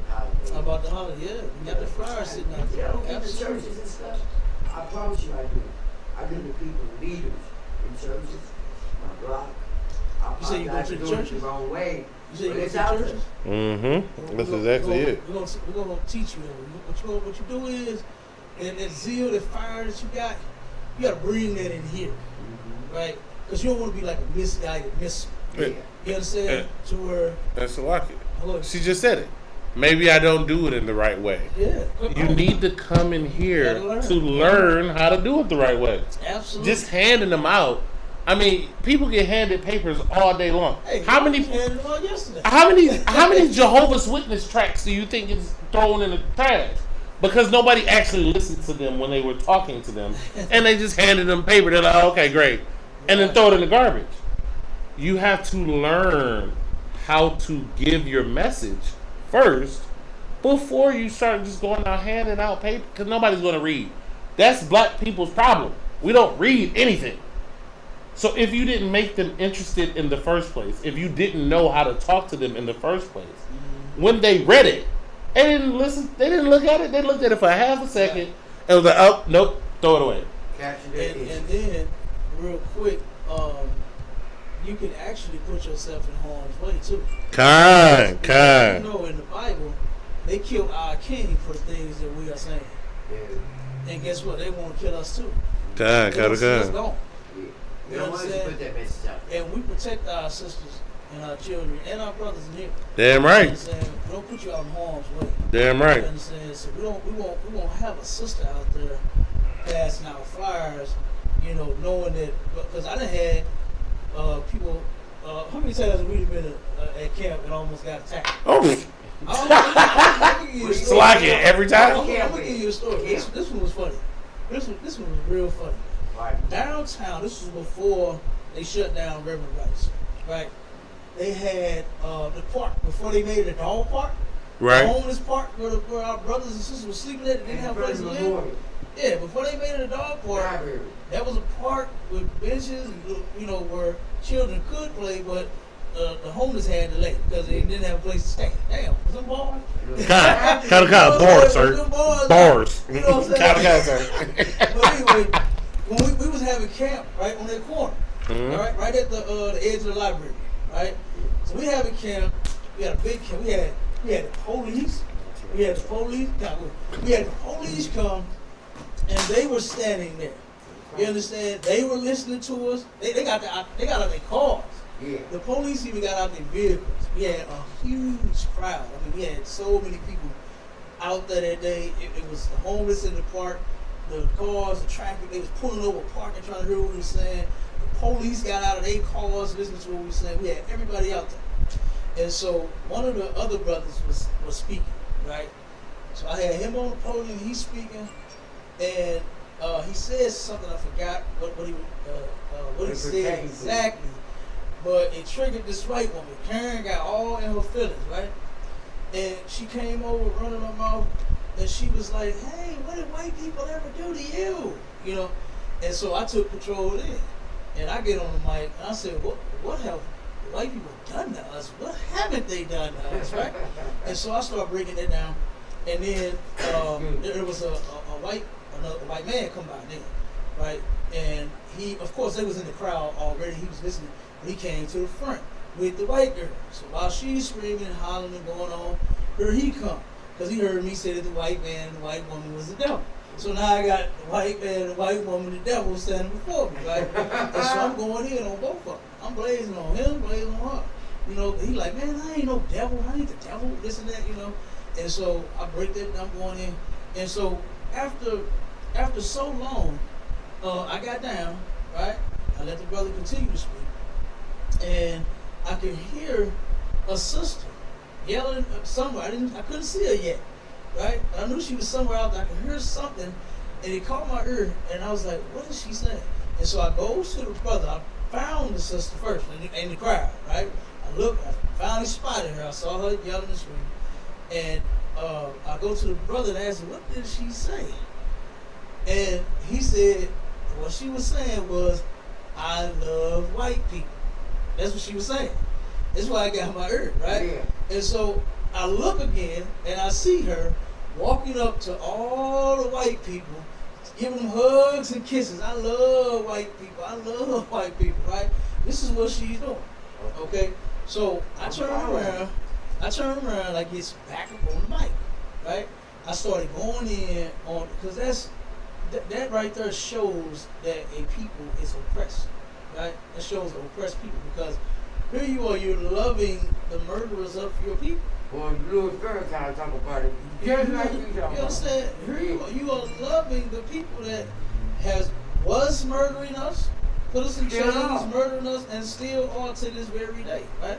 A: about the holiday. Yeah, you got the flyer sitting out there.
F: Yeah, the churches and stuff. I promise you I do. I do the people, leaders in churches, my block.
A: You say you go to the churches?
F: The wrong way.
A: You say you go to the churches?
B: Mm-hmm. That's exactly it.
A: We're going to teach you. What you do is, and that zeal, that fire that you got to bring that in here. Mm-hmm. Right? Because you don't want to be like a misguided missile.
B: Yeah.
A: You understand? To where...
B: That's lucky. She just said it. Maybe I don't do it in the right way.
A: Yeah.
B: You need to come in here to learn how to do it the right way.
A: Absolutely.
B: Just handing them out. I mean, people get handed papers all day long.
A: Hey,
B: how many Jehovah's Witness tracts do you think is thrown in the trash? Because nobody actually listened to them when they were talking to them, and they just handed them paper. They're like, okay, great, and then throw it in the garbage. You have to learn how to give your message first before you start just going out handing out paper, because nobody's going to read. That's black people's problem. We don't read anything. So if you didn't make them interested in the first place, if you didn't know how to talk to them in the first place, when they read it, they didn't listen, they didn't look at it, they looked at it for half a second, and was like, oh, nope, throw it away.
A: And then, real quick, you can actually put yourself in harm's way too.
B: Kind.
A: You know, in the Bible, they killed our king for things that we are saying. Yeah. And guess what? They want to kill us too.
B: Kind.
A: You understand? Put that message out. And we protect our sisters and our children and our brothers in here.
B: Damn right.
A: You understand? We don't put you out in harm's way.
B: Damn right.
A: You understand? So we won't have a sister out there passing out flyers, you know, knowing that, because I done had people, how many times have we been at camp and almost got attacked?
B: Oh,
A: it's
B: like it every time.
A: I'm gonna give you a story. This one was funny. This one was real funny. Right. Downtown, this was before they shut down Reverend Rice. Right? They had the park before they made it a dog park.
B: Right.
A: The homeless park where our brothers and sisters were sleeping at and didn't have a place to live. Yeah, before they made it a dog park, that was a park with benches, you know, where children could play, but the homeless had to lay because they didn't have a place to stay. Damn, was them bars?
B: Kind of bars, sir. Bars.
A: You know what I'm saying?
B: Sir.
A: But anyway, when we was having camp right on that corner, all right at the edge of the library, right? So we having camp. We had a big camp. We had the police. We had the police come, and they were standing there. You understand? They were listening to us. They got out their cars. Yeah. The police even got out their vehicles. We had a huge crowd. I mean, we had so many people out there that day. It was the homeless in the park, the cars, the traffic. They was pulling over, parking, trying to hear what we were saying. The police got out of their cars, listening to what we were saying. We had everybody out there. And so one of the other brothers was speaking, right? So I had him on the podium. He's speaking, and he says something. I forgot what he said exactly. But it triggered this white woman. Karen got all in her feelings, right? And she came over running her mouth, and she was like, hey, what did white people ever do to you? You know? And so I took control then. And I get on the mic, and I said, what have white people done to us? What haven't they done to us, right? And so I started breaking it down. And then there was a white man come by then, right? And he, of course, they was in the crowd already. He was listening. He came to the front with the white girl. So while she's screaming and hollering and going on, here he come. because he heard me say that the white man and the white woman was the devil. So now I got the white man and the white woman, the devil, standing before me, right? And so I'm going in on both of them. I'm blazing on him, blazing on her. You know, he like, man, I ain't no devil. I ain't the devil, this and that, you know. And so I break that and I'm going in. And so after so long, I got down, right? I let the brother continue to speak. And I could hear a sister yelling somewhere. I couldn't see her yet, right? I knew she was somewhere out there. I could hear something, and it caught my ear, and I was like, what is she saying? And so I goes to the brother. I found the sister first in the crowd, right? I finally spotted her. I saw her yelling and screaming. And I go to the brother and ask him, what did she say? And he said, what she was saying was, I love white people. That's what she was saying. That's why I got my ear, right? Yeah. And so I look again and I see her walking up to all the white people, giving them hugs and kisses. I love white people. I love white people, right? This is what she's doing. Okay? So I turn around, I get back up on the mic, right? I started going in on, because that right there shows that a people is oppressed, right? That shows oppressed people, because here you are, you're loving the murderers of your people.
F: Well, Louis Farrakhan talk about it. Just like you
A: You understand? Here you are loving the people that was murdering us, put us in chains, murdering us, and still are to this very day, right?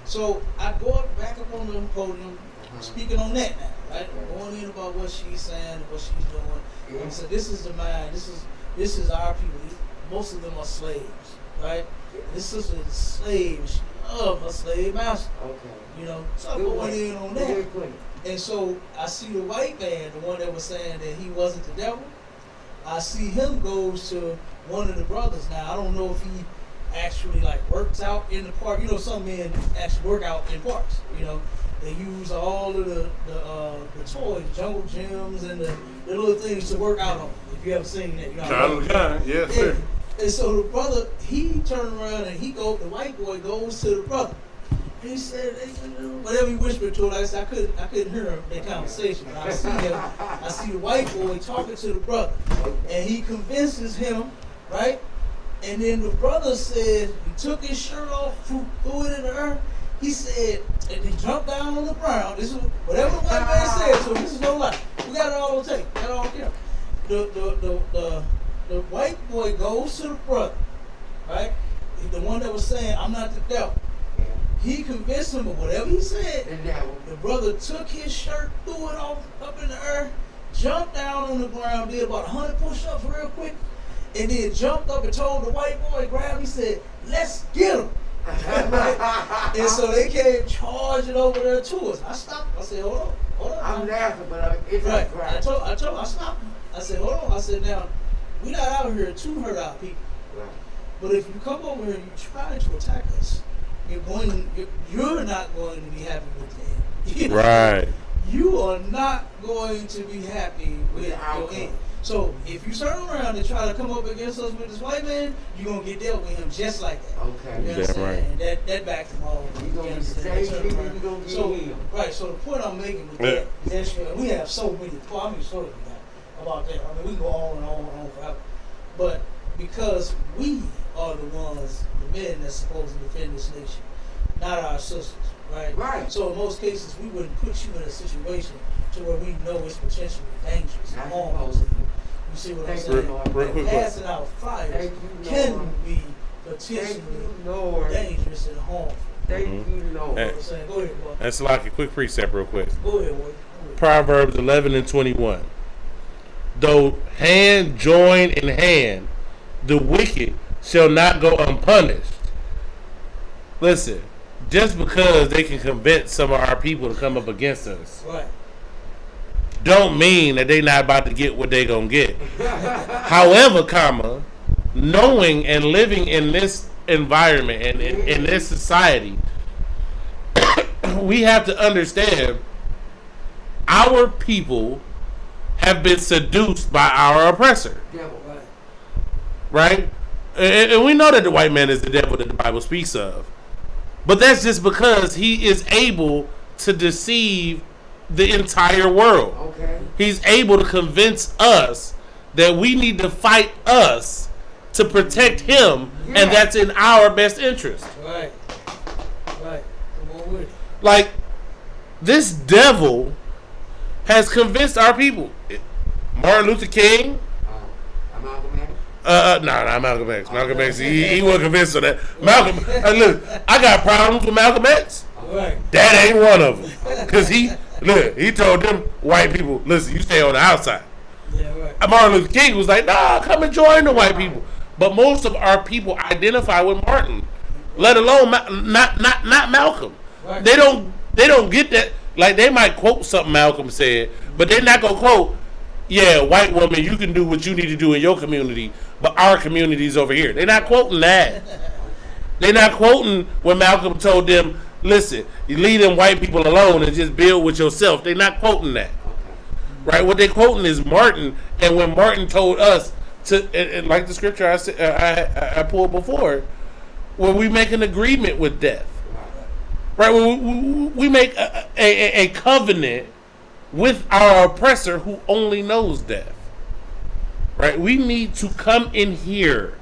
A: So I go back up on the podium, speaking on that now, right? Going in about what she's saying, what she's doing. And so this is the mind. This is our people. Most of them are slaves, right? This sister is a slave. She loves her slave master. Okay. You know, so I'm going in on that. And so I see the white man, the one that was saying that he wasn't the devil. I see him goes to one of the brothers. Now I don't know if he actually like works out in the park. You know, some men actually work out in parks. You know, they use all of the toys, jungle gyms, and the little things to work out on. If you ever seen that, you know.
B: Yes, sir.
A: And so the brother, he turned around and the white boy goes to the brother. And he said, whatever he whispered to him, like I said, I couldn't hear that conversation. But I see the white boy talking to the brother. And he convinces him, right? And then the brother said, he took his shirt off, threw it in the earth. He said, and he jumped down on the ground. This is whatever the white man said, so this is no lie. We got it all on tape. Got it all on camera. The white boy goes to the brother, right? The one that was saying, I'm not the devil. He convinced him of whatever he said. The brother took his shirt, threw it off up in the earth, jumped down on the ground, did about 100 push-ups real quick, and then jumped up and told the white boy, grabbed him, he said, let's get him. Right? And so they came charging over there to us. I stopped. I said, hold on.
F: I'm laughing, but it's
A: right. I told I stopped him. I said, hold on. I said, now, we're not out here to hurt our people. Right. But if you come over here and you try to attack us, you're not going to be happy with the end.
B: Right.
A: You are not going to be happy with your end. So if you turn around and try to come up against us with this white man, you're gonna get dealt with him just like that.
F: Okay.
A: You understand? And that backed him all.
F: You gonna get
A: so right. So the point I'm making with that is that we have so many. Well, I mean, stories about that. I mean, we can go on and on and on forever. But because we are the ones, the men that's supposed to defend this nation, not our sisters, right? Right. So in most cases, we wouldn't put you in a situation to where we know it's potentially dangerous and harmful. You see what I'm saying? Passing out fires can be potentially dangerous and harmful.
F: Thank you, Lord.
A: Go ahead, boy.
B: That's like a quick precept real quick.
A: Go ahead, boy.
B: Proverbs 11:21. Though hand join in hand, the wicked shall not go unpunished. Listen, just because they can convince some of our people to come up against us,
A: right,
B: don't mean that they not about to get what they gonna get. However, knowing and living in this environment and in this society, we have to understand our people have been seduced by our oppressor. Right? And we know that the white man is the devil that the Bible speaks of. But that's just because he is able to deceive the entire world.
F: Okay.
B: He's able to convince us that we need to fight us to protect him, and that's in our best interest.
A: Right. Right. Come on with it.
B: Like, this devil has convinced our people. Martin Luther King.
F: Malcolm X.
B: Not Malcolm X. Malcolm X, he wasn't convinced of that. Malcolm, look, I got problems with Malcolm X.
A: Right.
B: That ain't one of them. Because he told them white people, listen, you stay on the outside.
A: Yeah, right.
B: Martin Luther King was like, nah, come and join the white people. But most of our people identify with Martin, let alone not Malcolm.
A: Right.
B: They don't get that. Like, they might quote something Malcolm said, but they're not gonna quote, yeah, white woman, you can do what you need to do in your community, but our community's over here. They're not quoting that. They're not quoting when Malcolm told them, listen, you leave them white people alone and just build with yourself. They're not quoting that. Right? What they're quoting is Martin, and when Martin told us to, and like the scripture I pulled before, when we make an agreement with death. Right? When we make a covenant with our oppressor who only knows death. Right? We need to come in here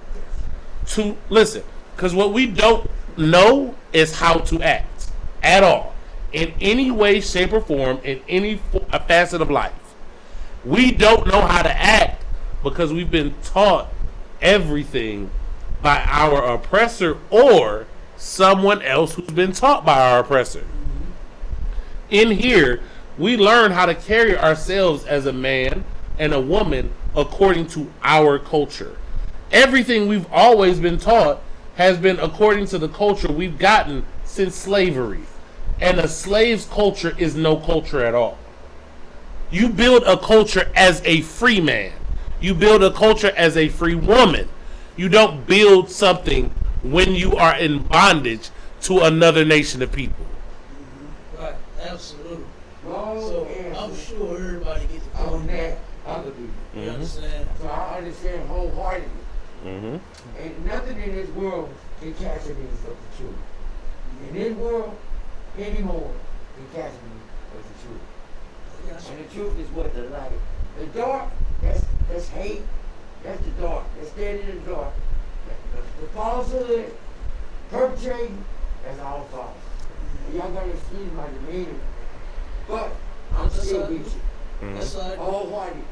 B: to listen, because what we don't know is how to act at all, in any way, shape, or form, in any facet of life. We don't know how to act because we've been taught everything by our oppressor or someone else who's been taught by our oppressor. In here, we learn how to carry ourselves as a man and a woman according to our culture. Everything we've always been taught has been according to the culture we've gotten since slavery. And a slave's culture is no culture at all. You build a culture as a free man. You build a culture as a free woman. You don't build something when you are in bondage to another nation of people.
A: Right. Absolutely.
F: Wrong
A: So
F: answer
A: I'm sure everybody gets the
F: on
A: point.
F: that other people.
A: You understand?
F: So I understand wholeheartedly.
B: Mm-hmm.
F: And nothing in this world can catch me of the truth. In this world, anymore can catch me of the truth. And the truth is what? The light. The dark, that's hate. That's the dark. That's standing in the dark. The falsehood, perpetrating, that's all false. And y'all gotta excuse my demeanor. But I'm still with you.
A: That's all right.
F: Wholehearted.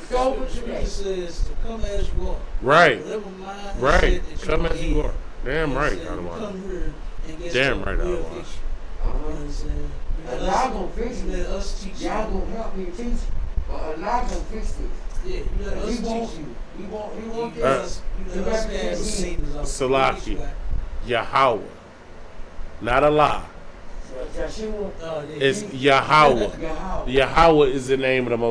F: So
A: So
F: with
A: what
F: today.
A: scripture says to come as you are.
B: Right.
A: Whatever mind
B: Right.
A: set that
B: Come
A: are
B: as you
A: in,
B: are. Damn right,
A: you
B: Adamar.
A: come here and get
B: Damn
A: some
B: right,
A: real
B: Adamar.
A: fix you. You understand?
F: And y'all gonna fix
A: You let
F: it.
A: us teach
F: Y'all
A: you.
F: gonna help me teach. But Allah gonna fix this.
A: Yeah, you let us
F: He
A: teach
F: wants
A: you.
F: He want
A: You
F: this.
A: let us have the Satan's out.
B: Salaki. Yahweh. Not Allah.
F: Yeshua.
A: Oh, yeah.
B: It's Yahweh.
F: Yahweh.
B: Yahweh is the name of the Most